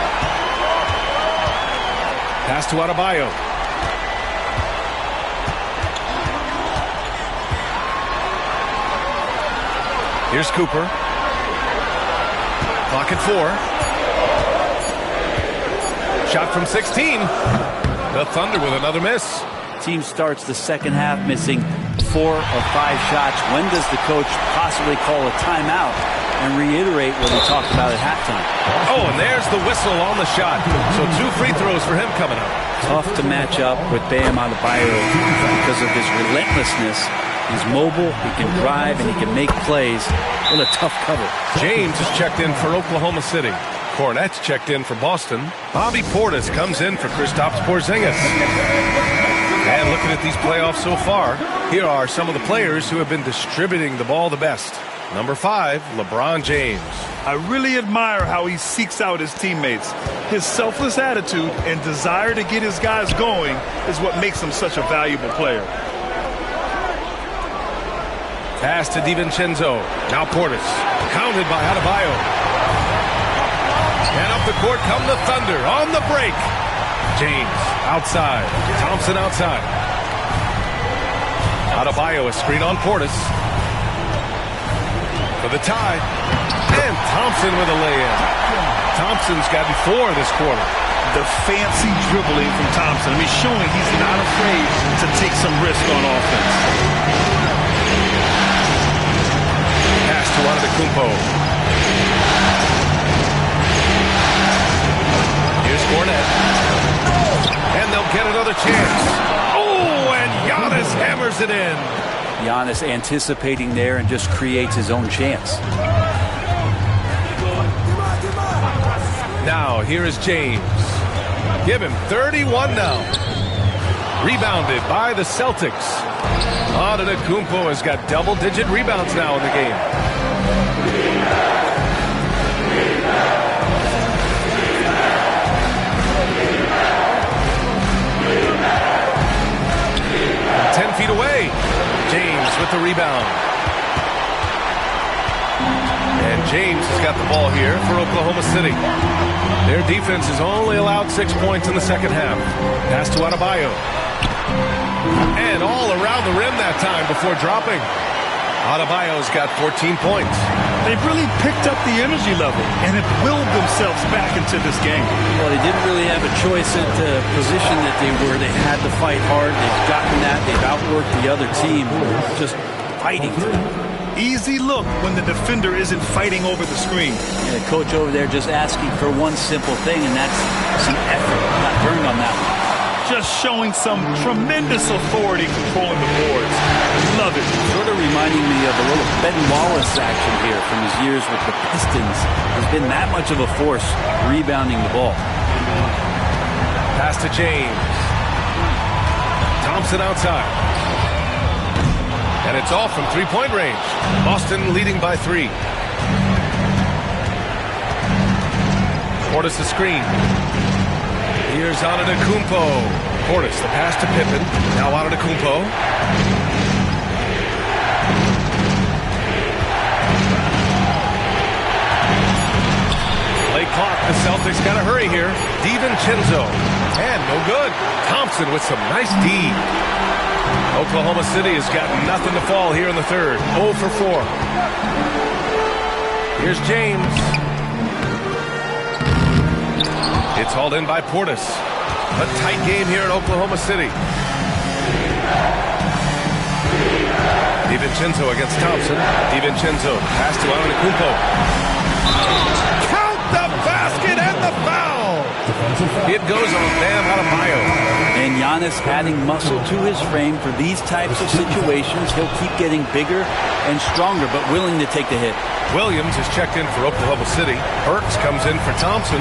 Pass to Adebayo. Here's Cooper. Clock at 4. Shot from 16. The Thunder with another miss. Team starts the second half missing 4 of 5 shots. When does the coach possibly call a timeout and reiterate what he talked about at halftime? Oh, and there's the whistle on the shot. So 2 free throws for him coming up. Tough to match up with Bam Adebayo because of his relentlessness. He's mobile, he can drive, and he can make plays. What a tough cover. James is checked in for Oklahoma City. Cornette's checked in for Boston. Bobby Portis comes in for Kristaps Porzingis. And looking at these playoffs so far, here are some of the players who have been distributing the ball the best. Number 5, LeBron James. I really admire how he seeks out his teammates. His selfless attitude and desire to get his guys going is what makes him such a valuable player. Pass to DiVincenzo. Now Portis. Counted by Adebayo. And up the court come the Thunder on the break. James outside. Thompson outside. Adebayo a screen on Portis. For the tie. And Thompson with a lay-in. Thompson's got 4 this quarter. The fancy dribbling from Thompson. I mean, showing he's not afraid to take some risk on offense. Pass to Antetokounmpo. Kornet. And they'll get another chance. Oh, and Giannis hammers it in. Giannis anticipating there and just creates his own chance. Now, here is James. Give him 31 now. Rebounded by the Celtics. Antetokounmpo has got double-digit rebounds now in the game. Feet away. James with the rebound. And James has got the ball here for Oklahoma City. Their defense has only allowed 6 points in the second half. Pass to Adebayo. And all around the rim that time before dropping. Adebayo's got 14 points. They've really picked up the energy level and have willed themselves back into this game. Well, they didn't really have a choice at the position that they were. They had to fight hard. They've gotten that. They've outworked the other team, just fighting. Easy look when the defender isn't fighting over the screen. And the coach over there just asking for one simple thing, and that's some effort. Not burned on that one. Just showing some tremendous authority controlling the boards. Love it. Sort of reminding me of a little Ben Wallace action here from his years with the Pistons. Has been that much of a force rebounding the ball. Pass to James. Thompson outside. And it's off from three-point range. Boston leading by 3. Portis the screen. Here's Antetokounmpo. Portis, the pass to Pippen. Now Antetokounmpo. Play clock. The Celtics got to hurry here. DiVincenzo. And no good. Thompson with some nice D. Oklahoma City has got nothing to fall here in the third. 0 for 4. Here's James. It's hauled in by Portis. A tight game here in Oklahoma City. DiVincenzo against Thompson. DiVincenzo, pass to Antetokounmpo. Count the basket and the foul! It goes on Bam Adebayo. And Giannis adding muscle to his frame for these types of situations. He'll keep getting bigger and stronger, but willing to take the hit. Williams is checked in for Oklahoma City. Burks comes in for Thompson.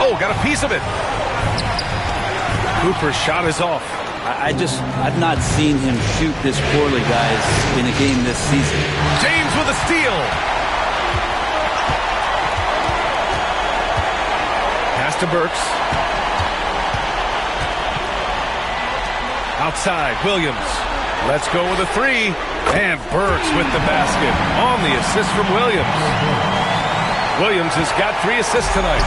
Oh, got a piece of it. Cooper's shot is off. I've not seen him shoot this poorly, guys, in a game this season. James with a steal. Pass to Burks. Outside, Williams. Let's go with a 3. And Burks with the basket on the assist from Williams. Williams has got 3 assists tonight.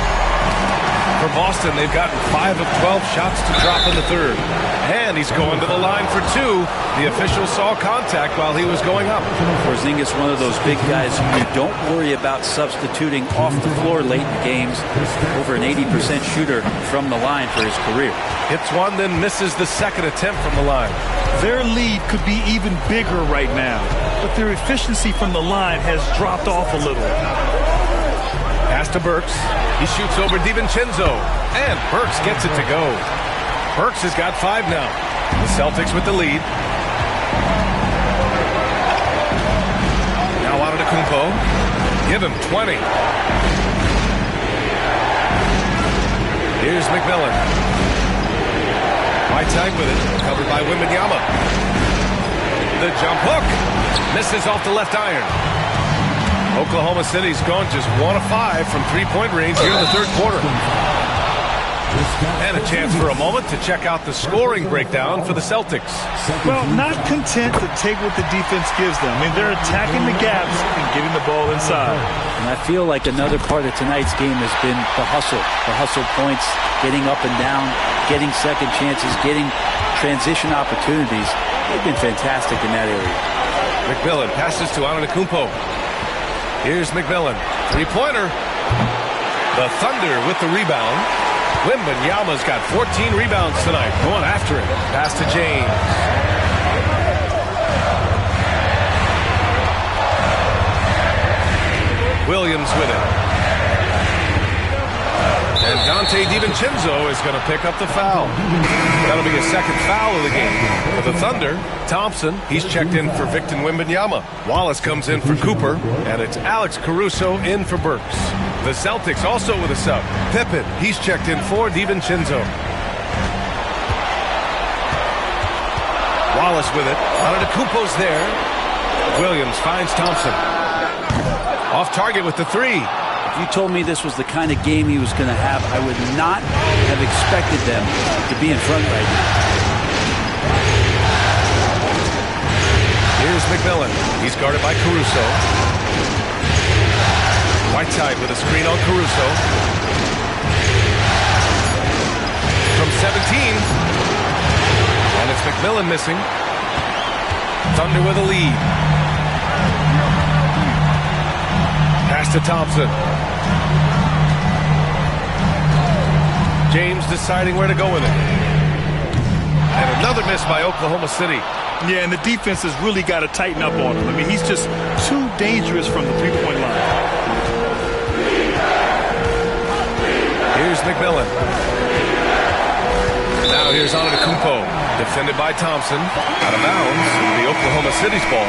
For Boston, they've gotten 5 of 12 shots to drop in the third. And he's going to the line for 2. The official saw contact while he was going up. Porzingis, one of those big guys who you don't worry about substituting off the floor late in games. Over an 80% shooter from the line for his career. Hits one, then misses the second attempt from the line. Their lead could be even bigger right now, but their efficiency from the line has dropped off a little. Pass to Burks. He shoots over DiVincenzo, and Burks gets it to go. Burks has got 5 now. The Celtics with the lead. Now Antetokounmpo. Give him 20. Here's McMillan. Whiteside with it, covered by Wembanyama. The jump hook. Misses off the left iron. Oklahoma City's gone just 1 of 5 from three-point range here in the third quarter. And a chance for a moment to check out the scoring breakdown for the Celtics. Well, not content to take what the defense gives them. I mean, they're attacking the gaps and getting the ball inside. And I feel like another part of tonight's game has been the hustle points, getting up and down, getting second chances, getting transition opportunities. They've been fantastic in that area. McMillan passes to Antetokounmpo. Here's McMillan. Three-pointer. The Thunder with the rebound. Wembanyama's got 14 rebounds tonight. Going after it. Pass to James. Williams with it. And Dante Dante DiVincenzo is going to pick up the foul. That'll be his second foul of the game. For the Thunder, Thompson, he's checked in for Victor Wembanyama. Wallace comes in for Cooper, and it's Alex Caruso in for Burks. The Celtics also with a sub. Pippen, he's checked in for DiVincenzo. Wallace with it. Antetokounmpo's there. Williams finds Thompson. Off target with the three. If you told me this was the kind of game he was going to have, I would not have expected them to be in front right now. Here's McMillan. He's guarded by Caruso. Whiteside with a screen on Caruso. From 17. And it's McMillan missing. Thunder with a lead. Pass to Thompson. James deciding where to go with it. And another miss by Oklahoma City. Yeah, and the defense has really got to tighten up on him. I mean, he's just too dangerous from the three-point line. Here's McMillan. Now here's Antetokounmpo. Defended by Thompson. Out of bounds. The Oklahoma City's ball.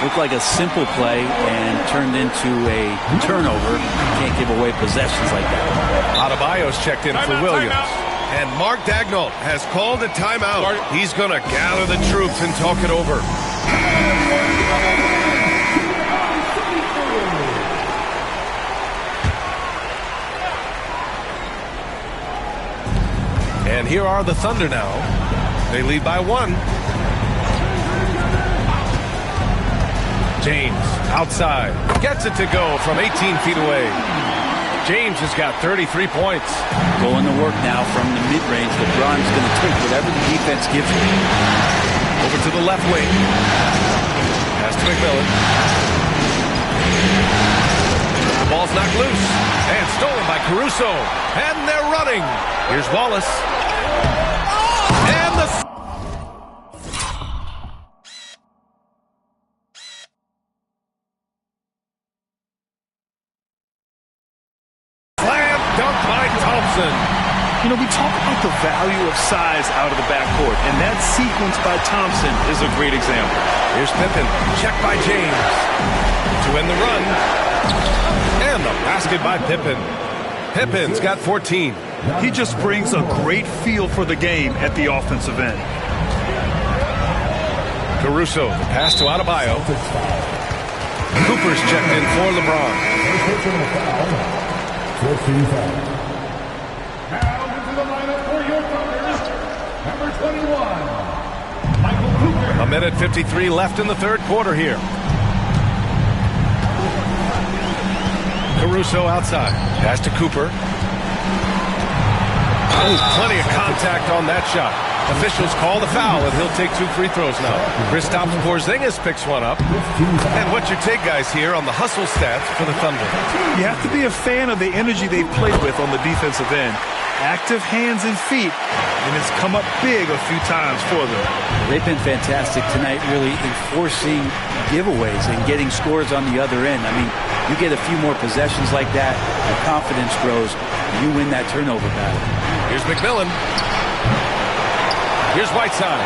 Looked like a simple play and turned into a turnover. Can't give away possessions like that. Adebayo's checked in for Williams. And Mark Daigneault has called a timeout. He's going to gather the troops and talk it over. And here are the Thunder now. They lead by 1. James outside. Gets it to go from 18 feet away. James has got 33 points. Going to work now from the mid-range. LeBron's going to take whatever the defense gives him. Over to the left wing. Pass to McMillan. The ball's knocked loose. And stolen by Caruso. And they're running. Here's Wallace. And the... You know, we talk about the value of size out of the backcourt, and that sequence by Thompson is a great example. Here's Pippen, checked by James. To end the run. And the basket by Pippen. Pippen's got 14. He just brings a great feel for the game at the offensive end. Caruso, the pass to Adebayo. Cooper's checked in for LeBron. A minute 53 left in the third quarter here. Caruso outside. Pass to Cooper. Oh, plenty of contact on that shot. Officials call the foul, and he'll take 2 free throws now. Kristaps Porzingis picks one up. And what's your take, guys, here on the hustle stats for the Thunder? You have to be a fan of the energy they've played with on the defensive end. Active hands and feet, and it's come up big a few times for them. They've been fantastic tonight, really enforcing giveaways and getting scores on the other end. I mean, you get a few more possessions like that, your confidence grows, and you win that turnover battle. Here's McMillan. Here's Whiteside.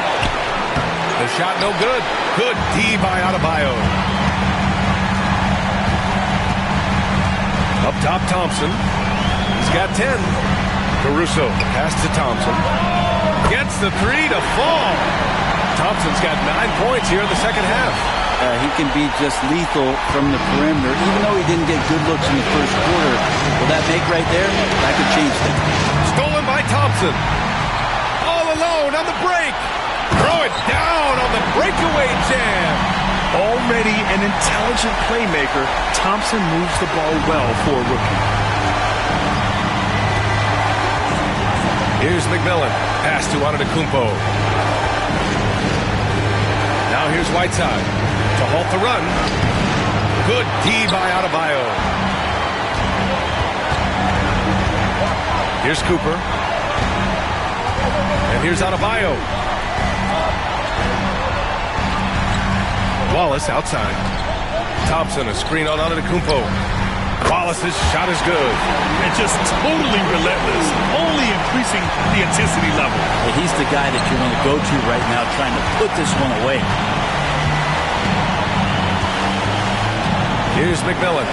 The shot no good. Good D by Adebayo. Up top, Thompson. He's got 10. Caruso, pass to Thompson. Gets the 3 to fall. Thompson's got 9 points here in the second half. He can be just lethal from the perimeter, even though he didn't get good looks in the first quarter. Will that make right there? That could change things. Stolen by Thompson. All alone on the break. Throw it down on the breakaway jam. Already an intelligent playmaker, Thompson moves the ball well for a rookie. Here's McMillan. Pass to Antetokounmpo. Now here's Whiteside to halt the run. Good D by Adebayo. Here's Cooper. And here's Adebayo. Wallace outside. Thompson, a screen on Antetokounmpo. Wallace's shot is good. And just totally relentless, only increasing the intensity level. Hey, he's the guy that you want to go to right now trying to put this one away. Here's McMillan.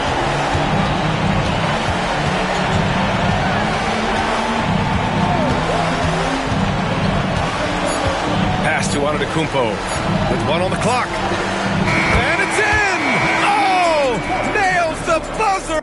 Pass to Antetokounmpo with 1 on the clock. And it's in! Oh! Nails the buzzer!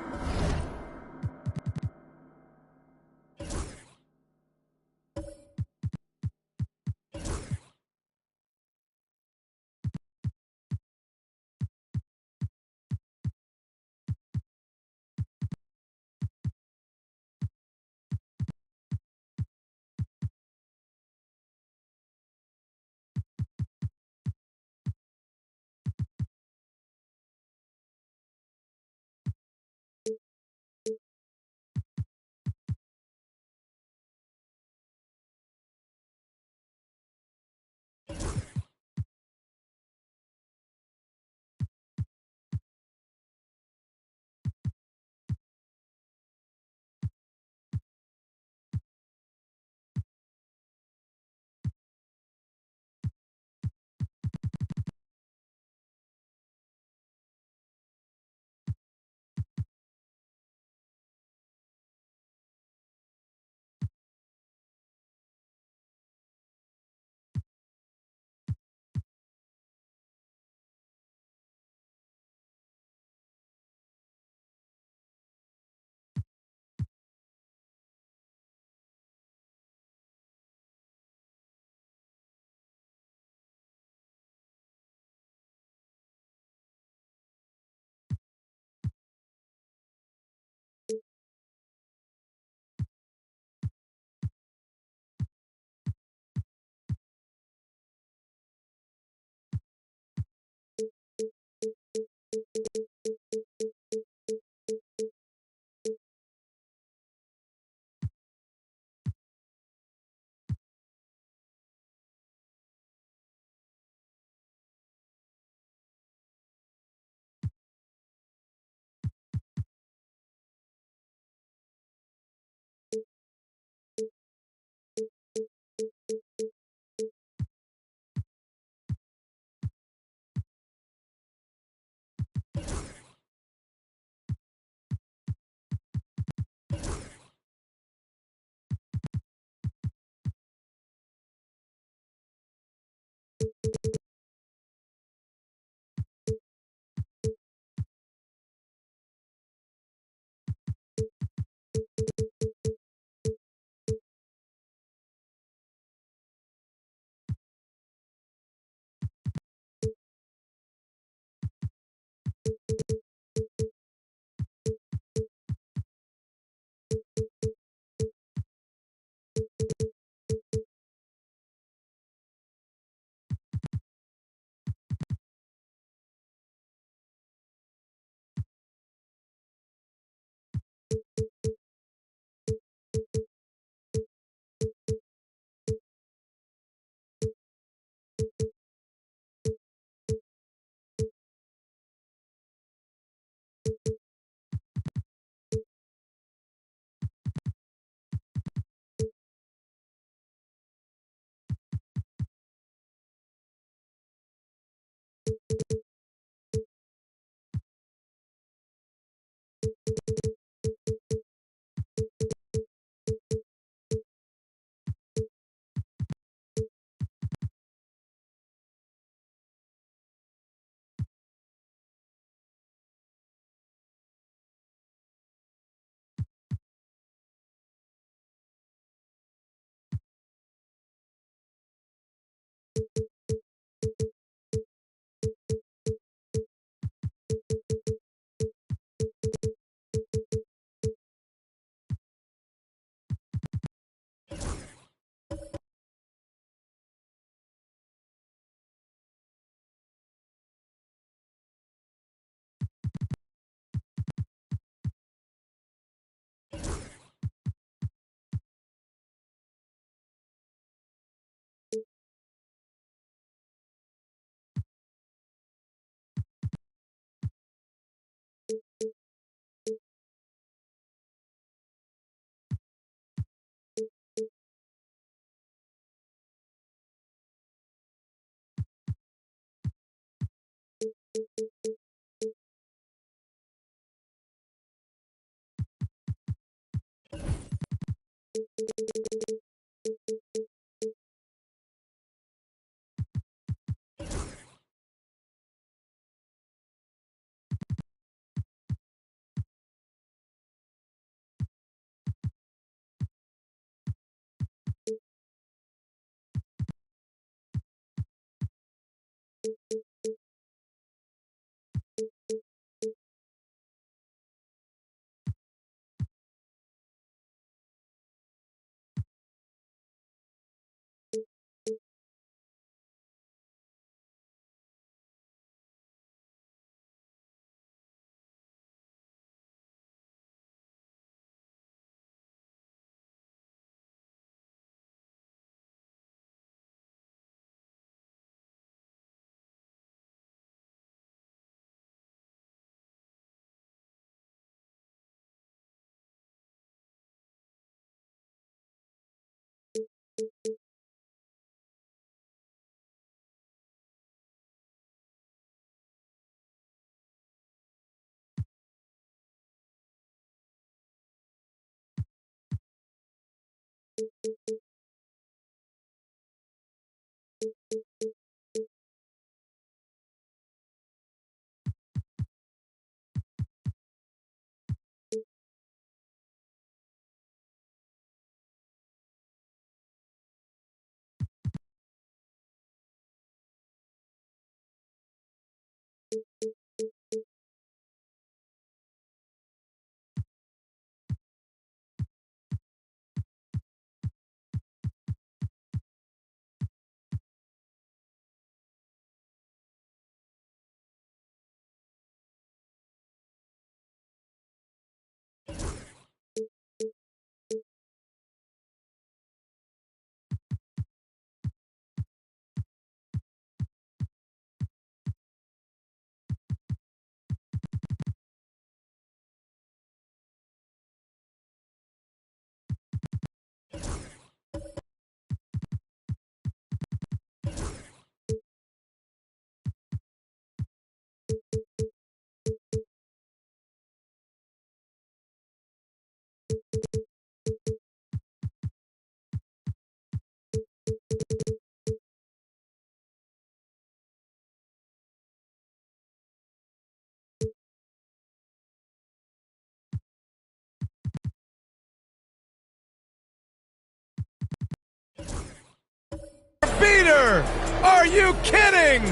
Beater! Are you kidding?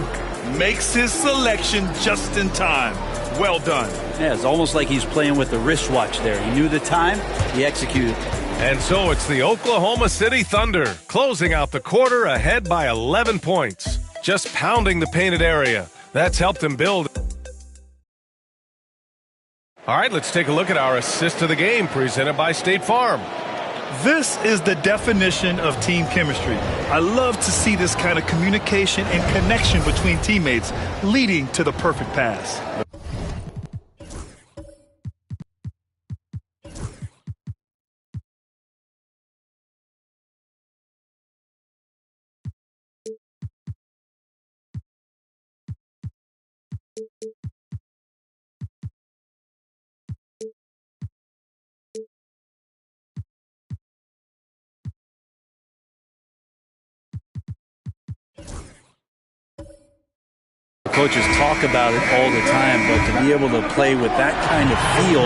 Makes his selection just in time. Well done. Yeah, it's almost like he's playing with the wristwatch there. He knew the time, he executed. And so it's the Oklahoma City Thunder closing out the quarter ahead by 11 points. Just pounding the painted area. That's helped him build. All right, let's take a look at our assist of the game presented by State Farm. This is the definition of team chemistry. I love to see this kind of communication and connection between teammates leading to the perfect pass. Coaches talk about it all the time, but to be able to play with that kind of feel,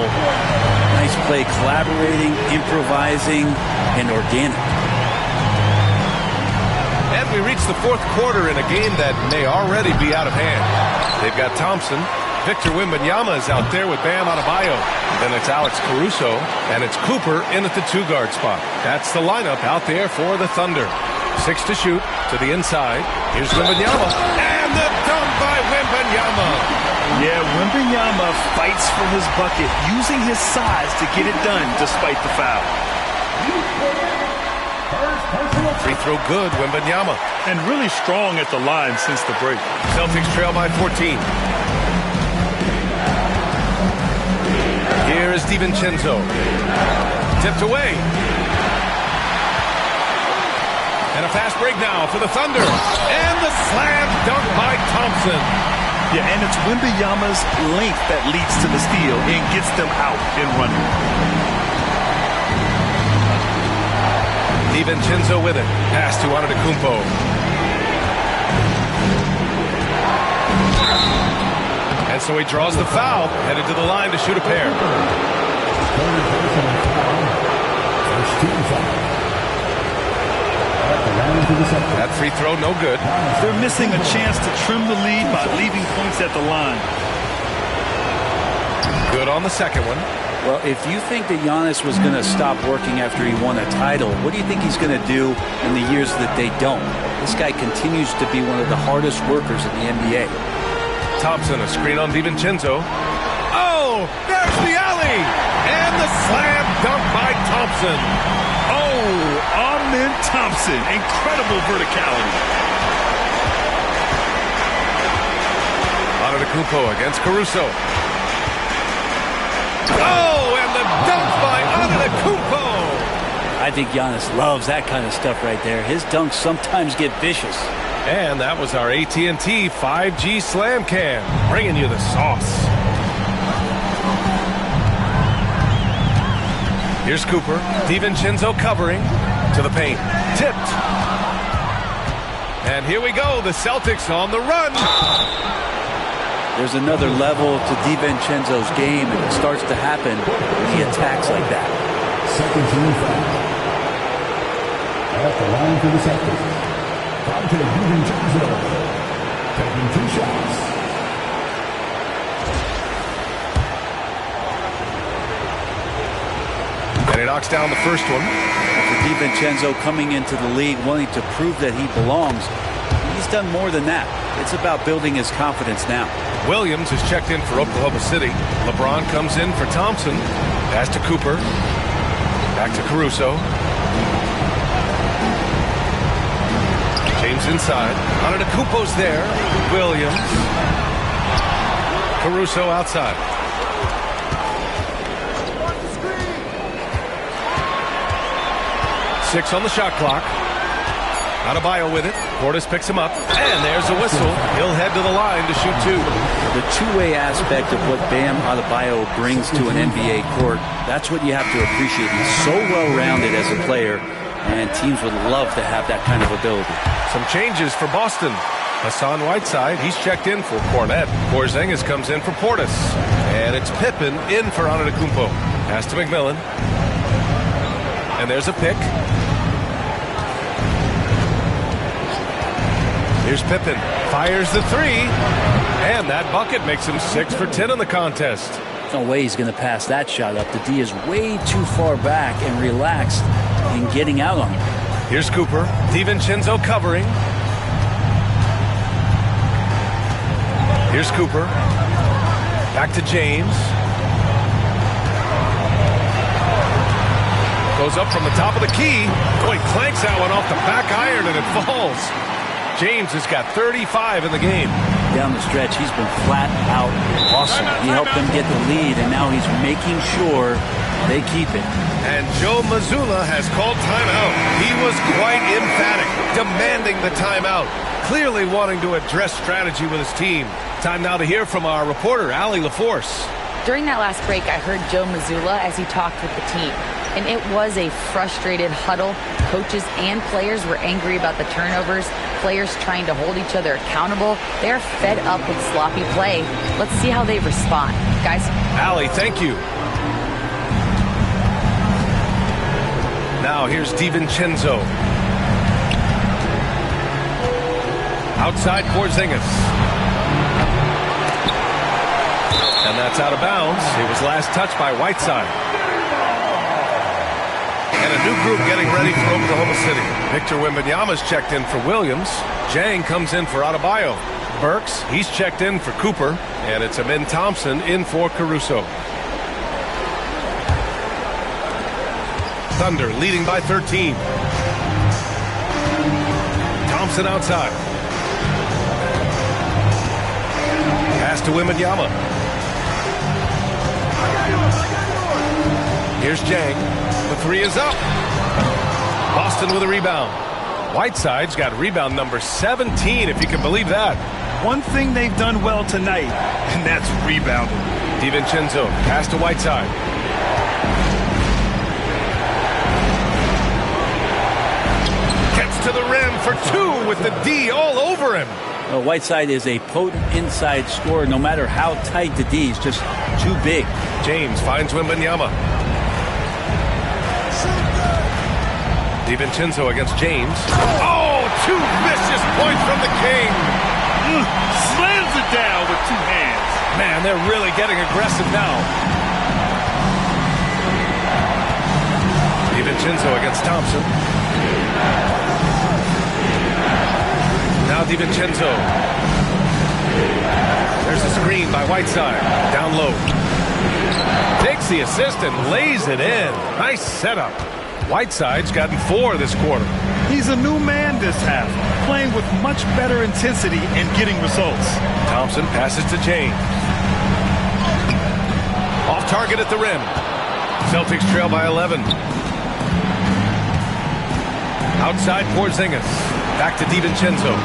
nice play, collaborating, improvising, and organic. And we reach the fourth quarter in a game that may already be out of hand. They've got Thompson. Victor Wembanyama is out there with Bam Adebayo. Then it's Alex Caruso, and it's Cooper in at the two-guard spot. That's the lineup out there for the Thunder. 6 to shoot to the inside. Here's Wembanyama. And the dunk by Wembanyama. Yeah, Wembanyama fights for his bucket, using his size to get it done despite the foul. Free throw good, Wembanyama. And really strong at the line since the break. Celtics trail by 14. Here is DiVincenzo. Tipped away. And a fast break now for the Thunder. And the slam dunk by Thompson. Yeah, and it's Wembanyama's length that leads to the steal and gets them out and running. DiVincenzo with it. Pass to Antetokounmpo. And so he draws the foul, headed to the line to shoot a pair. That free throw, no good. They're missing a chance to trim the lead by leaving points at the line. Good on the second one. Well, if you think that Giannis was going to stop working after he won a title, what do you think he's going to do in the years that they don't? This guy continues to be one of the hardest workers in the NBA. Thompson, a screen on DiVincenzo. Oh, there's the alley! And the slam dunk by Thompson. Oh, Amen Thompson. Incredible verticality. Antetokounmpo against Caruso. Oh, and the dunk by Antetokounmpo. I think Giannis loves that kind of stuff right there. His dunks sometimes get vicious. And that was our AT&T 5G Slam Cam, bringing you the sauce. Here's Cooper. DiVincenzo covering to the paint. Tipped. And here we go. The Celtics on the run. There's another level to DiVincenzo's game, and it starts to happen when he attacks like that. Second team foul. At the line for the Celtics. Dante DiVincenzo taking 2 shots. And he knocks down the first one. For DiVincenzo coming into the league wanting to prove that he belongs, he's done more than that. It's about building his confidence now. Williams is checked in for Oklahoma City. LeBron comes in for Thompson. Pass to Cooper. Back to Caruso. James inside. Antetokounmpo's there. Williams. Caruso outside. Six on the shot clock. Adebayo with it. Portis picks him up. And there's a whistle. He'll head to the line to shoot 2. The two-way aspect of what Bam Adebayo brings to an NBA court, that's what you have to appreciate. He's so well-rounded as a player, and teams would love to have that kind of ability. Some changes for Boston. Hassan Whiteside, he's checked in for Cornette. Porzingis comes in for Portis. And it's Pippen in for Antetokounmpo. Pass to McMillan. And there's a pick. Here's Pippen. Fires the 3. And that bucket makes him 6 for 10 in the contest. No way he's going to pass that shot up. The D is way too far back and relaxed in getting out on him. Here's Cooper. DiVincenzo covering. Here's Cooper. Back to James. Goes up from the top of the key. Boy, clanks that one off the back iron and it falls. James has got 35 in the game. Down the stretch, he's been flat out awesome. He helped them get the lead, and now he's making sure they keep it. And Joe Mazzulla has called timeout. He was quite emphatic, demanding the timeout, clearly wanting to address strategy with his team. Time now to hear from our reporter, Allie LaForce. During that last break, I heard Joe Mazzulla as he talked with the team. And it was a frustrated huddle. Coaches and players were angry about the turnovers. Players trying to hold each other accountable. They're fed up with sloppy play. Let's see how they respond. Guys? Allie, thank you. Now here's DiVincenzo. Outside Porzingis. And that's out of bounds. It was last touched by Whiteside. And a new group getting ready for Oklahoma City. Victor Wembanyama's checked in for Williams. Jang comes in for Adebayo. Burks, he's checked in for Cooper. And it's Amen Thompson in for Caruso. Thunder leading by 13. Thompson outside. Pass to Wembanyama. Here's Jang. The 3 is up. Boston with a rebound. Whiteside's got rebound number 17, if you can believe that. one thing they've done well tonight, and that's rebounding. DiVincenzo, pass to Whiteside. Gets to the rim for two with the D all over him. Whiteside is a potent inside scorer, no matter how tight the D is, just too big. James finds Wembanyama. DiVincenzo against James. Oh, two vicious points from the King. Slams it down with two hands. Man, they're really getting aggressive now. DiVincenzo against Thompson. Now DiVincenzo. There's a screen by Whiteside. Down low. Takes the assist and lays it in. Nice setup. Whiteside's gotten 4 this quarter. He's a new man this half, playing with much better intensity and getting results. Thompson passes to James. Off target at the rim. Celtics trail by 11. Outside Porzingis. Back to DiVincenzo.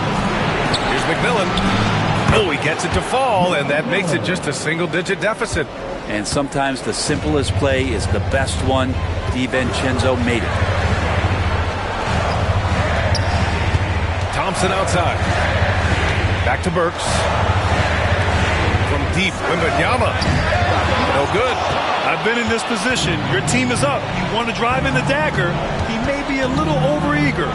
Here's McMillan. Oh, he gets it to fall, and that makes it just a single-digit deficit. And sometimes the simplest play is the best one. DiVincenzo made it. Thompson outside. Back to Burks. From deep, Wembanyama. No good. I've been in this position. Your team is up. You want to drive in the dagger. He may be a little overeager.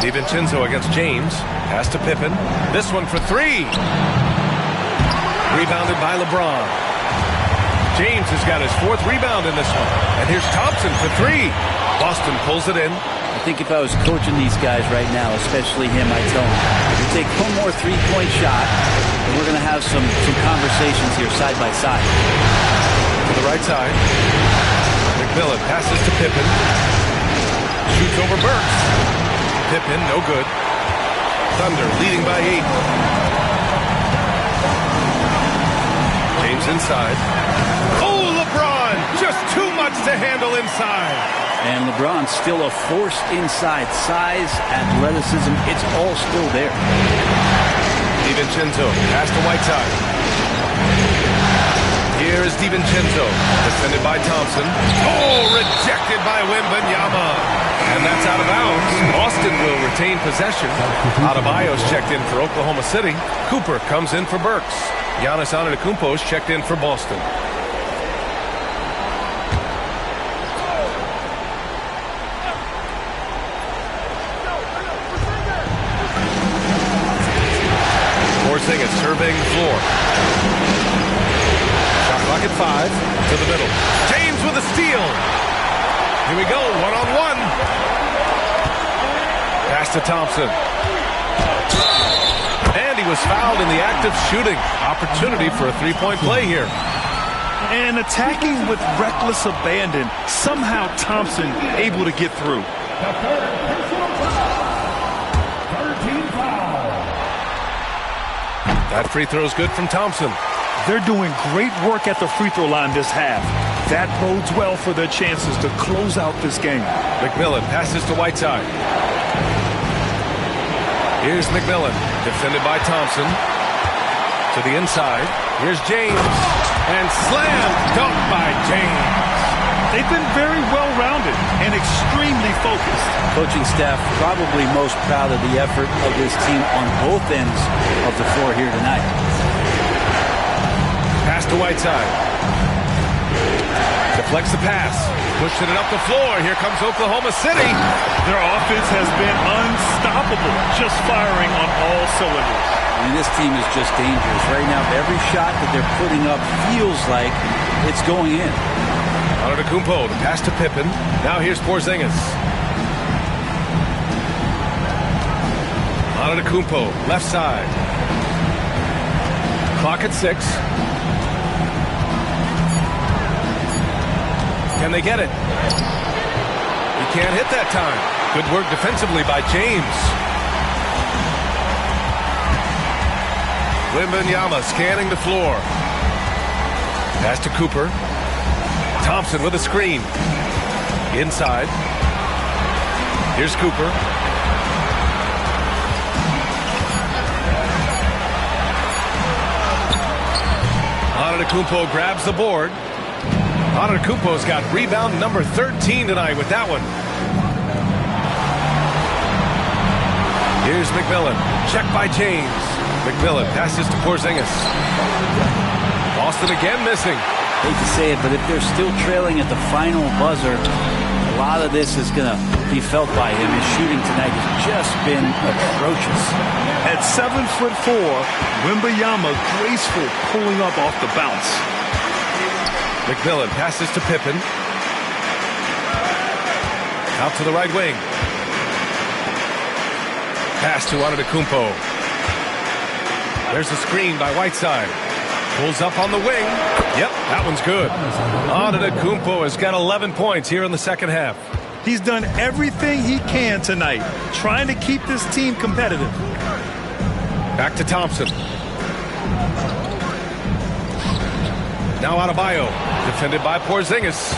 DiVincenzo against James. Pass to Pippen. This one for 3. Rebounded by LeBron. James has got his 4th rebound in this one. And here's Thompson for 3. Boston pulls it in. I think if I was coaching these guys right now, especially him, I'd tell him, you take one more three-point shot, and we're going to have some conversations here side by side. To the right side. McMillan passes to Pippen. Shoots over Burks. Pippen, no good. Thunder leading by 8. James inside. Oh, LeBron! Just too much to handle inside. And LeBron's still a force inside. Size, athleticism, it's all still there. DiVincenzo, pass to Whiteside. Here is DiVincenzo, defended by Thompson. Oh, rejected by Wembanyama. And that's out of bounds. Boston will retain possession. Adebayo's checked in for Oklahoma City. Cooper comes in for Burks. Giannis Antetokounmpo's checked in for Boston. Porzingis surveying the floor. Shot clock at 5. To the middle. James with a steal. Here we go. One-on-one. Pass to Thompson. And he was fouled in the act of shooting. Opportunity for a three-point play here. And attacking with reckless abandon. Somehow Thompson able to get through. That free throw is good from Thompson. They're doing great work at the free throw line this half. That bodes well for their chances to close out this game. McMillan passes to Whiteside. Here's McMillan, defended by Thompson. To the inside. Here's James. And slam dunked by James. They've been very well-rounded and extremely focused. Coaching staff probably most proud of the effort of this team on both ends of the floor here tonight. Pass to Whiteside. Deflects the pass. Pushing it up the floor. Here comes Oklahoma City. Their offense has been unstoppable, just firing on all cylinders. I mean, this team is just dangerous. Right now, every shot that they're putting up feels like it's going in. Antetokounmpo, pass to Pippen. Now here's Porzingis. Antetokounmpo, left side. Clock at 6. Can they get it? He can't hit that time. Good work defensively by James. Wembanyama scanning the floor. Pass to Cooper. Thompson with a screen. Inside. Here's Cooper. Antetokounmpo grabs the board. Antetokounmpo's got rebound number 13 tonight with that one. Here's McMillan. Check by James. McMillan passes to Porzingis. Boston again missing. Hate to say it, but if they're still trailing at the final buzzer, a lot of this is going to be felt by him. His shooting tonight has just been atrocious. At 7'4", Wembanyama graceful pulling up off the bounce. McMillan passes to Pippen. Out to the right wing. Pass to Antetokounmpo. There's the screen by Whiteside. Pulls up on the wing. Yep, that one's good. Antetokounmpo has got 11 points here in the second half. He's done everything he can tonight, trying to keep this team competitive. Back to Thompson. Now Adebayo, defended by Porzingis.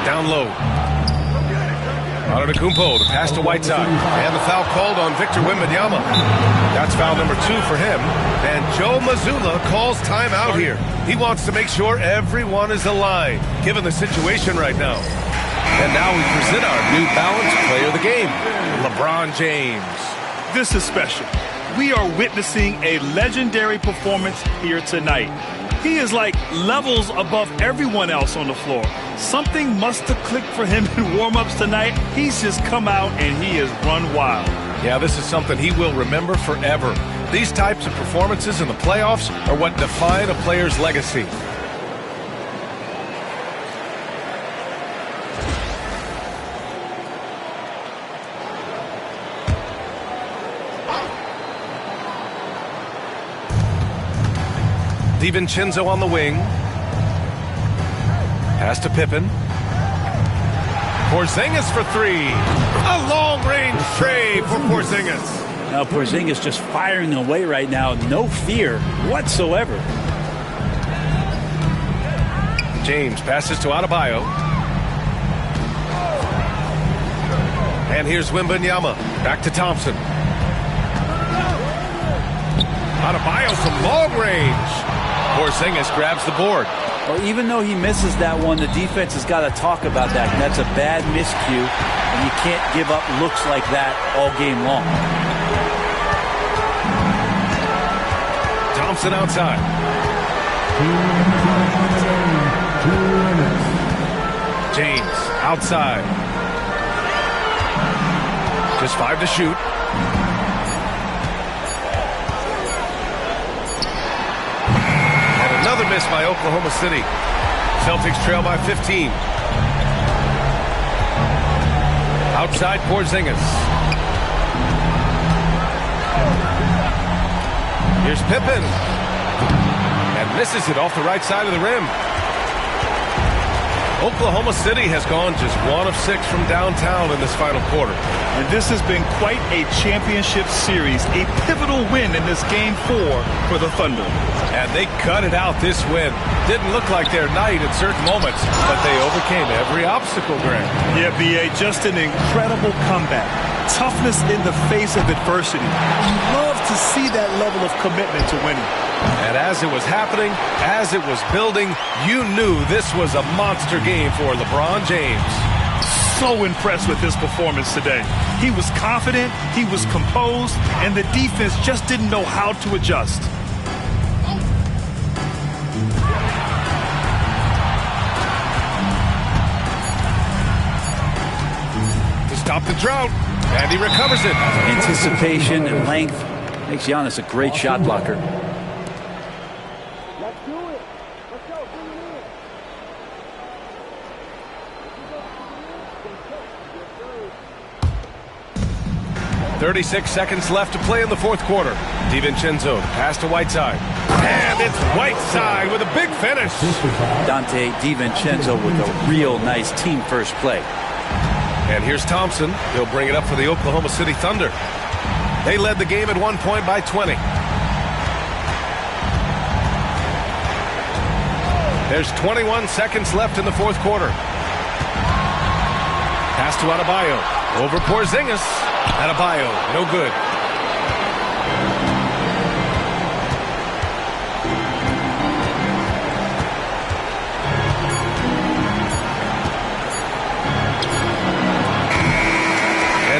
Down low. Antetokounmpo, the pass to Whiteside. And the foul called on Victor Wembanyama. That's foul number 2 for him. And Joe Mazzulla calls timeout here. He wants to make sure everyone is aligned, given the situation right now. And now we present our New Balance player of the game, LeBron James. This is special. We are witnessing a legendary performance here tonight. He is like levels above everyone else on the floor. Something must have clicked for him in warm-ups tonight. He's just come out and he has run wild. Yeah, this is something he will remember forever. These types of performances in the playoffs are what define a player's legacy. DiVincenzo on the wing. Pass to Pippen. Porzingis for 3. A long-range tray for Porzingis. Now Porzingis just firing away right now. No fear whatsoever. James passes to Adebayo. And here's Wembanyama. Back to Thompson. Adebayo from long range. Porzingis grabs the board. Well, even though he misses that one, the defense has got to talk about that. That's a bad miscue, and you can't give up looks like that all game long. Thompson outside. James outside. Just 5 to shoot. Another miss by Oklahoma City. Celtics trail by 15. Outside Porzingis. Here's Pippen. And misses it off the right side of the rim. Oklahoma City has gone just 1 of 6 from downtown in this final quarter. And this has been quite a championship series, a pivotal win in this game 4 for the Thunder. And they cut it out this win. Didn't look like their night at certain moments, but they overcame every obstacle, Greg. Yeah, B.A., just an incredible comeback. Toughness in the face of adversity. You love to see that level of commitment to winning. And as it was happening, as it was building, you knew this was a monster game for LeBron James. So impressed with his performance today. He was confident, he was composed, and the defense just didn't know how to adjust. To stop the drought, and he recovers it. Anticipation and length makes Giannis a great shot blocker. 36 seconds left to play in the fourth quarter. DiVincenzo, pass to Whiteside. And it's Whiteside with a big finish. Dante DiVincenzo with a real nice team-first play. And here's Thompson. He'll bring it up for the Oklahoma City Thunder. They led the game at 1 point by 20. There's 21 seconds left in the fourth quarter. Pass to Adebayo. Over Porzingis. Adebayo, no good.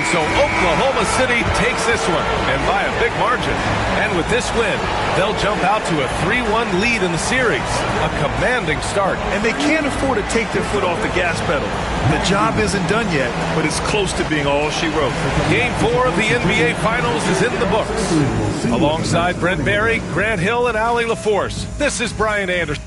And so Oklahoma City takes this one, and by a big margin. And with this win, they'll jump out to a 3-1 lead in the series. A commanding start. And they can't afford to take their foot off the gas pedal. The job isn't done yet, but it's close to being all she wrote. Game 4 of the NBA Finals is in the books. Alongside Brent Barry, Grant Hill, and Allie LaForce, this is Brian Anderson.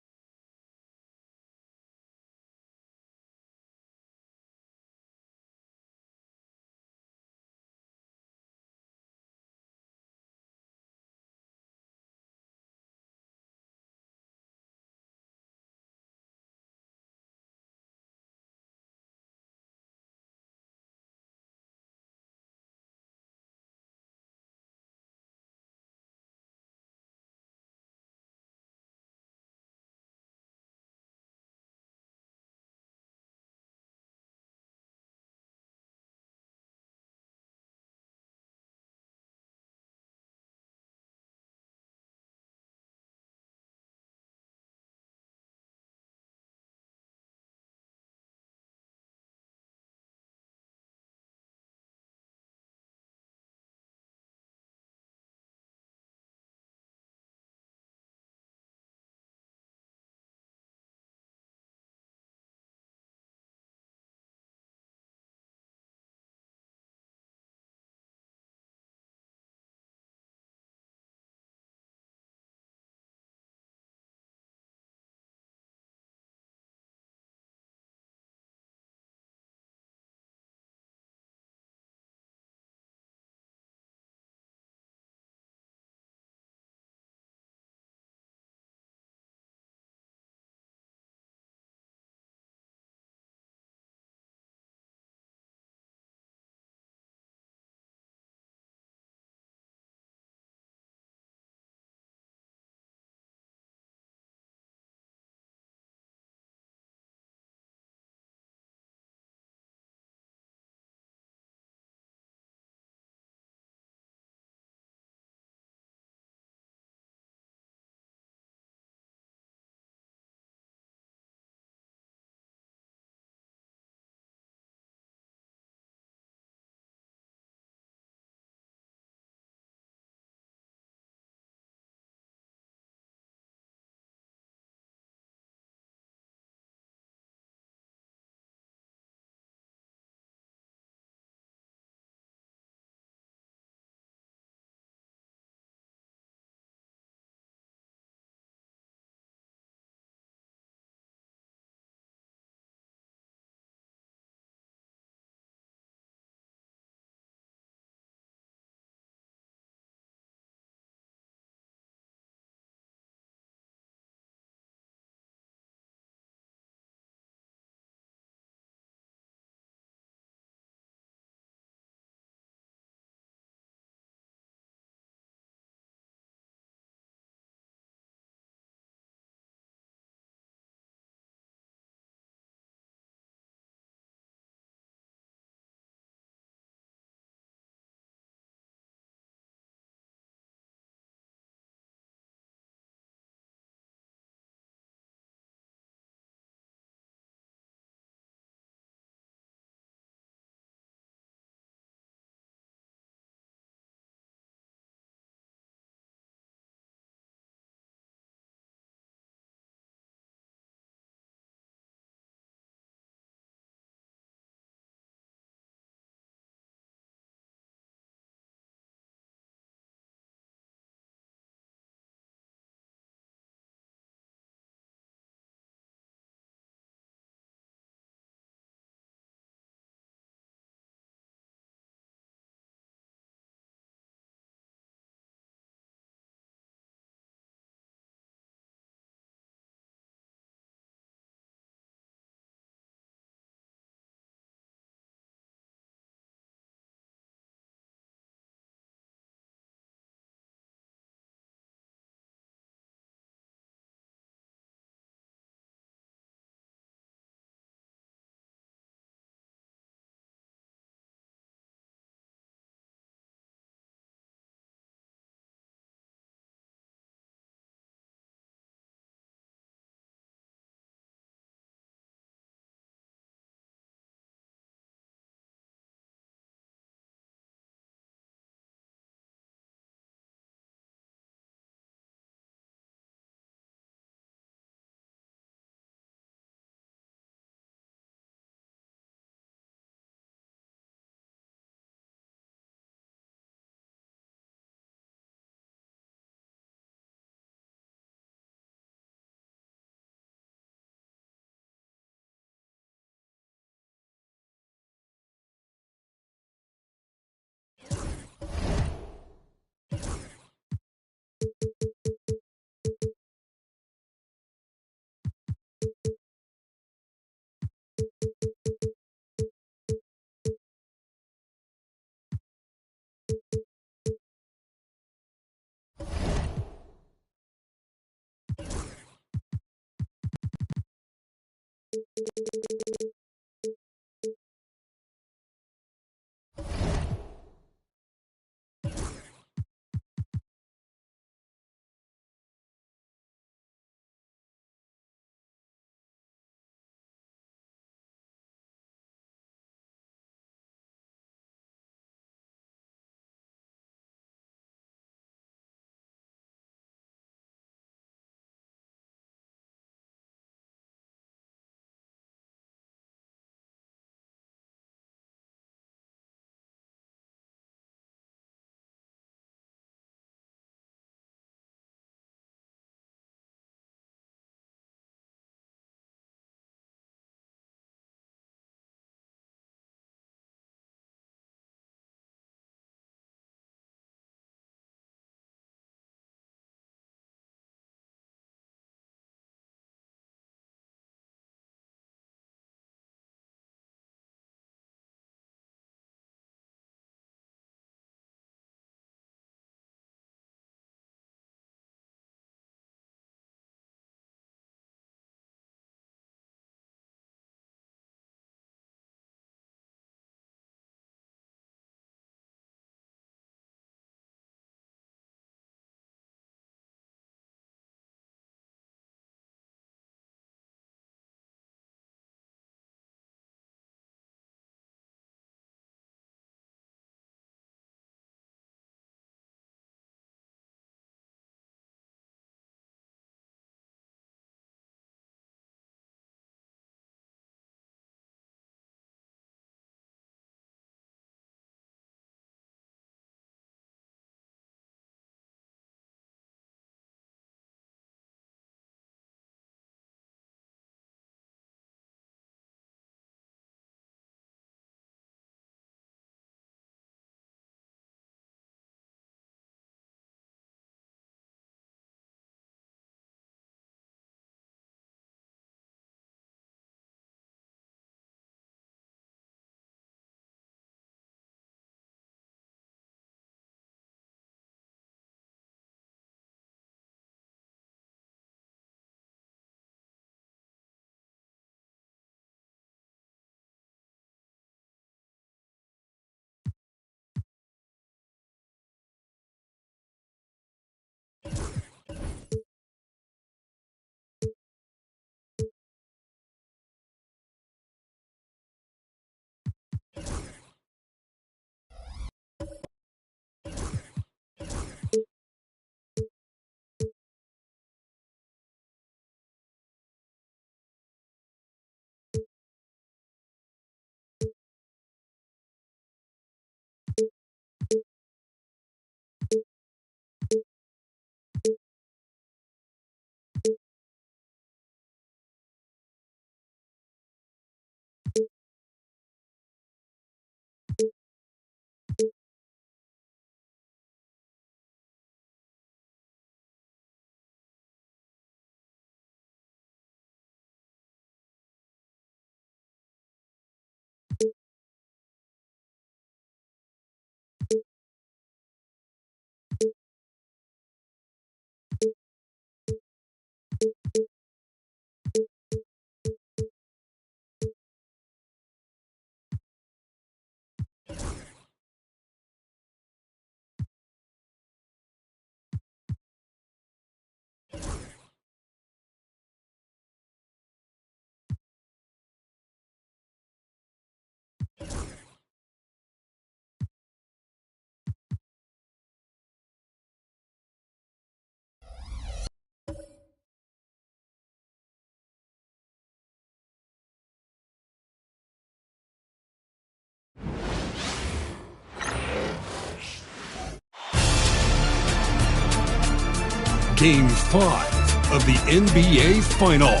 Game 5 of the NBA Finals.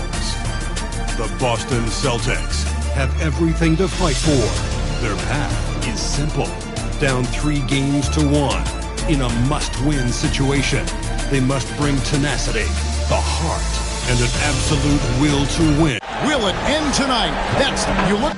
The Boston Celtics have everything to fight for. Their path is simple. Down 3 games to 1 in a must-win situation. They must bring tenacity, the heart, and an absolute will to win. Will it end tonight? Next, you look.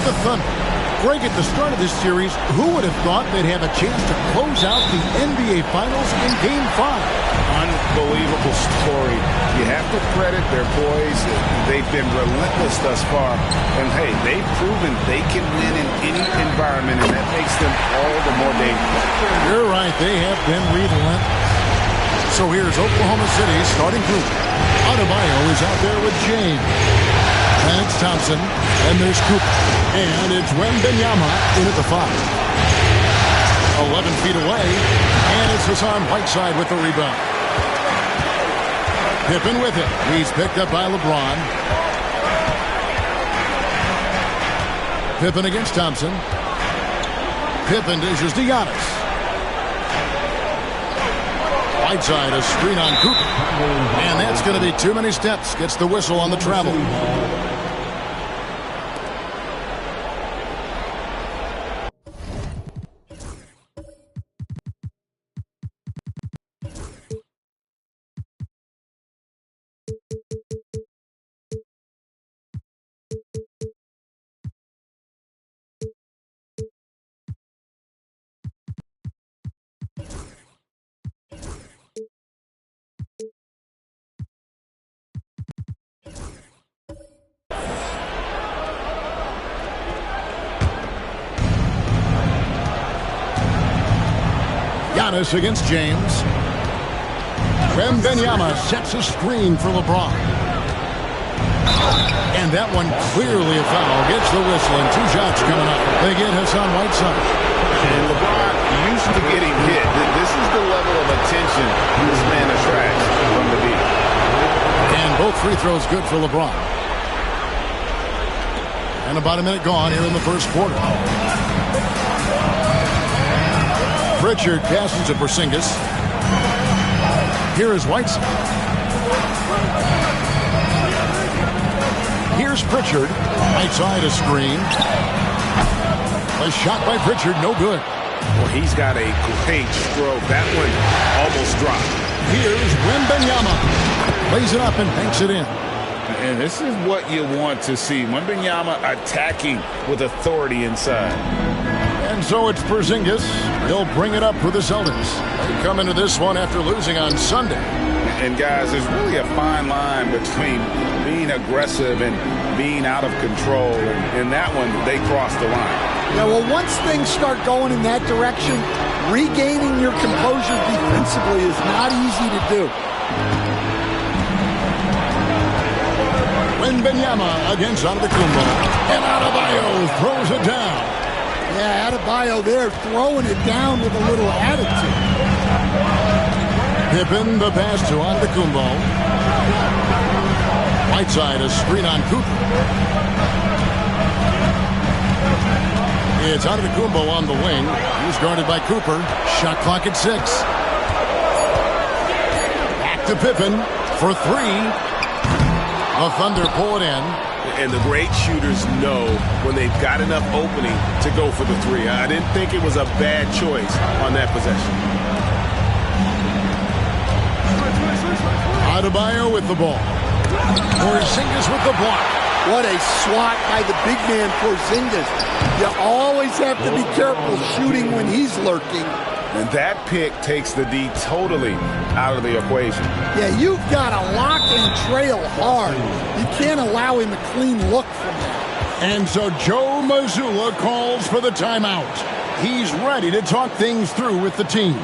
The Thunder. Greg, at the start of this series, who would have thought they'd have a chance to close out the NBA Finals in Game 5? Unbelievable story. You have to credit their boys. They've been relentless thus far. And, hey, they've proven they can win in any environment, and that makes them all the more dangerous. You're right. They have been relentless. So here's Oklahoma City's starting group. Adebayo is out there with James. Thanks, Thompson. And there's Cooper. And it's Wembanyama in at the 5. 11 feet away. And it's Hassan Whiteside with the rebound. Pippen with it. He's picked up by LeBron. Pippen against Thompson. Pippen dishes to Giannis. Whiteside, a screen on Cooper. And that's going to be too many steps. Gets the whistle on the travel. Giannis against James. Wembanyama sets a screen for LeBron. And that one clearly a foul. Gets the whistle and 2 shots coming up. They get Hassan Whiteside. And LeBron used to getting hit. This is the level of attention this man attracts from the deep. And both free throws good for LeBron. And about a minute gone here in the first quarter. Pritchard passes to Porzingis. Here is Whiteside. Here's Pritchard. Whiteside a screen. A shot by Pritchard, no good. Well, he's got a great stroke. That one almost dropped. Here's Wembanyama. Plays it up and banks it in. And this is what you want to see. Wembanyama attacking with authority inside. And so it's Porzingis. He'll bring it up for the Celtics. They come into this one after losing on Sunday. And, guys, there's really a fine line between being aggressive and being out of control. And that one, they crossed the line. Yeah, well, once things start going in that direction, regaining your composure defensively is not easy to do. Wembanyama against Antetokounmpo. And Adebayo throws it down. Yeah, Adebayo there throwing it down with a little attitude. Pippen the pass to Antetokounmpo. right side, a screen on Cooper. It's Antetokounmpo on the wing. He's guarded by Cooper. Shot clock at 6. Back to Pippen for 3. The Thunder pull it in. And the great shooters know when they've got enough opening to go for the 3. I didn't think it was a bad choice on that possession. Adebayo with the ball. Porzingis with the block. What a swat by the big man Porzingis. You always have to be careful shooting when he's lurking. And that pick takes the D totally out of the equation. Yeah, you've got to lock and trail hard. You can't allow him a clean look from that. And so Joe Mazzulla calls for the timeout. He's ready to talk things through with the team.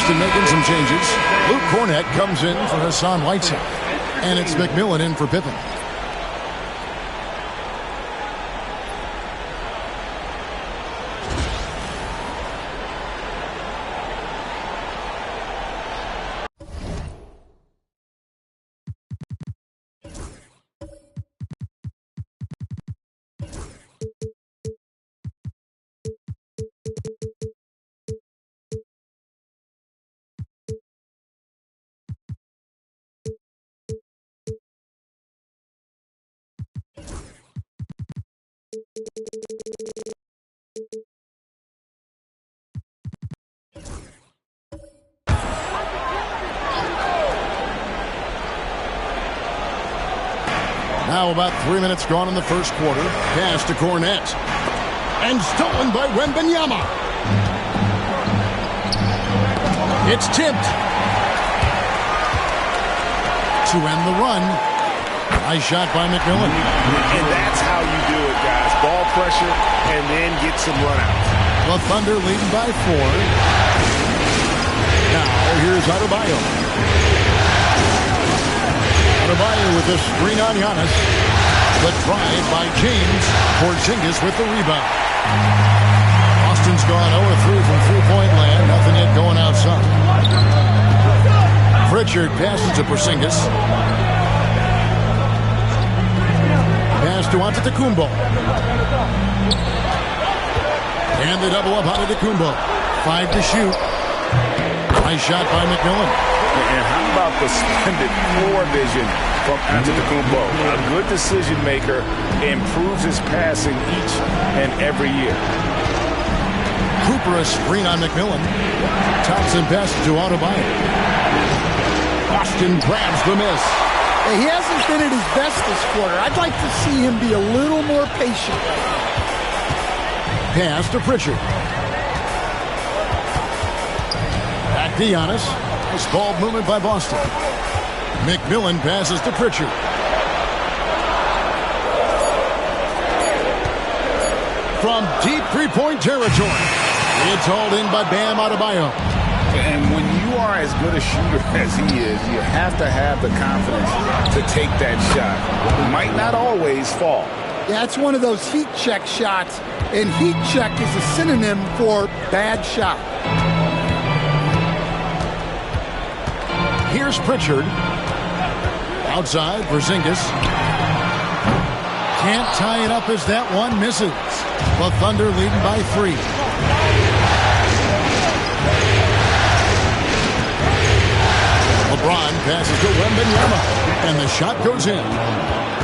Making some changes. Luke Cornett comes in for Hassan Whiteside. And it's McMillan in for Pippen. Now about 3 minutes gone in the first quarter. Pass to Cornett. And stolen by Wembanyama. It's tipped. To end the run. Nice shot by McMillan. And that's how you do it, guys. Ball pressure and then get some runouts. The Thunder leading by 4. Now here's Adebayo. Adebayo with the screen on Giannis. The drive by James. Porzingis with the rebound. Austin's gone 0-3 from three-point land. Nothing yet going outside. Pritchard passes to Porzingis. Pass to Antetokounmpo. And the double up Antetokounmpo. 5 to shoot. Nice shot by McMillan. And how about the splendid floor vision from Antetokounmpo? A good decision maker, improves his passing each and every year. Cooper a screen on McMillan. Thompson passes to Adebayo. Austin grabs the miss. He hasn't been at his best this quarter. I'd like to see him be a little more patient. Pass to Pritchard. Back to Giannis. Nice ball movement by Boston. McMillan passes to Pritchard. From deep three-point territory. It's hauled in by Bam Adebayo. And when you are as good a shooter as he is, you have to have the confidence to take that shot. It might not always fall. Yeah, it's one of those heat check shots, and heat check is a synonym for bad shot. Here's Pritchard. Outside, Porzingis. Can't tie it up as that one misses. The Thunder leading by 3. LeBron passes to Wembanyama, and the shot goes in.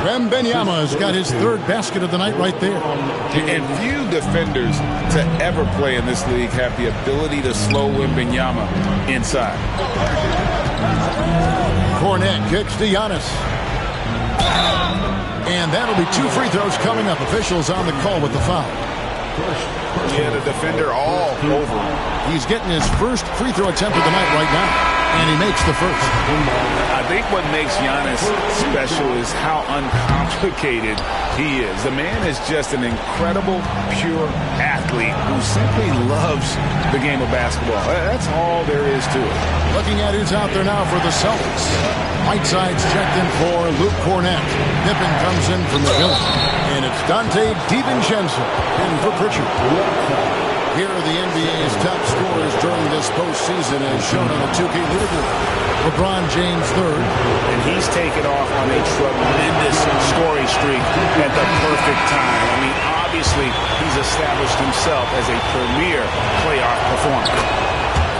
Wembanyama's got his 3rd basket of the night right there. And few defenders to ever play in this league have the ability to slow Wembanyama inside. Kornet kicks to Giannis. And that'll be 2 free throws coming up. Officials on the call with the foul. Yeah, the defender all over. He's getting his first free throw attempt of the night right now. And he makes the first. I think what makes Giannis special is how uncomplicated he is. The man is just an incredible, pure athlete who simply loves the game of basketball. That's all there is to it. Looking at who's out there now for the Celtics. Whiteside's checked in for Luke Kornet. Pippen comes in for McMillan. And it's Dante DiVincenzo in for Pritchard. Here are the NBA's top scorers during this postseason as shown on the 2K leaderboard. LeBron James 3rd. And he's taken off on a tremendous scoring streak at the perfect time. I mean, obviously, he's established himself as a premier playoff performer.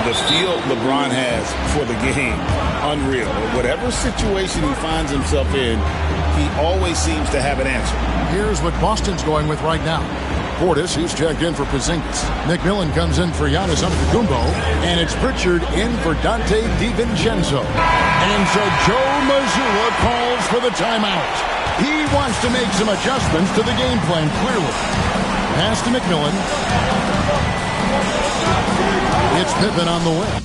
The feel LeBron has for the game, unreal. Whatever situation he finds himself in, he always seems to have an answer. Here's what Boston's going with right now. Portis, he's checked in for Porzingis. McMillan comes in for Giannis Antetokounmpo. And it's Pritchard in for Dante DiVincenzo. And so Joe Mazzulla calls for the timeout. He wants to make some adjustments to the game plan, clearly. Pass to McMillan. It's Pippen on the win.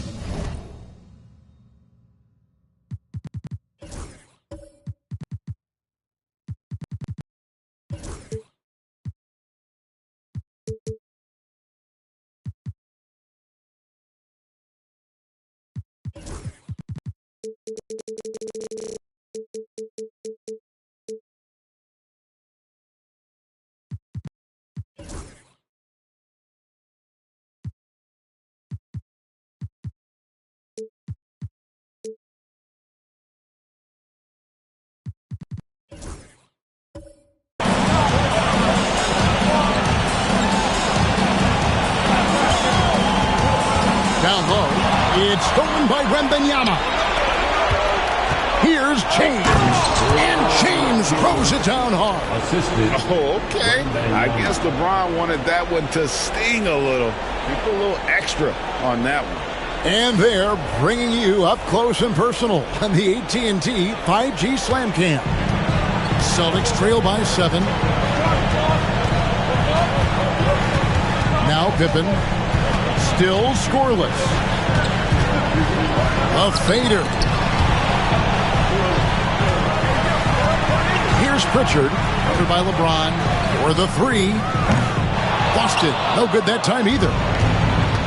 Down low, it's stolen by Wembanyama. Here's James, and James throws it down hard. Oh, okay. I guess LeBron wanted that one to sting a little. He put a little extra on that one. And they're bringing you up close and personal on the AT&T 5G Slam Cam. Celtics trail by 7. Now Pippen, still scoreless. A fader. Here's Pritchard, covered by LeBron for the 3. Boston, no good that time either.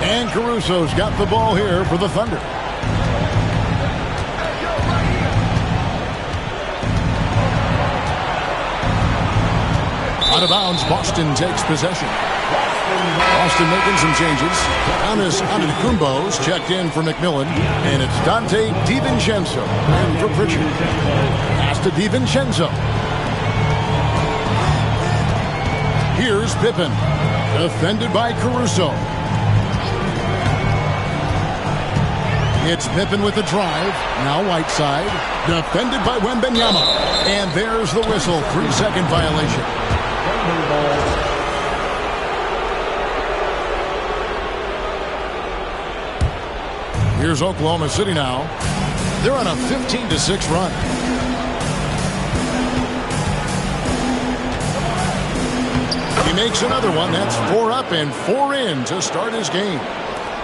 And Caruso's got the ball here for the Thunder. Out of bounds, Boston takes possession. Boston making some changes. Giannis Antetokounmpo's checked in for McMillan. And it's Dante DiVincenzo in for Pritchard. Pass to DiVincenzo. Here's Pippen. Defended by Caruso. It's Pippen with the drive. Now Whiteside. Defended by Wembanyama. And there's the whistle. 3-second violation. Here's Oklahoma City now. They're on a 15-6 run. He makes another one. That's 4 up and 4 in to start his game.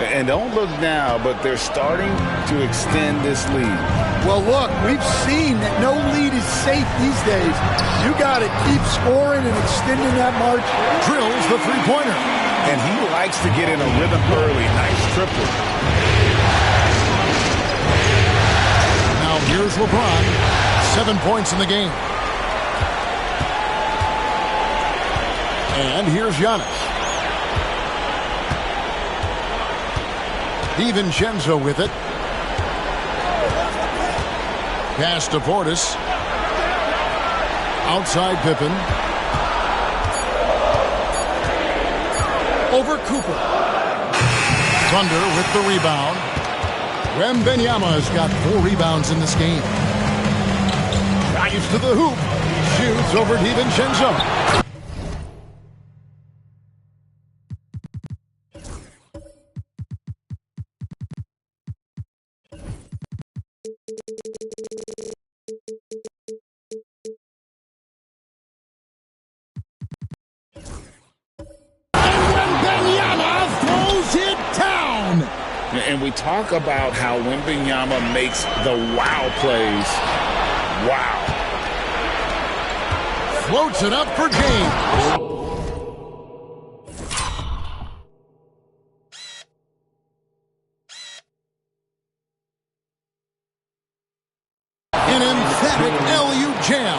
And don't look now, but they're starting to extend this lead. Well, look, we've seen that no lead is safe these days. You got to keep scoring and extending that march. Drills the three-pointer. And he likes to get in a rhythm early. Nice triple. Now here's LeBron. 7 points in the game. And here's Giannis. DiVincenzo with it. Pass to Portis. Outside Pippen. Cooper. Thunder with the rebound. Wembanyama's got 4 rebounds in this game. Drives to the hoop. Shoots over DiVincenzo. And we talk about how Wembanyama makes the wow plays. Wow. Floats it up for James. An emphatic LU jam.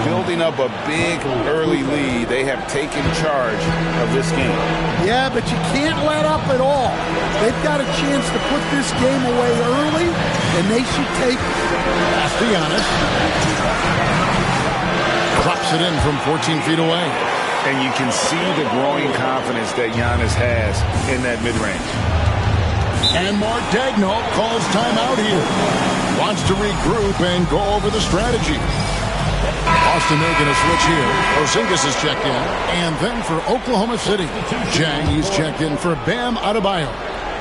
Building up a big early lead. They have taken charge of this game. Yeah, but you can't let up at all. They've got a chance to put this game away early, and they should take it. Pass to Giannis. Drops it in from 14 feet away. And you can see the growing confidence that Giannis has in that mid-range. And Mark Daigneault calls timeout here. Wants to regroup and go over the strategy. Boston making a switch here. Porzingis is checked in. And then for Oklahoma City, Jang, he's checked in for Bam Adebayo.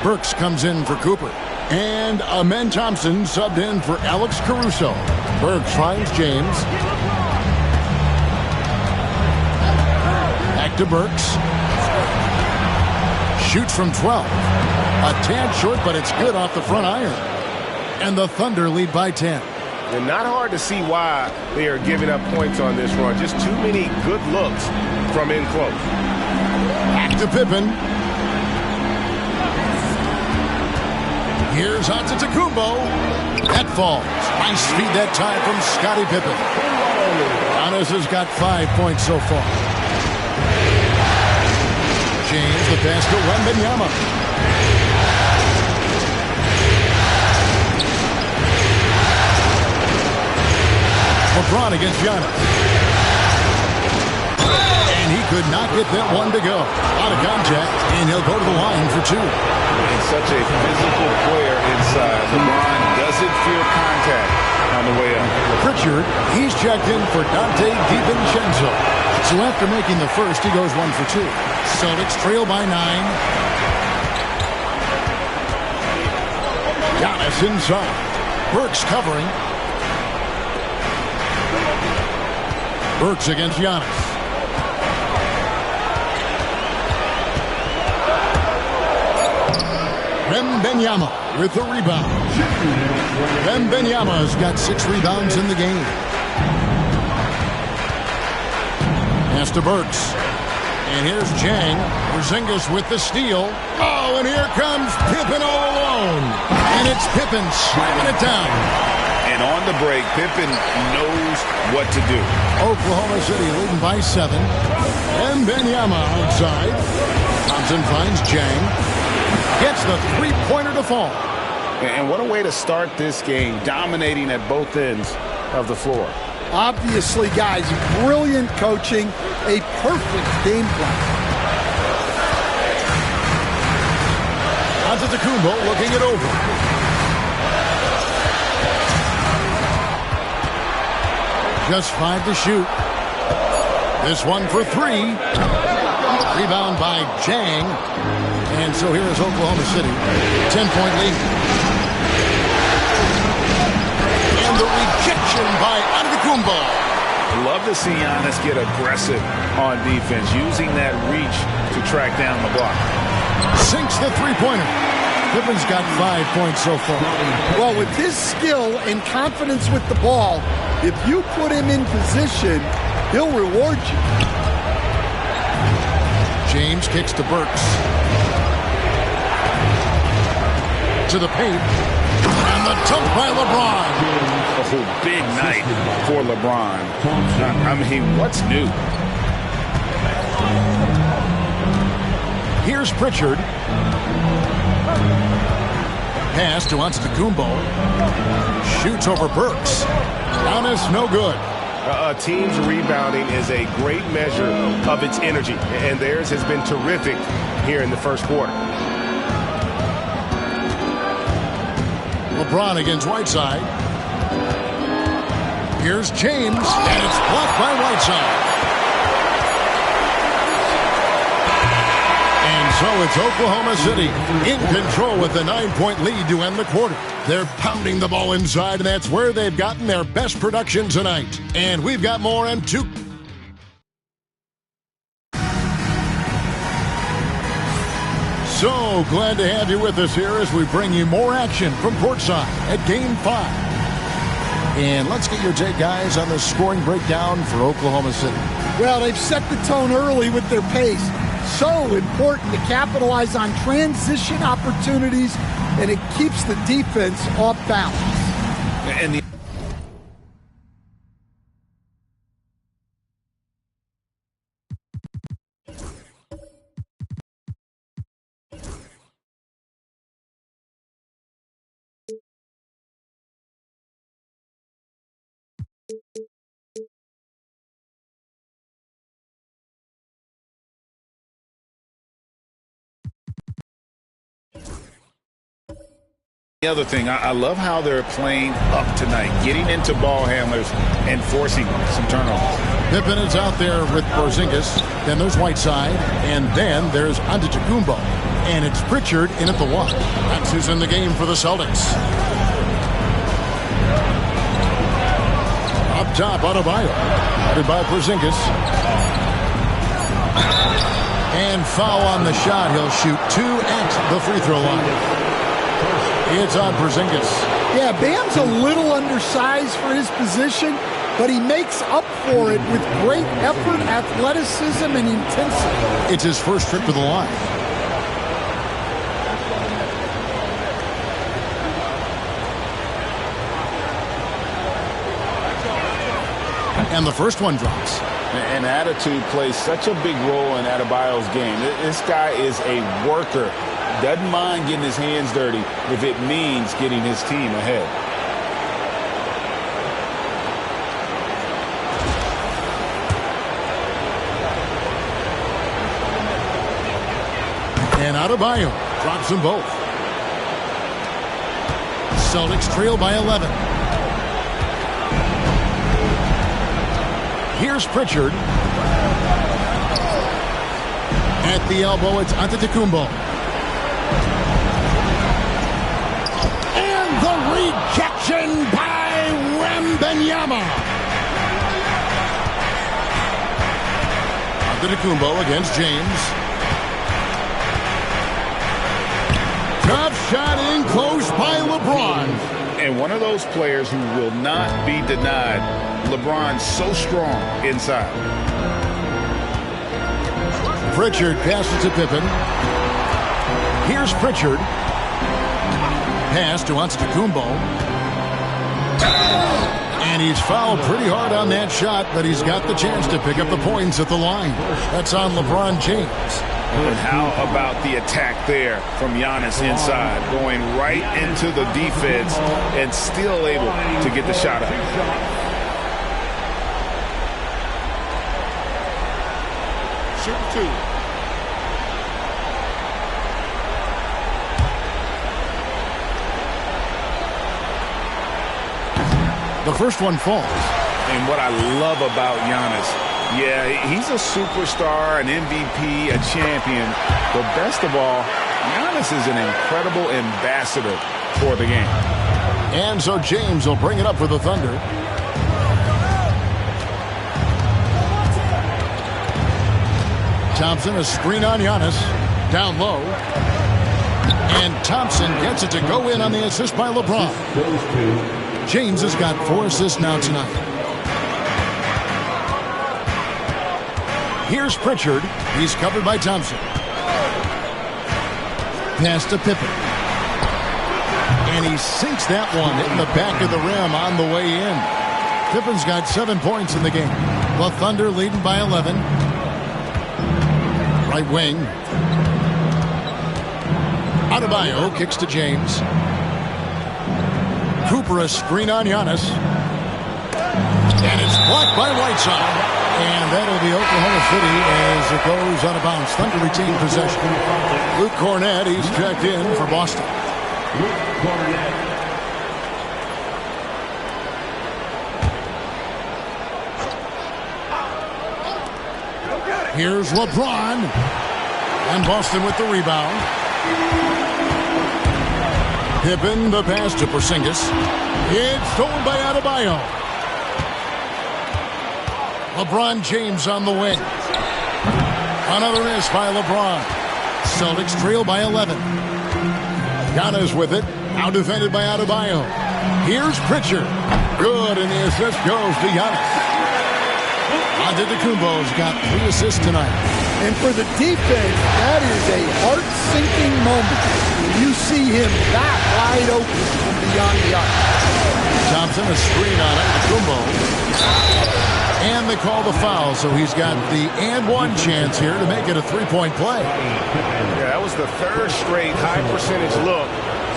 Burks comes in for Cooper. And Amen Thompson subbed in for Alex Caruso. Burks finds James. Back to Burks. Shoots from 12. A tad short, but it's good off the front iron. And the Thunder lead by 10. And not hard to see why they are giving up points on this run. Just too many good looks from in close. Back to Pippen. Here's Antetokounmpo. That falls. Nice feed that time from Scottie Pippen. Giannis has got 5 points so far. James, the pass to Wembanyama. LeBron against Giannis. And he could not get that one to go. Out of contact, and he'll go to the line for 2. And such a physical player inside. LeBron doesn't fear contact on the way up. Pritchard, he's checked in for Dante DiVincenzo. So after making the first, he goes 1 for 2. Celtics trail by 9. Giannis inside. Burks covering. Burks against Giannis. Wembanyama with the rebound. Wembanyama's got 6 rebounds in the game. Pass to Burks. And here's Jang. Porzingis with the steal. Oh, and here comes Pippen all alone. And it's Pippen slamming it down. And on the break, Pippen knows what to do. Oklahoma City leading by 7. Wembanyama outside. Thompson finds Jang. Gets the 3-pointer to fall. And what a way to start this game, dominating at both ends of the floor. Obviously, guys, brilliant coaching, a perfect game plan. Antetokounmpo looking it over. Just 5 to shoot. This one for 3. Rebound by Jang. And so here is Oklahoma City. 10-point lead. And the rejection by Antetokounmpo. Love to see Giannis get aggressive on defense, using that reach to track down the block. Sinks the 3-pointer. Pippen's got 5 points so far. Well, with his skill and confidence with the ball, if you put him in position, he'll reward you. James kicks to Burks. To the paint. And the dunk by LeBron. Oh, big night for LeBron. I mean, what's new? Here's Pritchard. Pass to Antetokounmpo. Shoots over Burks. Giannis, no good. A team's rebounding is a great measure of its energy, and theirs has been terrific here in the first quarter. LeBron against Whiteside. Here's James, and it's blocked by Whiteside. And so it's Oklahoma City in control with a 9-point lead to end the quarter. They're pounding the ball inside, and that's where they've gotten their best production tonight. And we've got more in 2. So glad to have you with us here as we bring you more action from courtside at Game 5. And let's get your take, guys, on the scoring breakdown for Oklahoma City. Well, they've set the tone early with their pace. So important to capitalize on transition opportunities, and it keeps the defense off balance. And the other thing, I love how they're playing up tonight, getting into ball handlers and forcing some turnovers. Pippen is out there with Porzingis. Then there's Whiteside. And then there's Antetokounmpo. And it's Pritchard in at the 1. That's who's in the game for the Celtics. Up top, Adebayo. Headed by Porzingis. And foul on the shot. He'll shoot 2 at the free throw line. It's on Porzingis. Yeah, Bam's a little undersized for his position, but he makes up for it with great effort, athleticism, and intensity. It's his first trip to the line. And the first one drops. And attitude plays such a big role in Adebayo's game. This guy is a worker. Doesn't mind getting his hands dirty if it means getting his team ahead. And Adebayo drops them both. Celtics trail by 11. Here's Pritchard. At the elbow, it's Antetokounmpo. And the rejection by Wembanyama. Antetokounmpo against James. Tough shot in close by LeBron. And one of those players who will not be denied. LeBron's so strong inside. Pritchard passes to Pippen. Here's Pritchard. Pass to Antetokounmpo. And he's fouled pretty hard on that shot, but he's got the chance to pick up the points at the line. That's on LeBron James. And how about the attack there from Giannis inside, going right into the defense and still able to get the shot up. Shoot 2. The first one falls. And what I love about Giannis, yeah, he's a superstar, an MVP, a champion. But best of all, Giannis is an incredible ambassador for the game. And so James will bring it up for the Thunder. Thompson, a screen on Giannis. Down low. And Thompson gets it to go in on the assist by LeBron. James has got 4 assists now tonight. Here's Pritchard. He's covered by Thompson. Pass to Pippen. And he sinks that one in the back of the rim on the way in. Pippen's got 7 points in the game. The Thunder leading by 11. Right wing. Adebayo kicks to James. Cooper, a screen on Giannis. And it's blocked by Whiteside. And that'll be Oklahoma City as it goes out of bounds. Thunder retain possession. Luke Cornett, he's checked in for Boston. Here's LeBron. And Boston with the rebound. Pippen, the pass to Porzingis. It's stolen by Adebayo. LeBron James on the wing. Another miss by LeBron. Celtics trail by 11. Giannis with it. Now defended by Adebayo. Here's Pritchard. Good, and the assist goes to Giannis. Antetokounmpo's got 3 assists tonight. And for the defense, that is a heart-sinking moment. You see him that wide open from beyond the arc. Thompson, a screen on Antetokounmpo. And they call the foul, so he's got the and one chance here to make it a 3-point play. Yeah, that was the 3rd straight high percentage look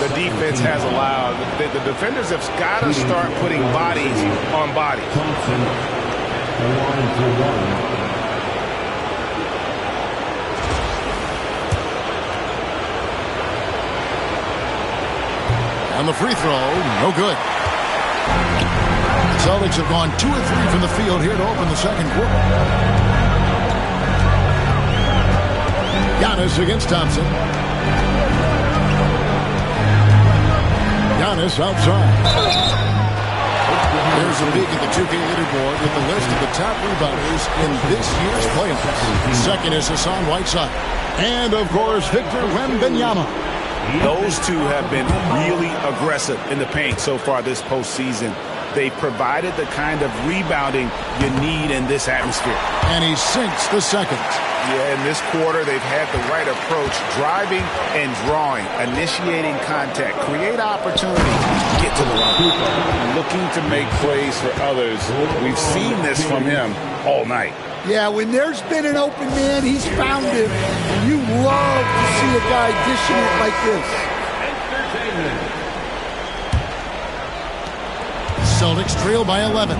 the defense has allowed. The defenders have got to start putting bodies on bodies. And the free throw, no good. Celtics have gone 2 of 3 from the field here to open the second quarter. Giannis against Thompson. Giannis outside. There's a peek at the 2K leaderboard with the list of the top rebounders in this year's playoffs. Second is Hassan Whiteside. And, of course, Victor Wembanyama. Those two have been really aggressive in the paint so far this postseason. They provided the kind of rebounding you need in this atmosphere. And he sinks the second. Yeah, in this quarter, they've had the right approach, driving and drawing, initiating contact, create opportunity, get to the line. Looking to make plays for others. We've seen this from him all night. Yeah, when there's been an open man, he's found him. And you love to see a guy dishing it like this. Celtics trail by 11.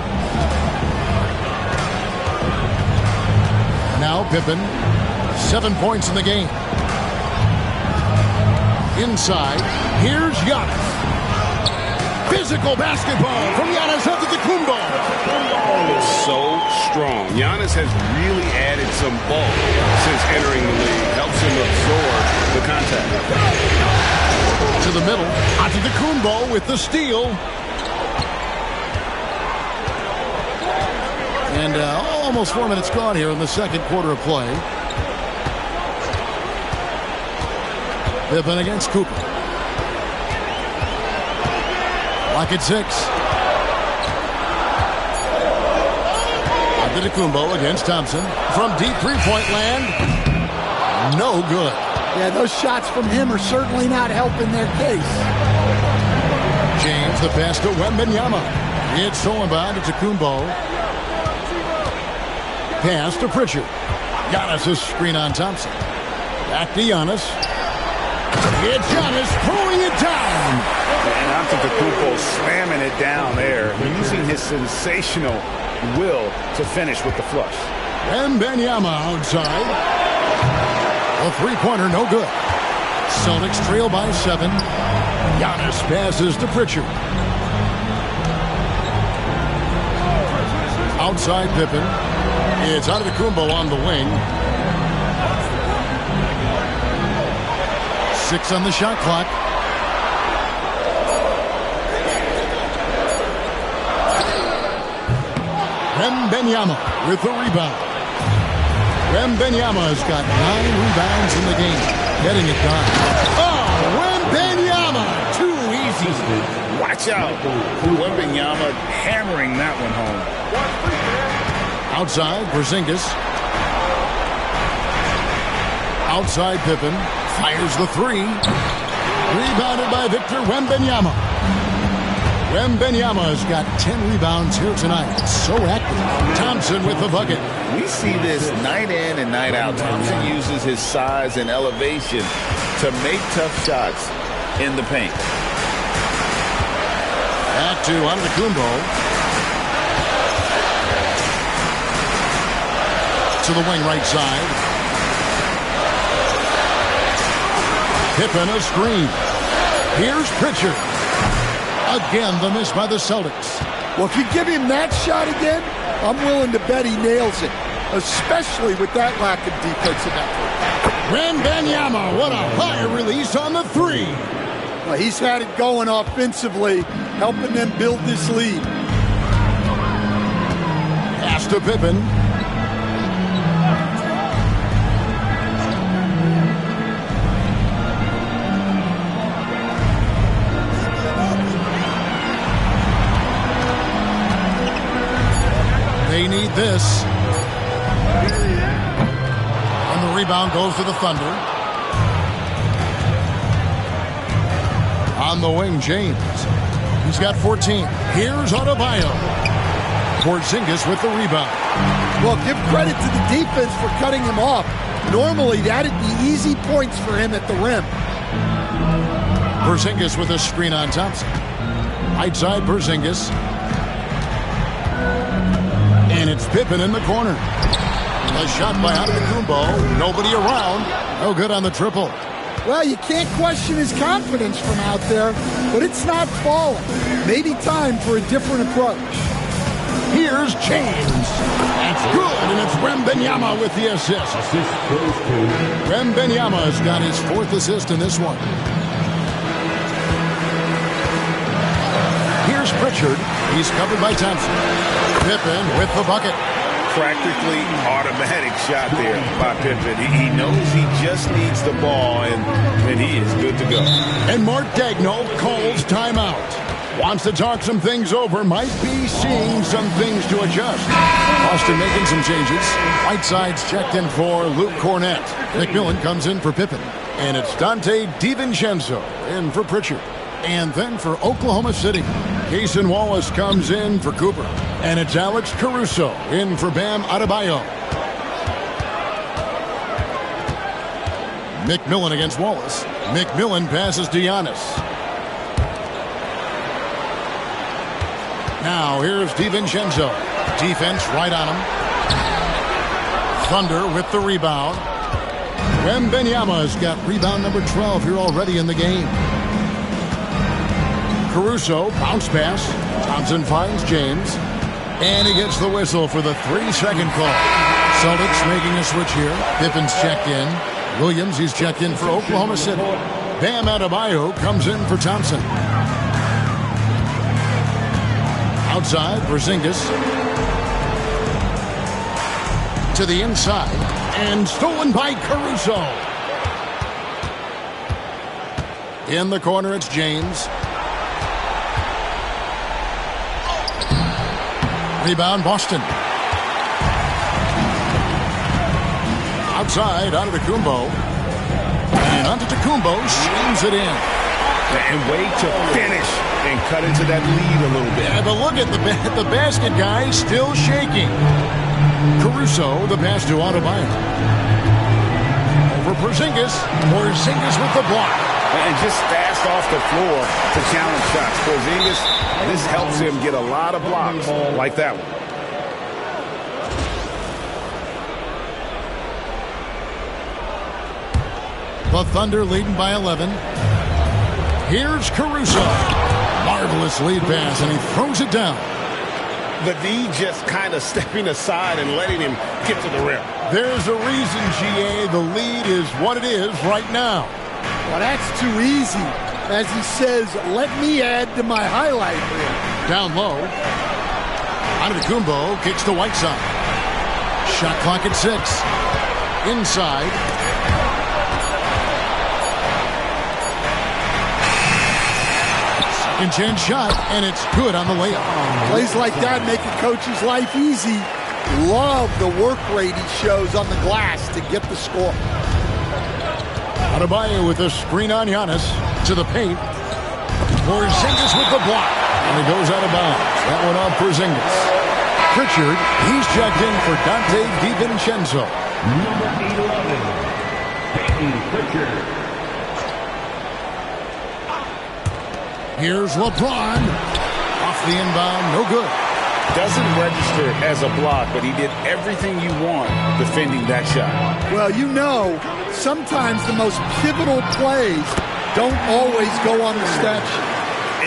Now Pippen, 7 points in the game. Inside, here's Giannis. Physical basketball from Giannis Antetokounmpo. Is so strong. Giannis has really added some bulk since entering the league. Helps him absorb the contact. To the middle, Antetokounmpo with the steal. And almost 4 minutes gone here in the second quarter of play. Pippen against Cooper. Lock at 6. Antetokounmpo against Thompson. From deep three-point land. No good. Yeah, those shots from him are certainly not helping their case. James, the pass to Wembanyama. It's stolen by Antetokounmpo. Pass to Pritchard. Giannis' screen on Thompson. Back to Giannis. It's Giannis throwing it down. And Antetokounmpo slamming it down there, using his sensational will to finish with the flush. Wembanyama outside. A three-pointer, no good. Celtics trail by 7. Giannis passes to Pritchard. Outside Pippen. It's Antetokounmpo on the wing. 6 on the shot clock. Wembanyama with the rebound. Wembanyama has got 9 rebounds in the game. Getting it done. Oh, Wembanyama! Too easy. Watch out. Wembanyama hammering that one home. Outside, Porzingis. Outside, Pippen. Fires the 3. Rebounded by Victor Wembanyama. Wembanyama has got 10 rebounds here tonight. So active. Thompson with the bucket. We see this night in and night out. Thompson uses his size and elevation to make tough shots in the paint. Back to Antetokounmpo. to the wing right side. Pippen a screen. Here's Pritchard. Again, the miss by the Celtics. Well, if you give him that shot again, I'm willing to bet he nails it, especially with that lack of defensive effort. Wembanyama, what a fire release on the three. Well, he's had it going offensively, helping them build this lead. Pass to Pippen. They need this. And the rebound goes to the Thunder. On the wing, James. He's got 14. Here's Adebayo. Porzingis with the rebound. Well, give credit to the defense for cutting him off. Normally, that'd be easy points for him at the rim. Porzingis with a screen on Thompson. Right side, Porzingis. And it's Pippen in the corner. A shot by Antetokounmpo. Nobody around. No good on the triple. Well, you can't question his confidence from out there, but it's not falling. Maybe time for a different approach. Here's James. That's good, and it's Wembanyama with the assist. Wembanyama's got his 4th assist in this one. Here's Pritchard. He's covered by Thompson. Pippen with the bucket. Practically automatic shot there by Pippen. He knows he just needs the ball, and he is good to go. And Mark Daigneault calls timeout. Wants to talk some things over. Might be seeing some things to adjust. Boston making some changes. Whiteside's checked in for Luke Cornett. McMillan comes in for Pippen. And it's Dante DiVincenzo in for Pritchard. And then for Oklahoma City, Cason Wallace comes in for Cooper. And it's Alex Caruso in for Bam Adebayo. McMillan against Wallace. McMillan passes to Giannis. Now here's DiVincenzo. Defense right on him. Thunder with the rebound. Wembanyama's got rebound number 12 here already in the game. Caruso, bounce pass. Thompson finds James. And he gets the whistle for the 3-second call. Celtics making a switch here. Pippen's checked in. Williams, he's checked in for Oklahoma City. Bam Adebayo comes in for Thompson. Outside, Porzingis. To the inside. And stolen by Caruso. In the corner, it's James. Rebound, Boston. Outside, Antetokounmpo. And Antetokounmpo slams it in. And way to finish and cut into that lead a little bit. Yeah, but look at the basket guy still shaking. Caruso, the pass to Adebayo. Over Porzingis. Porzingis with the block. And just fast off the floor to challenge shots. Porzingis, this helps him get a lot of blocks like that one. The Thunder leading by 11. Here's Caruso. Marvelous lead pass, and he throws it down. The D just kind of stepping aside and letting him get to the rim. There's a reason, GA, the lead is what it is right now. Well, that's too easy. As he says, let me add to my highlight reel. Down low. Antetokounmpo kicks to Whiteside. Shot clock at 6. Inside. Second chance shot, and it's good on the layup. Plays like that make a coach's life easy. Love the work rate he shows on the glass to get the score. Adebayo with a screen on Giannis to the paint. Porzingis with the block. And he goes out of bounds. That one off Porzingis. Pritchard, he's checked in for Dante DiVincenzo. Number 11, Peyton Pritchard. Here's LeBron. Off the inbound, no good. Doesn't register as a block, but he did everything you want defending that shot. Well, you know, sometimes the most pivotal plays don't always go on the stat sheet.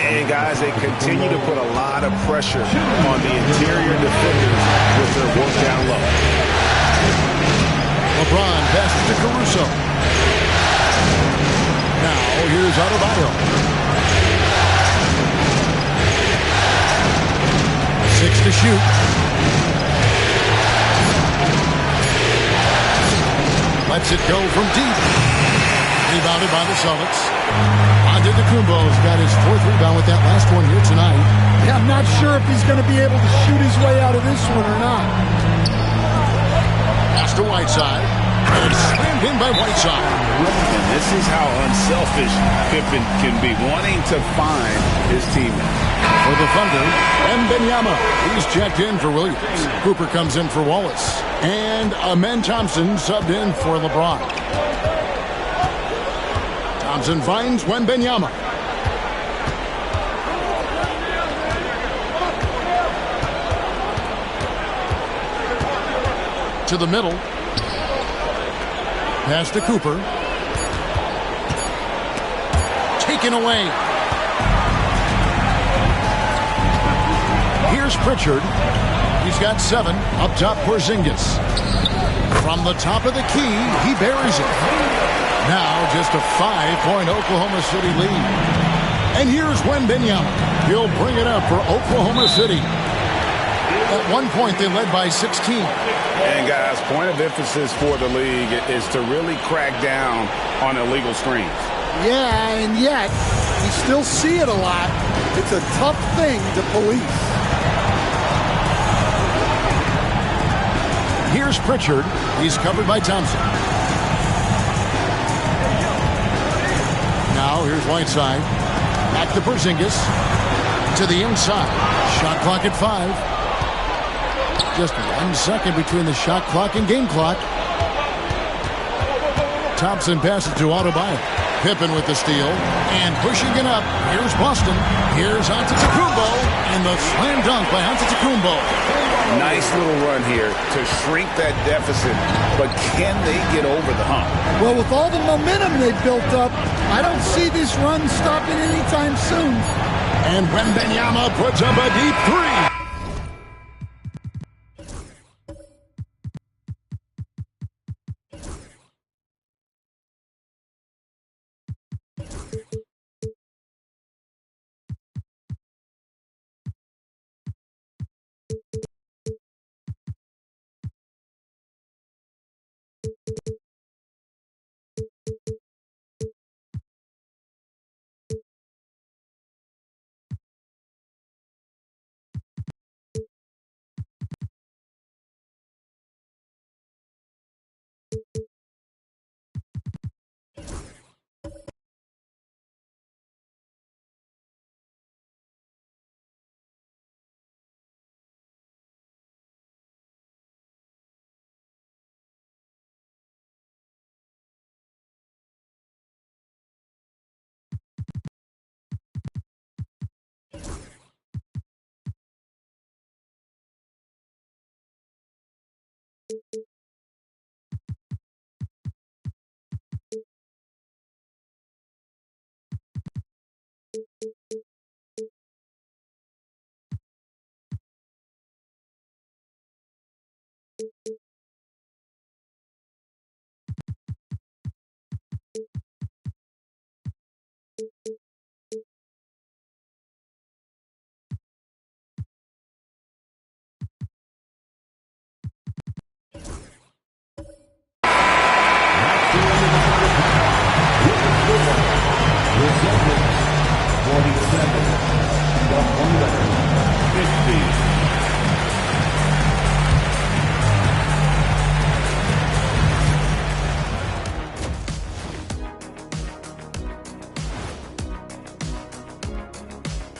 And, guys, they continue to put a lot of pressure on the interior defenders with their work down low. LeBron passes to Caruso. Now, here's Adebayo. 6 to shoot. Lets it go from deep. Rebounded by the Celtics. Antetokounmpo's got his 4th rebound with that last one here tonight. Yeah, I'm not sure if he's going to be able to shoot his way out of this one or not. Pass to Whiteside. And slammed in by Whiteside. And this is how unselfish Pippen can be, wanting to find his teammate. For the Thunder, Wembanyama. He's checked in for Williams. Cooper comes in for Wallace. And Amen Thompson subbed in for LeBron. Thompson finds Wembanyama. To the middle. Pass to Cooper. Taken away. Here's Pritchard. He's got 7. Up top, Porzingis. From the top of the key, he buries it. Now just a 5-point Oklahoma City lead. And here's Wembanyama. He'll bring it up for Oklahoma City. At one point, they led by 16. And, guys, point of emphasis for the league is to really crack down on illegal screens. Yeah, and yet, we still see it a lot. It's a tough thing to police. Here's Pritchard. He's covered by Thompson. Now, here's Whiteside. Back to Porzingis. To the inside. Shot clock at 5. Just 1 second between the shot clock and game clock. Thompson passes to Adebayo. Pippen with the steal. And pushing it up. Here's Boston. Here's Antetokounmpo. And the slam dunk by Antetokounmpo. Nice little run here to shrink that deficit. But can they get over the hump? Well, with all the momentum they've built up, I don't see this run stopping anytime soon. And Wembanyama puts up a deep 3.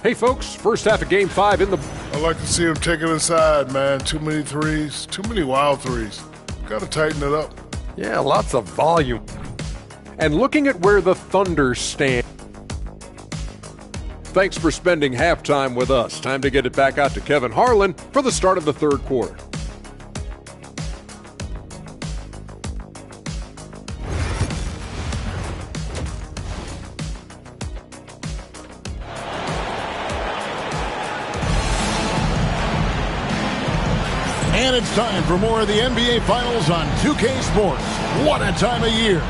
Hey, folks, first half of Game 5 in the... I like to see him take it inside, man. Too many threes, too many wild threes. Got to tighten it up. Yeah, lots of volume. And looking at where the Thunder stand, Thanks for spending halftime with us. Time to get it back out to Kevin Harlan for the start of the third quarter. And it's time for more of the NBA Finals on 2K Sports. What a time of year.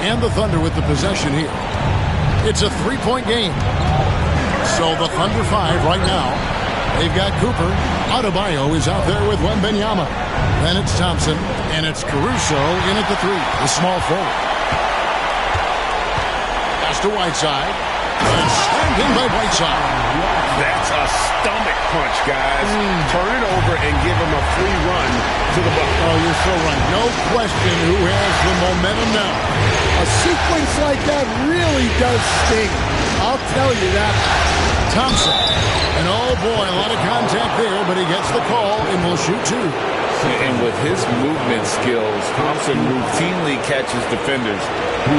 And the Thunder with the possession here. It's a three-point game. So the Thunder 5 right now. They've got Cooper. Adebayo is out there with Wembanyama. Then it's Thompson. And it's Caruso in at the 3. The small forward. Pass to Whiteside. And slammed in by Whiteside. That's a stomach punch, guys. Turn it over and give him a free run to the bucket. Oh, you're so right. No question who has the momentum now. A sequence like that really does sting. I'll tell you that. Thompson. And oh boy, a lot of contact there, but he gets the call and will shoot 2. And with his movement skills, Thompson routinely catches defenders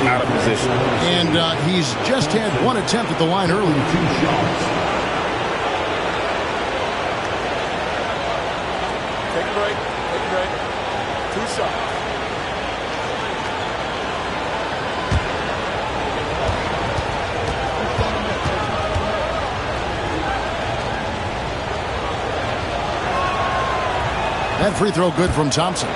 out of position. And he's just had one attempt at the line early. 2 shots. Take a break. Take a break. 2 shots. That free throw good from Thompson.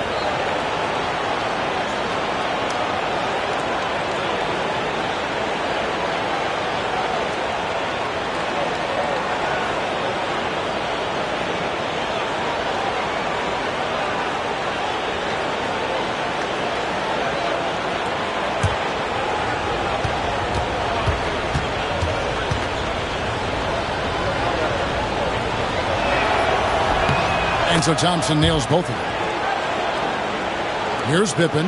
And so Thompson nails both of them. Here's Pippen.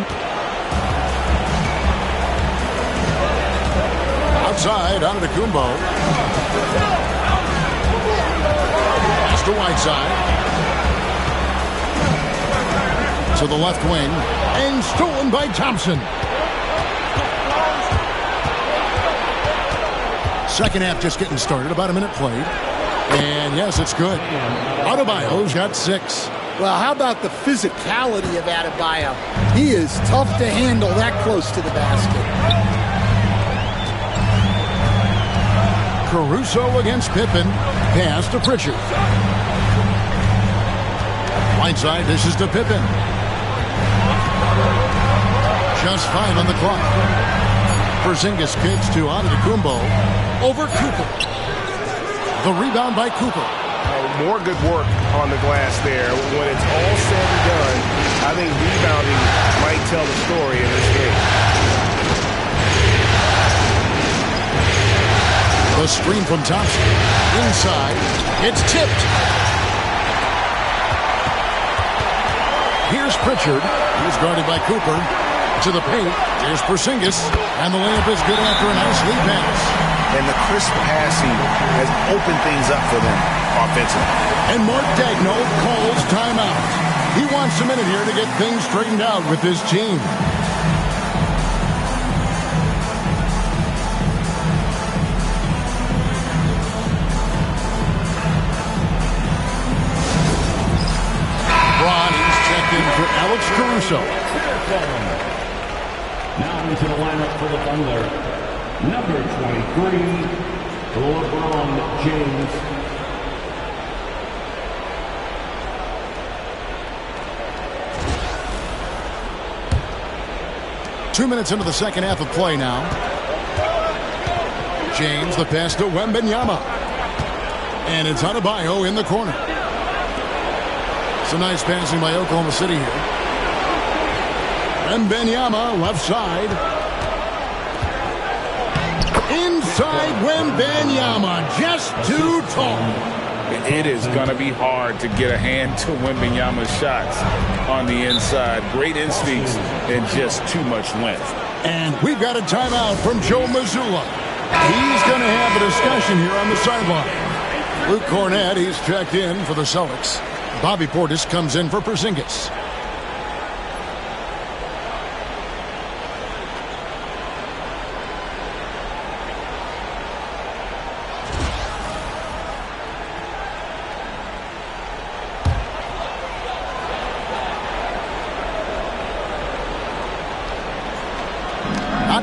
Outside, Antetokounmpo. Pass to Whiteside. To the left wing. And stolen by Thompson. Second half just getting started. About a minute played. And yes, it's good. Adebayo's got 6. Well, how about the physicality of Adebayo? He is tough to handle that close to the basket. Caruso against Pippen. Pass to Pritchard. Whiteside dishes to Pippen. Just 5 on the clock. Porzingis kicks to Antetokounmpo. Over Cooper. The rebound by Cooper. More good work on the glass there. When it's all said and done, I think rebounding might tell the story in this game. The screen from Thompson. Inside. It's tipped. Here's Pritchard. He's guarded by Cooper. To the paint. Here's Porzingis. And the layup is good after a nice lead pass. And the crisp passing has opened things up for them offensively. And Mark Daigneault calls timeout. He wants a minute here to get things straightened out with his team. Bronny's checked in for Alex Caruso. Now into the lineup for the Thunder. Number 23, LeBron James. Two minutes into the second half of play now. James, the pass to Wembanyama. And it's Adebayo in the corner. Some nice passing by Oklahoma City here. Wembanyama, left side. Inside Wembanyama, just too tall. It is going to be hard to get a hand to Wembanyama's shots on the inside. Great instincts and just too much length. And we've got a timeout from Joe Mazzulla. He's going to have a discussion here on the sideline. Luke Cornett, he's checked in for the Celtics. Bobby Portis comes in for Porzingis.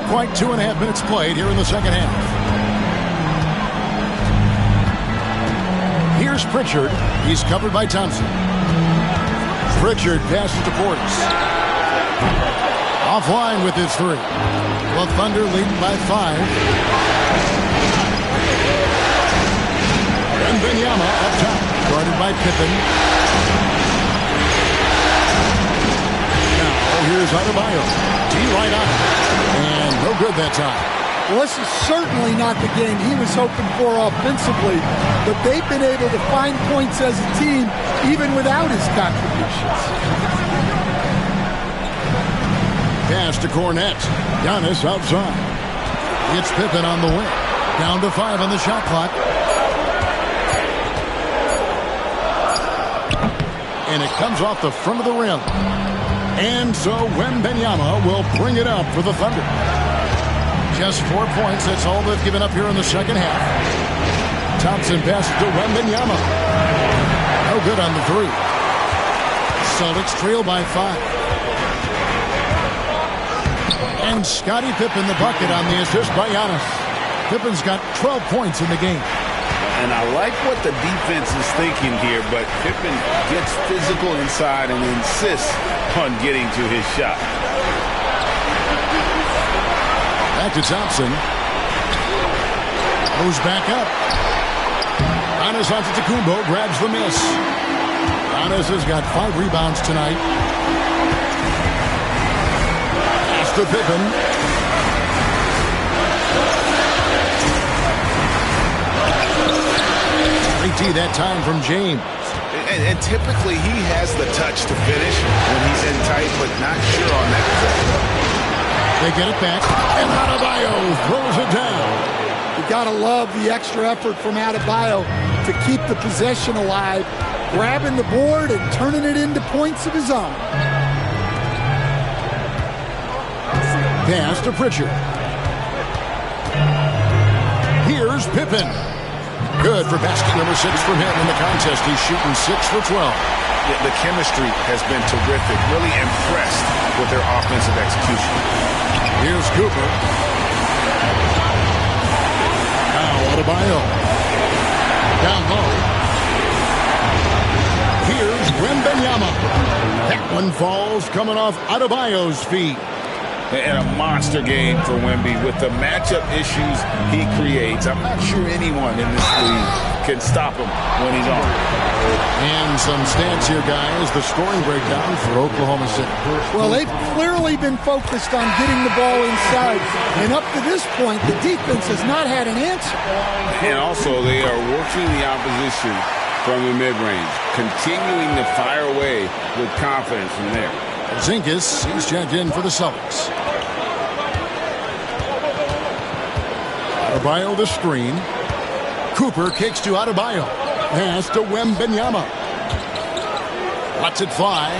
quite 2.5 minutes played here in the second half. Here's Pritchard. He's covered by Thompson. Pritchard passes to Portis. Offline with his three. The Thunder leading by 5. And Wembanyama up top, guarded by Pippen. Now here's Adebayo. D right on it. And no good that time. Well, this is certainly not the game he was hoping for offensively, but they've been able to find points as a team even without his contributions. Pass to Cornette. Giannis outside. It's Pippen on the wing. Down to 5 on the shot clock. And it comes off the front of the rim. And so Wembanyama will bring it up for the Thunder. Just 4 points. That's all they've given up here in the second half. Thompson passes to Wembanyama. No good on the three. Celtics trail by 5. And Scottie Pippen the bucket on the assist by Giannis. Pippen's got 12 points in the game. And I like what the defense is thinking here, but Pippen gets physical inside and insists on getting to his shot. Back to Thompson. Goes back up. Giannis Antetokounmpo grabs the miss. Giannis has got 5 rebounds tonight. Pass to Pippen. Great tee that time from James. And typically he has the touch to finish when he's in tight, but not sure on that possession. They get it back, and Adebayo throws it down. You gotta love the extra effort from Adebayo to keep the possession alive, grabbing the board and turning it into points of his own. Pass to Pritchard. Here's Pippen. Good for basket number 6 from him in the contest. He's shooting 6 for 12. The chemistry has been terrific. Really impressed with their offensive execution. Here's Cooper. Now Adebayo. Down low. Here's Wembanyama. That one falls coming off Adebayo's feet. And a monster game for Wemby with the matchup issues he creates. I'm not sure anyone in this league can stop him when he's on. And some stats here, guys. The scoring breakdown for Oklahoma City. Well, they've clearly been focused on getting the ball inside. And up to this point, the defense has not had an answer. And also, they are working the opposition from the mid-range, continuing to fire away with confidence from there. Zingas, he's checked in for the Celtics. Adebayo the screen. Cooper kicks to Adebayo. Pass to Wembanyama. Lets it fly.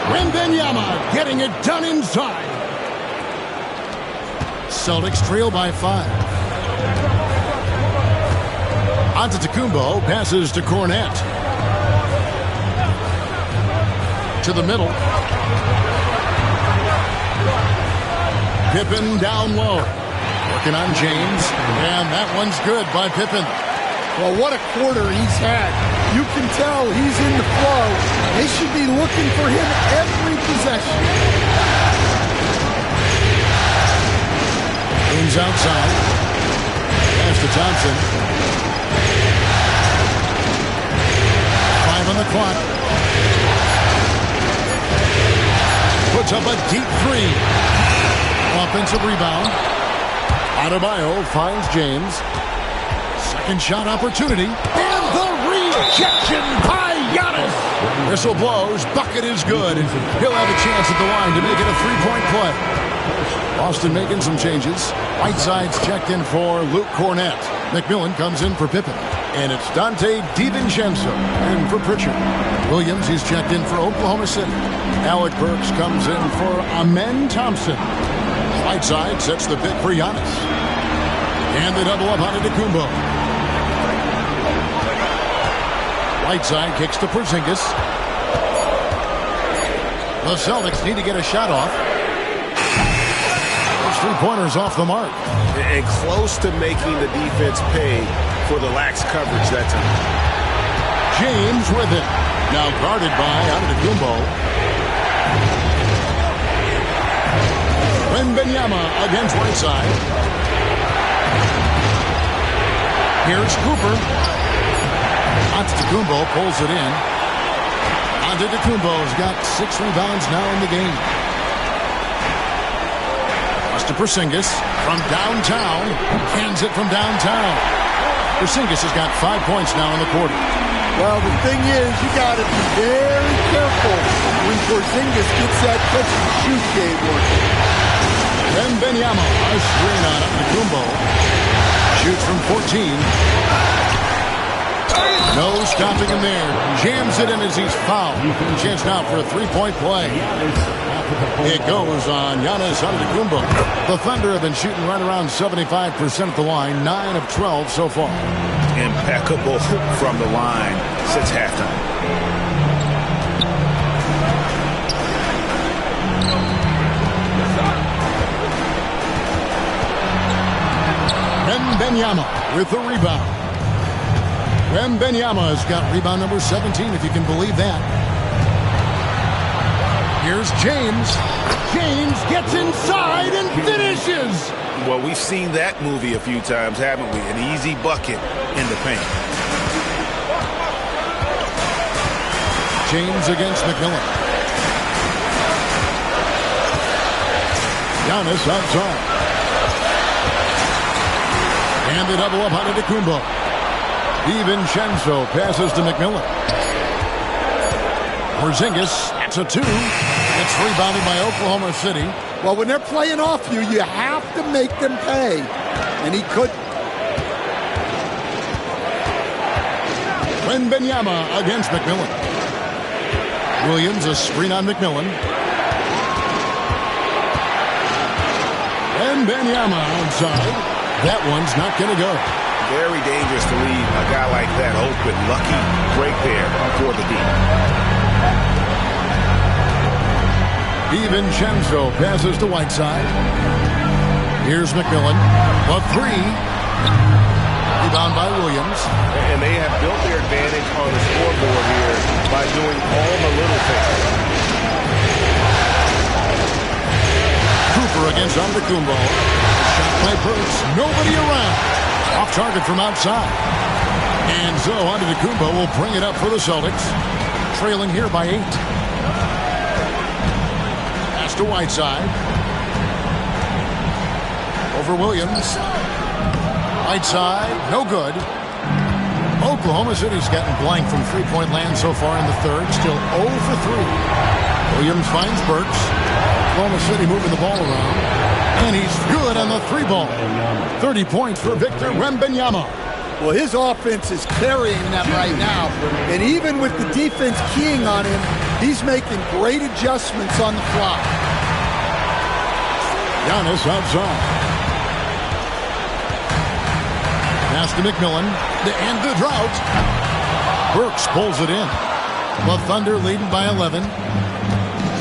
Wembanyama getting it done inside. Celtics trail by 5. Antetokounmpo passes to Cornette. To the middle. Pippen down low. Working on James. And that one's good by Pippen. Well, what a quarter he's had. You can tell he's in the flow. They should be looking for him every possession. Moves outside. Pass to Thompson. 5 on the clock. Puts up a deep 3. Offensive rebound. Adebayo finds James. Second shot opportunity. And the rejection by Giannis. Whistle blows. Bucket is good. He'll have a chance at the line to make it a 3-point play. Boston making some changes. Whiteside's checked in for Luke Cornette. McMillan comes in for Pippen. And it's Dante DiVincenzo in for Pritchard. Williams, he's checked in for Oklahoma City. Alec Burks comes in for Amen Thompson. Whiteside sets the pick for Giannis. And the double up on Antetokounmpo. Whiteside kicks to Porzingis. The Celtics need to get a shot off. His three-pointers off the mark. And close to making the defense pay for the lax coverage that time. James with it. Now guarded by Antetokounmpo. Wembanyama against Whiteside. Here's Cooper. Antetokounmpo pulls it in. Antetokounmpo's got 6 rebounds now in the game. To Porzingis from downtown. Cans it from downtown. Porzingis has got 5 points now in the quarter. Well, the thing is, you got to be very careful when Porzingis gets that catch-and-shoot game working. Then Wembanyama, a screen on Antetokounmpo. Shoots from 14. No stopping him there. Jams it in as he's fouled. Chance now for a three-point play. It goes on Giannis Antetokounmpo. The Thunder have been shooting right around 75% at the line, 9 of 12 so far. Impeccable from the line since halftime. Wembanyama with the rebound. Wembanyama has got rebound number 17, if you can believe that. Here's James. James gets inside and finishes. Well, we've seen that movie a few times, haven't we? An easy bucket in the paint. James against McMillan. Giannis outside. And they double up on Antetokounmpo. DiVincenzo passes to McMillan. Porzingis, that's a 2. It's rebounded by Oklahoma City. Well, when they're playing off you, you have to make them pay. And he couldn't. Wembanyama against McMillan. Williams, a screen on McMillan. Wembanyama outside. That one's not going to go. Very dangerous to leave a guy like that open. Lucky break there for the deep. DiVincenzo passes to Whiteside. Here's McMillan. A 3. Rebound by Williams. And they have built their advantage on the scoreboard here by doing all the little things. Cooper against Antetokounmpo. Shot by Burks. Nobody around. Off target from outside. And so Antetokounmpo will bring it up for the Celtics. Trailing here by 8. Pass to Whiteside. Over Williams. Whiteside, no good. Oklahoma City's gotten blank from three-point land so far in the third. Still 0 for 3. Williams finds Burks. Oklahoma City moving the ball around. And he's good on the 3-ball. 30 points for Victor Wembanyama. Well, his offense is carrying them right now. And even with the defense keying on him, he's making great adjustments on the fly. Giannis outside. Pass to McMillan to end the drought. Burks pulls it in. The Thunder leading by 11.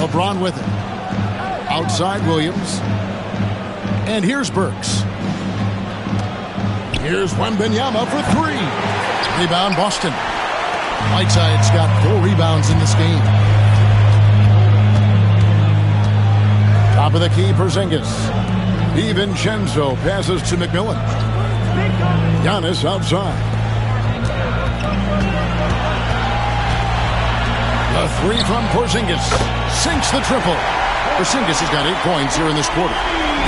LeBron with it. Outside Williams. And here's Burks. Here's Wembanyama for 3. Rebound Boston. Whiteside's got 4 rebounds in this game. Top of the key, Porzingis. DiVincenzo passes to McMillan. Giannis outside. The 3 from Porzingis. Sinks the triple. Porzingis has got 8 points here in this quarter.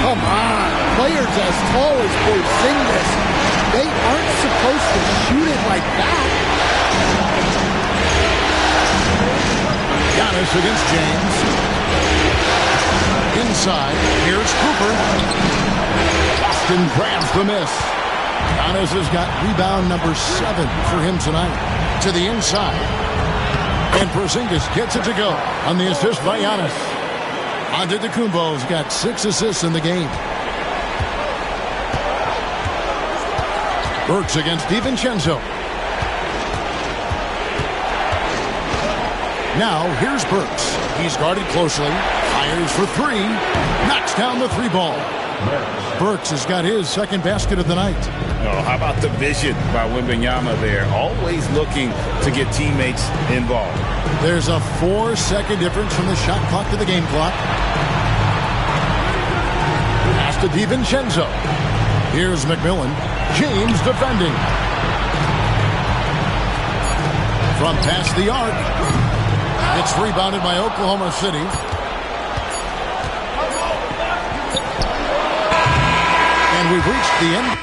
Come on. Players as tall as Porzingis, they aren't supposed to shoot it like that. Giannis against James. Inside. Here's Cooper. Boston grabs the miss. Giannis has got rebound number 7 for him tonight. To the inside. And Porzingis gets it to go on the assist by Giannis. Antetokounmpo's got 6 assists in the game. Burks against DiVincenzo. Now, here's Burks. He's guarded closely. Fires for 3. Knocks down the 3-ball. Burks has got his second basket of the night. Oh, how about the vision by Wembanyama there? Always looking to get teammates involved. There's a 4-second difference from the shot clock to the game clock. Pass to DiVincenzo. Here's McMillan. James defending. From past the arc. It's rebounded by Oklahoma City. And we've reached the end.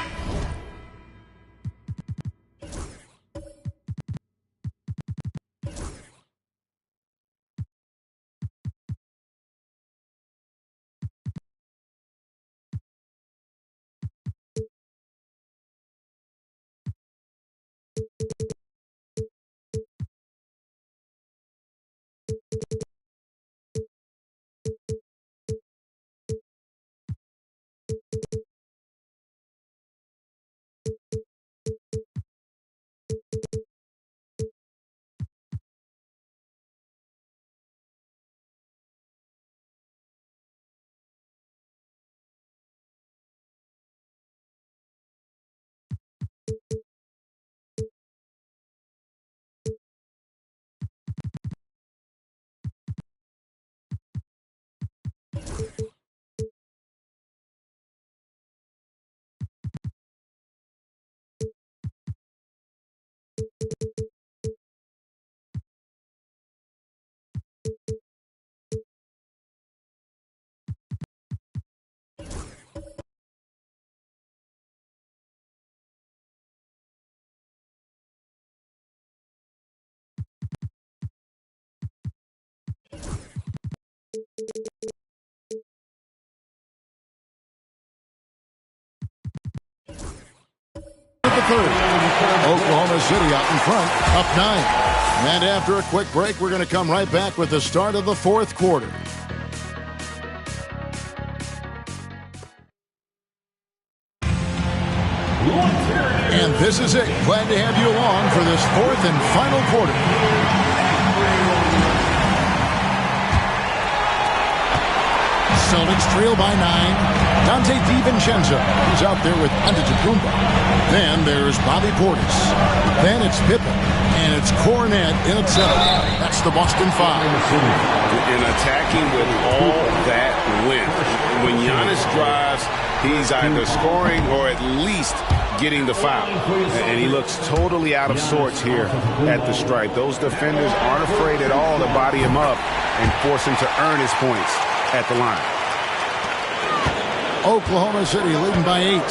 Oklahoma City out in front, up 9. And after a quick break, we're going to come right back with the start of the fourth quarter. And this is it. Glad to have you along for this fourth and final quarter. Celtics trail by 9. Dante DiVincenzo. He's out there with Antetokounmpo. Then there's Bobby Portis. Then it's Pippen. And it's Cornet in at 7. That's the Boston 5. And attacking with all that wind. When Giannis drives, he's either scoring or at least getting the foul. And he looks totally out of sorts here at the stripe. Those defenders aren't afraid at all to body him up and force him to earn his points at the line. Oklahoma City leading by 8.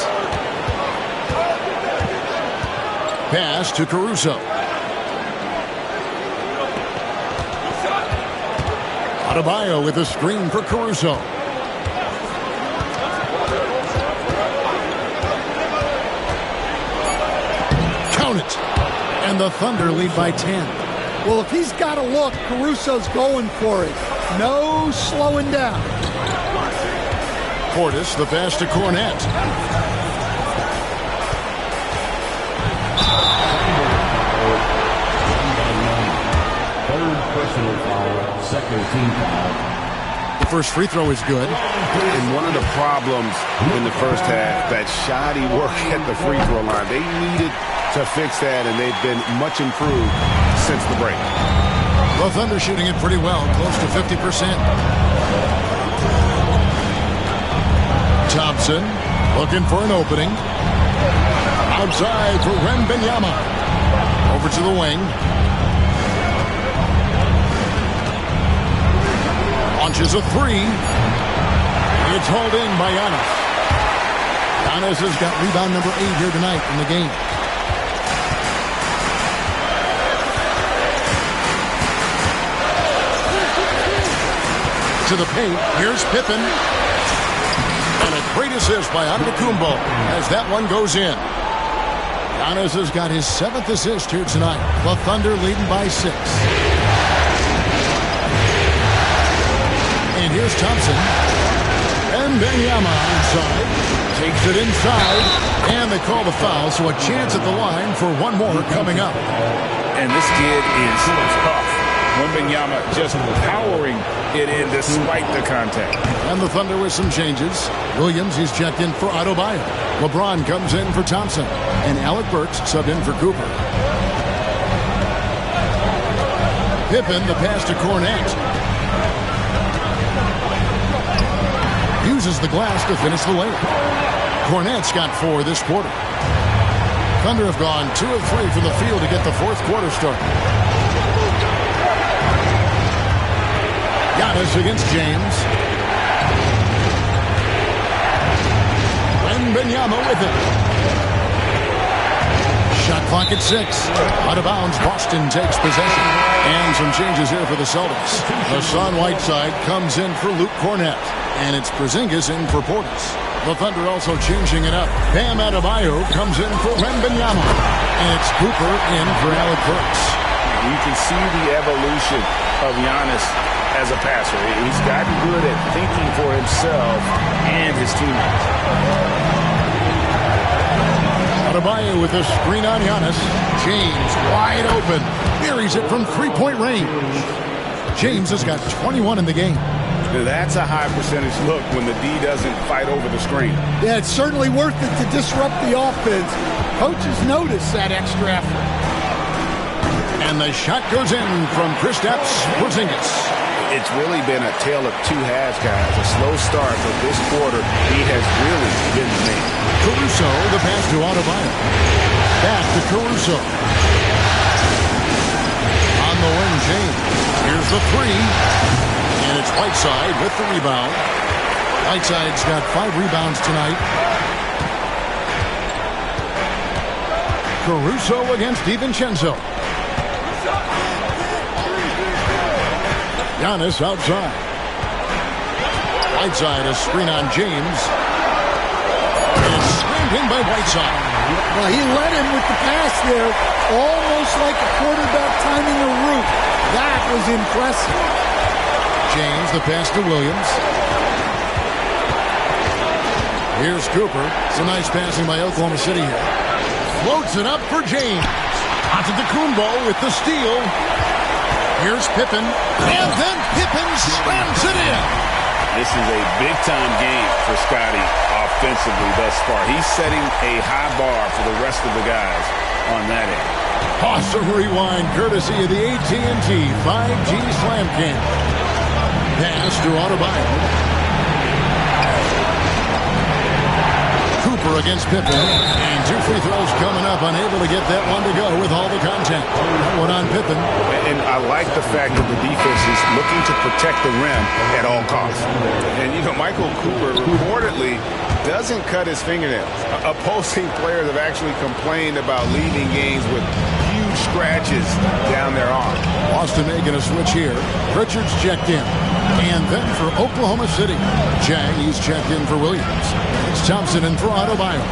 Pass to Caruso. Adebayo with a screen for Caruso. Count it. And the Thunder lead by 10. Well, if he's got a look, Caruso's going for it. No slowing down. Portis, the pass to Cornet. Third personal foul, second team foul. The first free throw is good. And one of the problems in the first half, that shoddy work at the free throw line. They needed to fix that, and they've been much improved since the break. The Thunder shooting it pretty well, close to 50%. Thompson looking for an opening. Outside for Wembanyama. Over to the wing. Launches a 3. It's hauled in by Giannis. Giannis has got rebound number 8 here tonight in the game. To the paint. Here's Pippen. And a great assist by Antetokounmpo as that one goes in. Giannis has got his 7th assist here tonight. The Thunder leading by 6. And here's Thompson. And Wembanyama inside. Takes it inside. And they call the foul, so a chance at the line for one more coming up. And this kid is tough. Wembanyama just powering it in despite the contact. And the Thunder with some changes. Williams, he's checked in for Adebayo. LeBron comes in for Thompson. And Alec Burks subbed in for Cooper. Pippen, the pass to Cornette. Uses the glass to finish the layup. Cornette's got 4 this quarter. Thunder have gone 2 of 3 from the field to get the fourth quarter started. Giannis against James. Wembanyama with it. Shot clock at 6. Out of bounds, Boston takes possession. And some changes here for the Celtics. Hassan Whiteside comes in for Luke Cornette. And it's Porzingis in for Portis. The Thunder also changing it up. Bam Adebayo comes in for Wembanyama. And it's Cooper in for Alec Burks. You can see the evolution of Giannis as a passer. He's gotten good at thinking for himself and his teammates. Adebayo with a screen on Giannis. James wide open. Buries it from three-point range. James has got 21 in the game. That's a high percentage look when the D doesn't fight over the screen. Yeah, it's certainly worth it to disrupt the offense. Coaches notice that extra effort. And the shot goes in from Kristaps Porzingis. It's really been a tale of two halves, guys. A slow start, but this quarter, he has really been the man. Caruso, the pass to Adebayo. Back to Caruso. On the wing, James. Here's the 3. And it's Whiteside with the rebound. Whiteside's got 5 rebounds tonight. Caruso against DiVincenzo. Giannis outside. Whiteside, a screen on James. And it's screened in by Whiteside. Well, he led him with the pass there, almost like a quarterback timing a route. That was impressive. James, the pass to Williams. Here's Cooper. Some nice passing by Oklahoma City here. Floats it up for James. Antetokounmpo with the steal. Here's Pippen. And then Pippen slams it in. This is a big-time game for Scotty offensively thus far. He's setting a high bar for the rest of the guys on that end. Awesome rewind courtesy of the AT&T 5G Slam Cam. Pass to Adebayo. Cooper against Pippen. And 2 free throws coming up. Unable to get that one to go with all the contact. That one on Pippen. And I like the fact that the defense is looking to protect the rim at all costs. And, you know, Michael Cooper reportedly doesn't cut his fingernails. Opposing players have actually complained about leaving games with huge scratches down their arm. Boston making a switch here. Richards checked in. And then for Oklahoma City, Chang, he's checked in for Williams. It's Thompson in for Adebayo.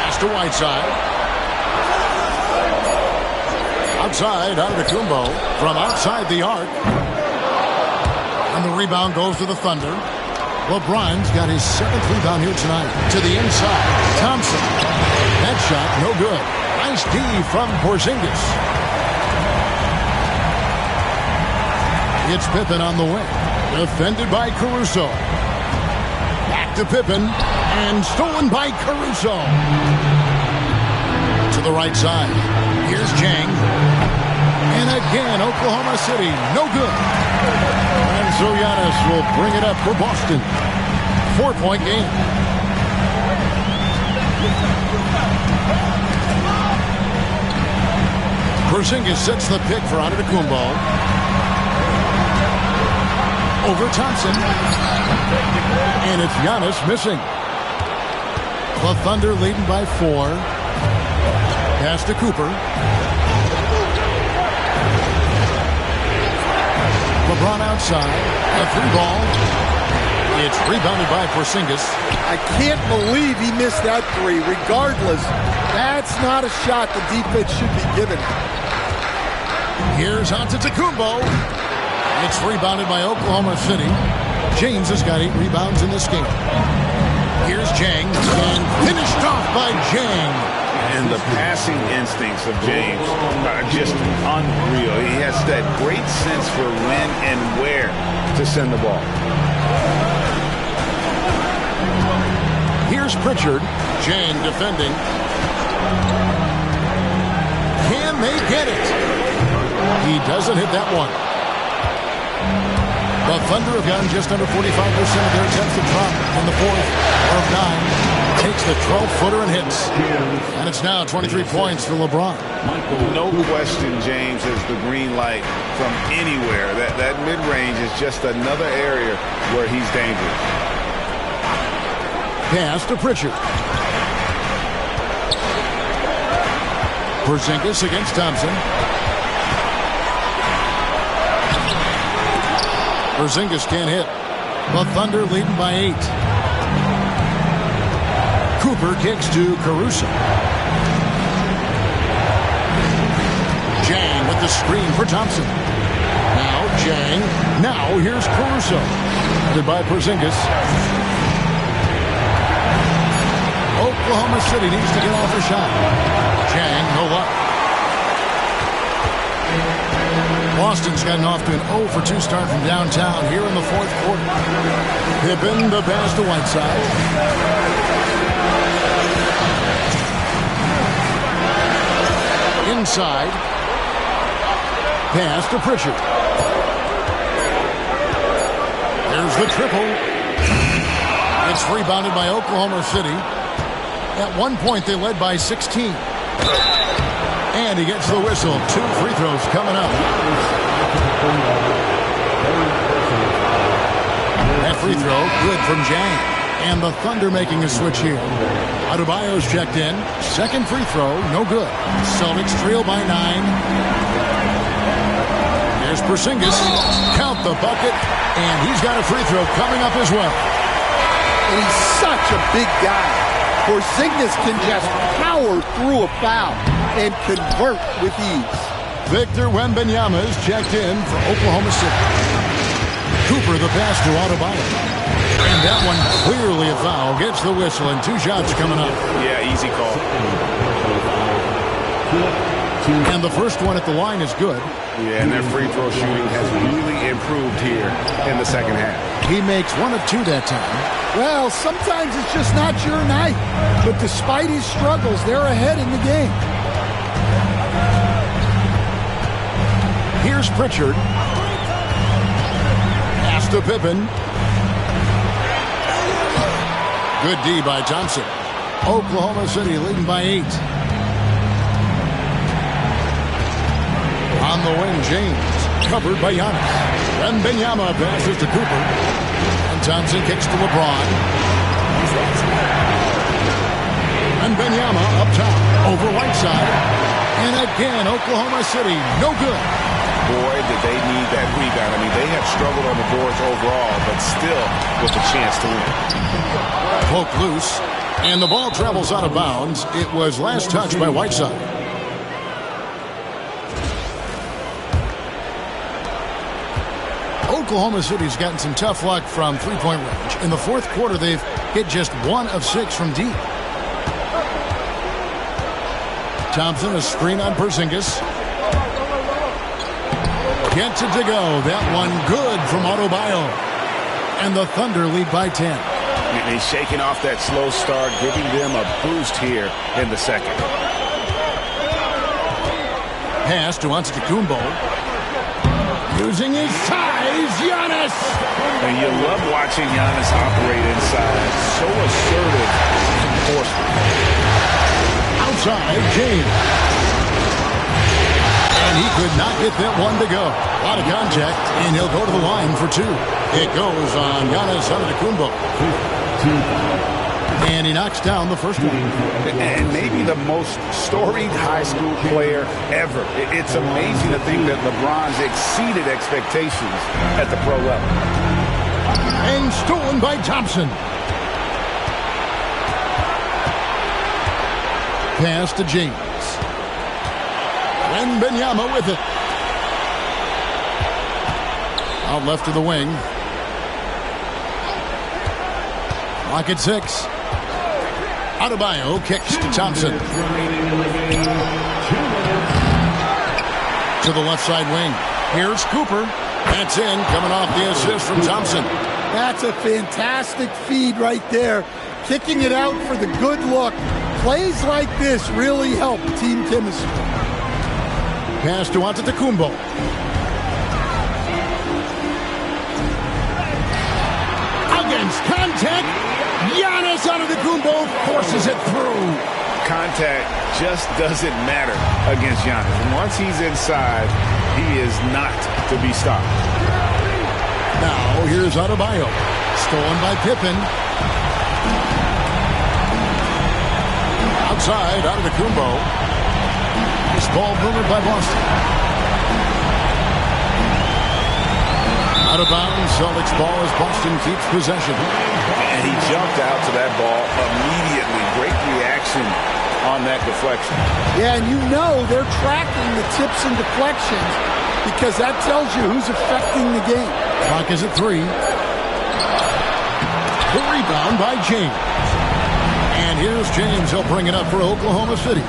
Pass to Whiteside. Outside, Antetokounmpo from outside the arc. And the rebound goes to the Thunder. LeBron's got his 7th rebound here tonight. To the inside, Thompson. That shot, no good. Nice D from Porzingis. It's Pippen on the wing. Defended by Caruso. Back to Pippen. And stolen by Caruso. To the right side. Here's Chang. And again, Oklahoma City, no good. And so Giannis will bring it up for Boston. 4-point game. Porzingis sets the pick for Antetokounmpo. Over Thompson. And it's Giannis missing. The Thunder leading by 4. Pass to Cooper. LeBron outside. A 3-ball. It's rebounded by Porzingis. I can't believe he missed that 3. Regardless, that's not a shot the defense should be giving. Here's Antetokounmpo. It's rebounded by Oklahoma City. James has got 8 rebounds in this game. Here's Jang. And finished off by Jang. And And the passing instincts of James are just unreal. He has that great sense for when and where to send the ball. Here's Pritchard. Jane defending. Can they get it? He doesn't hit that one. The Thunder have gotten just under 45% of their attempts to drop in the fourth of 9. Takes the 12-footer and hits. And it's now 23 points for LeBron. No question James has the green light from anywhere. That mid-range is just another area where he's dangerous. Pass to Pritchard. Porzingis against Thompson. Porzingis can't hit. The Thunder leading by 8. Cooper kicks to Caruso. Jang with the screen for Thompson. Now Jang. Now here's Caruso. Headed by Porzingis. Oklahoma City needs to get off a shot. Jang, no luck. Boston's gotten off to an 0-for-2 start from downtown here in the fourth quarter. Pippen the pass to Whiteside. Inside. Pass to Pritchard. There's the triple. It's rebounded by Oklahoma City. At one point, they led by 16. And he gets the whistle. 2 free throws coming up. That free throw, good from Jang. And the Thunder making a switch here. Adebayo's checked in. Second free throw, no good. Celtics trail by 9. There's Porzingis. Count the bucket. And he's got a free throw coming up as well. And he's such a big guy. Porzingis can just power through a foul and convert with ease. Victor Wembanyama is checked in for Oklahoma City. Cooper the pass to Adebayo. And that one clearly a foul. Gets the whistle and 2 shots coming up. Yeah, easy call. And the first one at the line is good. Yeah, and their free throw shooting has really improved here in the second half. He makes 1 of 2 that time. Well, sometimes it's just not your night. But despite his struggles, they're ahead in the game. Here's Pritchard. Pass to Pippen. Good D by Thompson. Oklahoma City leading by 8. On the wing, James. Covered by Giannis. Wembanyama passes to Cooper. And Thompson kicks to LeBron. Wembanyama up top. Over Whiteside. And again, Oklahoma City, no good. Boy, did they need that rebound. I mean, they have struggled on the boards overall, but still with a chance to win. Poke loose. And the ball travels out of bounds. It was last touched by Whiteside. Oklahoma City's gotten some tough luck from three-point range. In the fourth quarter, they've hit just 1 of 6 from deep. Thompson, a screen on Porzingis. Gets it to go. That one good from Adebayo. And the Thunder lead by 10. And he's shaking off that slow start, giving them a boost here in the second. Pass to Antetokounmpo. Using his size, Giannis! And you love watching Giannis operate inside. So assertive and forceful. Outside, James. And he could not get that one to go. A lot of contact, and he'll go to the line for 2. It goes on Giannis Antetokounmpo. And he knocks down the first one. And maybe the most storied high school player ever. It's amazing to think that LeBron's exceeded expectations at the pro level. And stolen by Thompson. Pass to James. Wembanyama with it. Out left to the wing. Clock at 6. Adebayo kicks to Thompson. To the left side wing. Here's Cooper. That's in, coming off the assist from Thompson. That's a fantastic feed right there. Kicking it out for the good look. Plays like this really help team chemistry. Pass to Antetokounmpo. Against contact. Giannis Antetokounmpo forces it through. Contact just doesn't matter against Giannis. And once he's inside, he is not to be stopped. Now here's Adebayo. Stolen by Pippen. Outside, Antetokounmpo. This ball rumored by Boston. Out of bounds, Celtics ball as Boston keeps possession. And he jumped out to that ball immediately. Great reaction on that deflection. Yeah, and you know they're tracking the tips and deflections because that tells you who's affecting the game. Clock is at 3. The rebound by James. And here's James. He'll bring it up for Oklahoma City.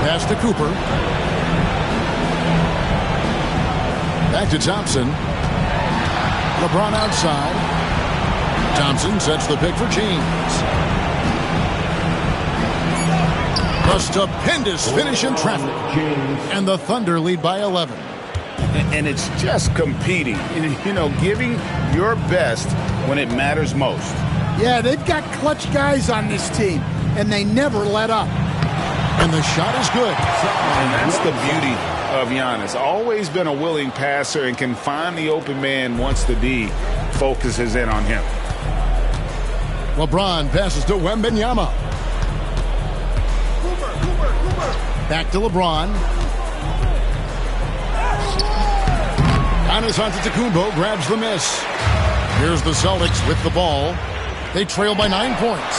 Pass to Cooper. Back to Thompson. LeBron outside. Thompson sets the pick for James. A stupendous finish in traffic. And the Thunder lead by 11. And it's just competing. You know, giving your best when it matters most. Yeah, they've got clutch guys on this team, and they never let up. And the shot is good. And that's the beauty of Giannis. Always been a willing passer and can find the open man once the D focuses in on him. LeBron passes to Wembanyama. Back to LeBron. Giannis Antetokounmpo grabs the miss. Here's the Celtics with the ball. They trail by 9 points.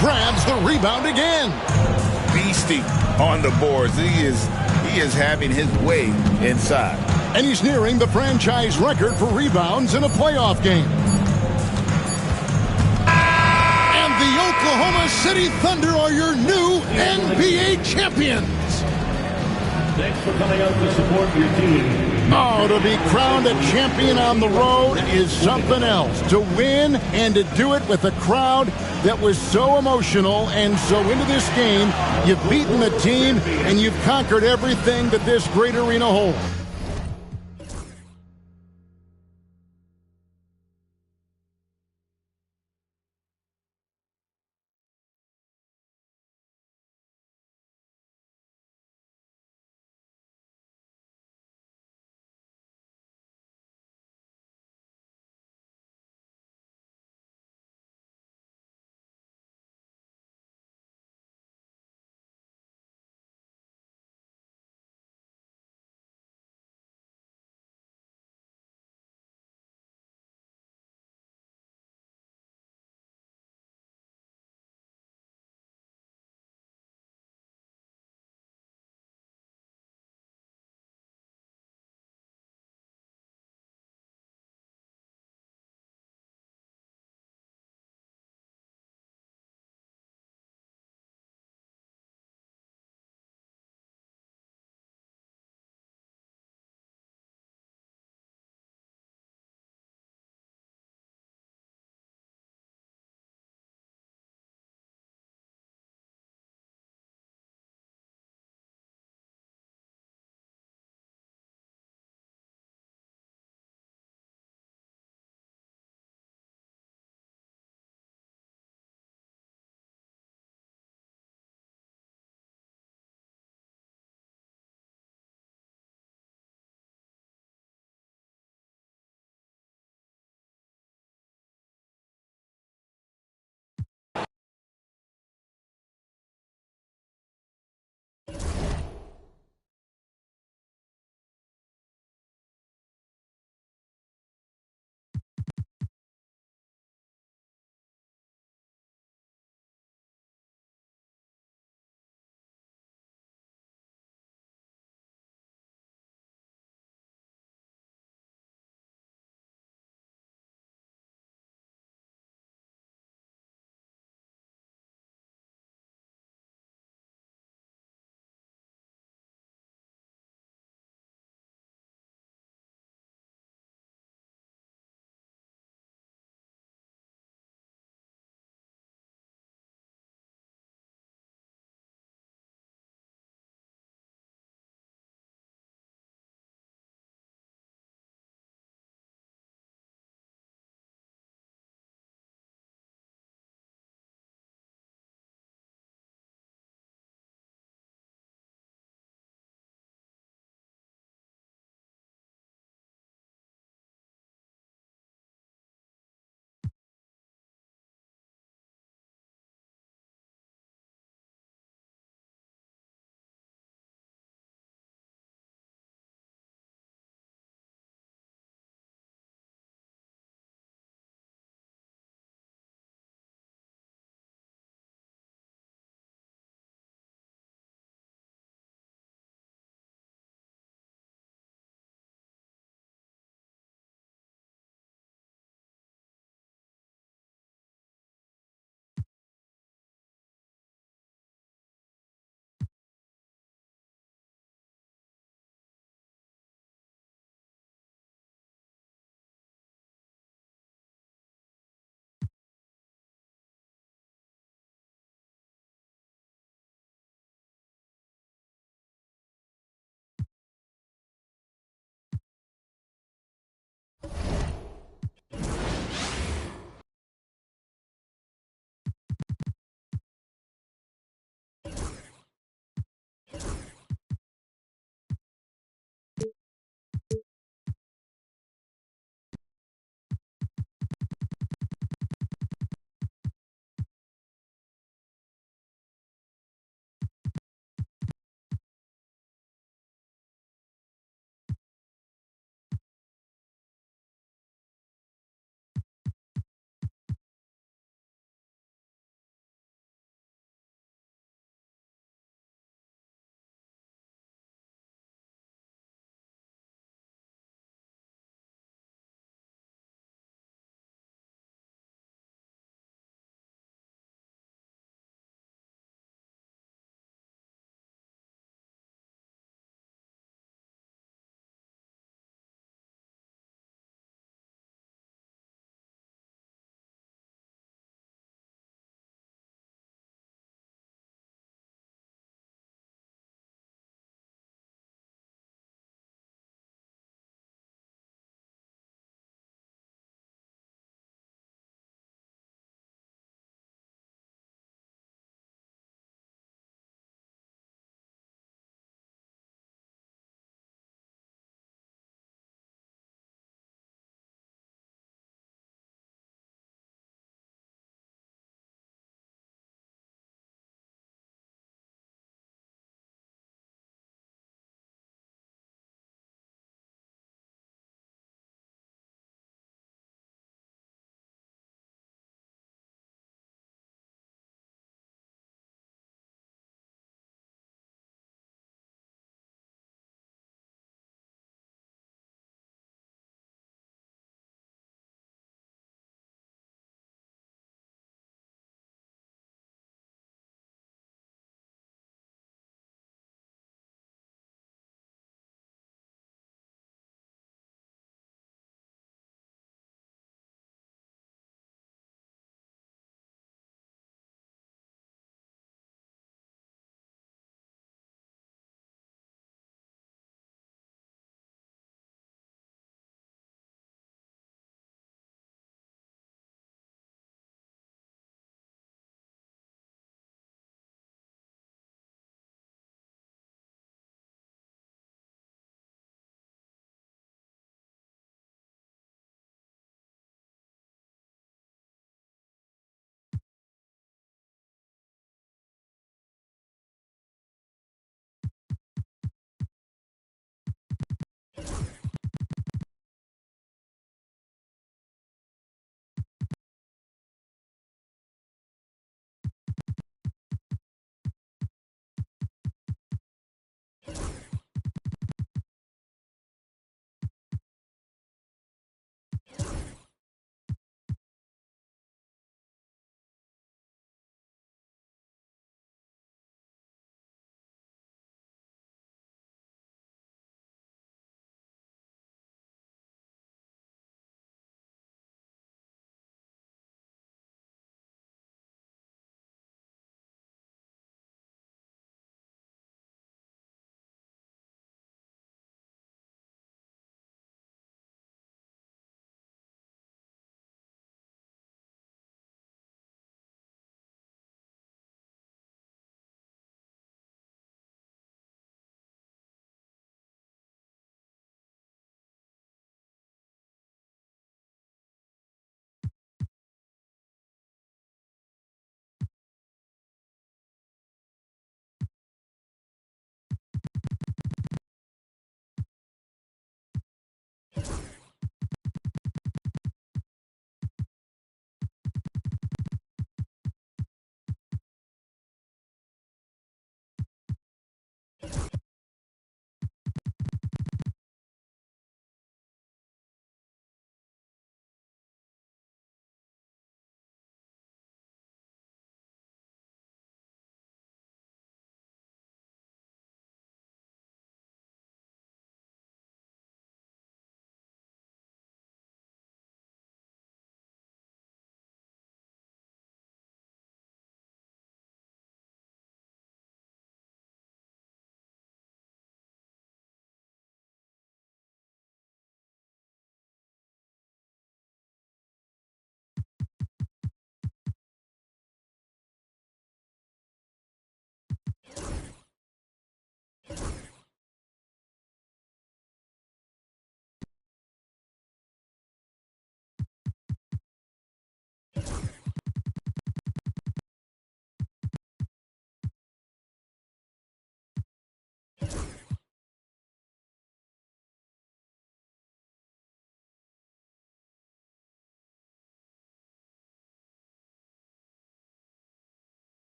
Grabs the rebound again. Beasting on the boards. He is having his way inside. And he's nearing the franchise record for rebounds in a playoff game. And the Oklahoma City Thunder are your new NBA champions. Thanks for coming out to support your team. Oh, to be crowned a champion on the road is something else. To win and to do it with a crowd that was so emotional and so into this game, you've beaten the team and you've conquered everything that this great arena holds.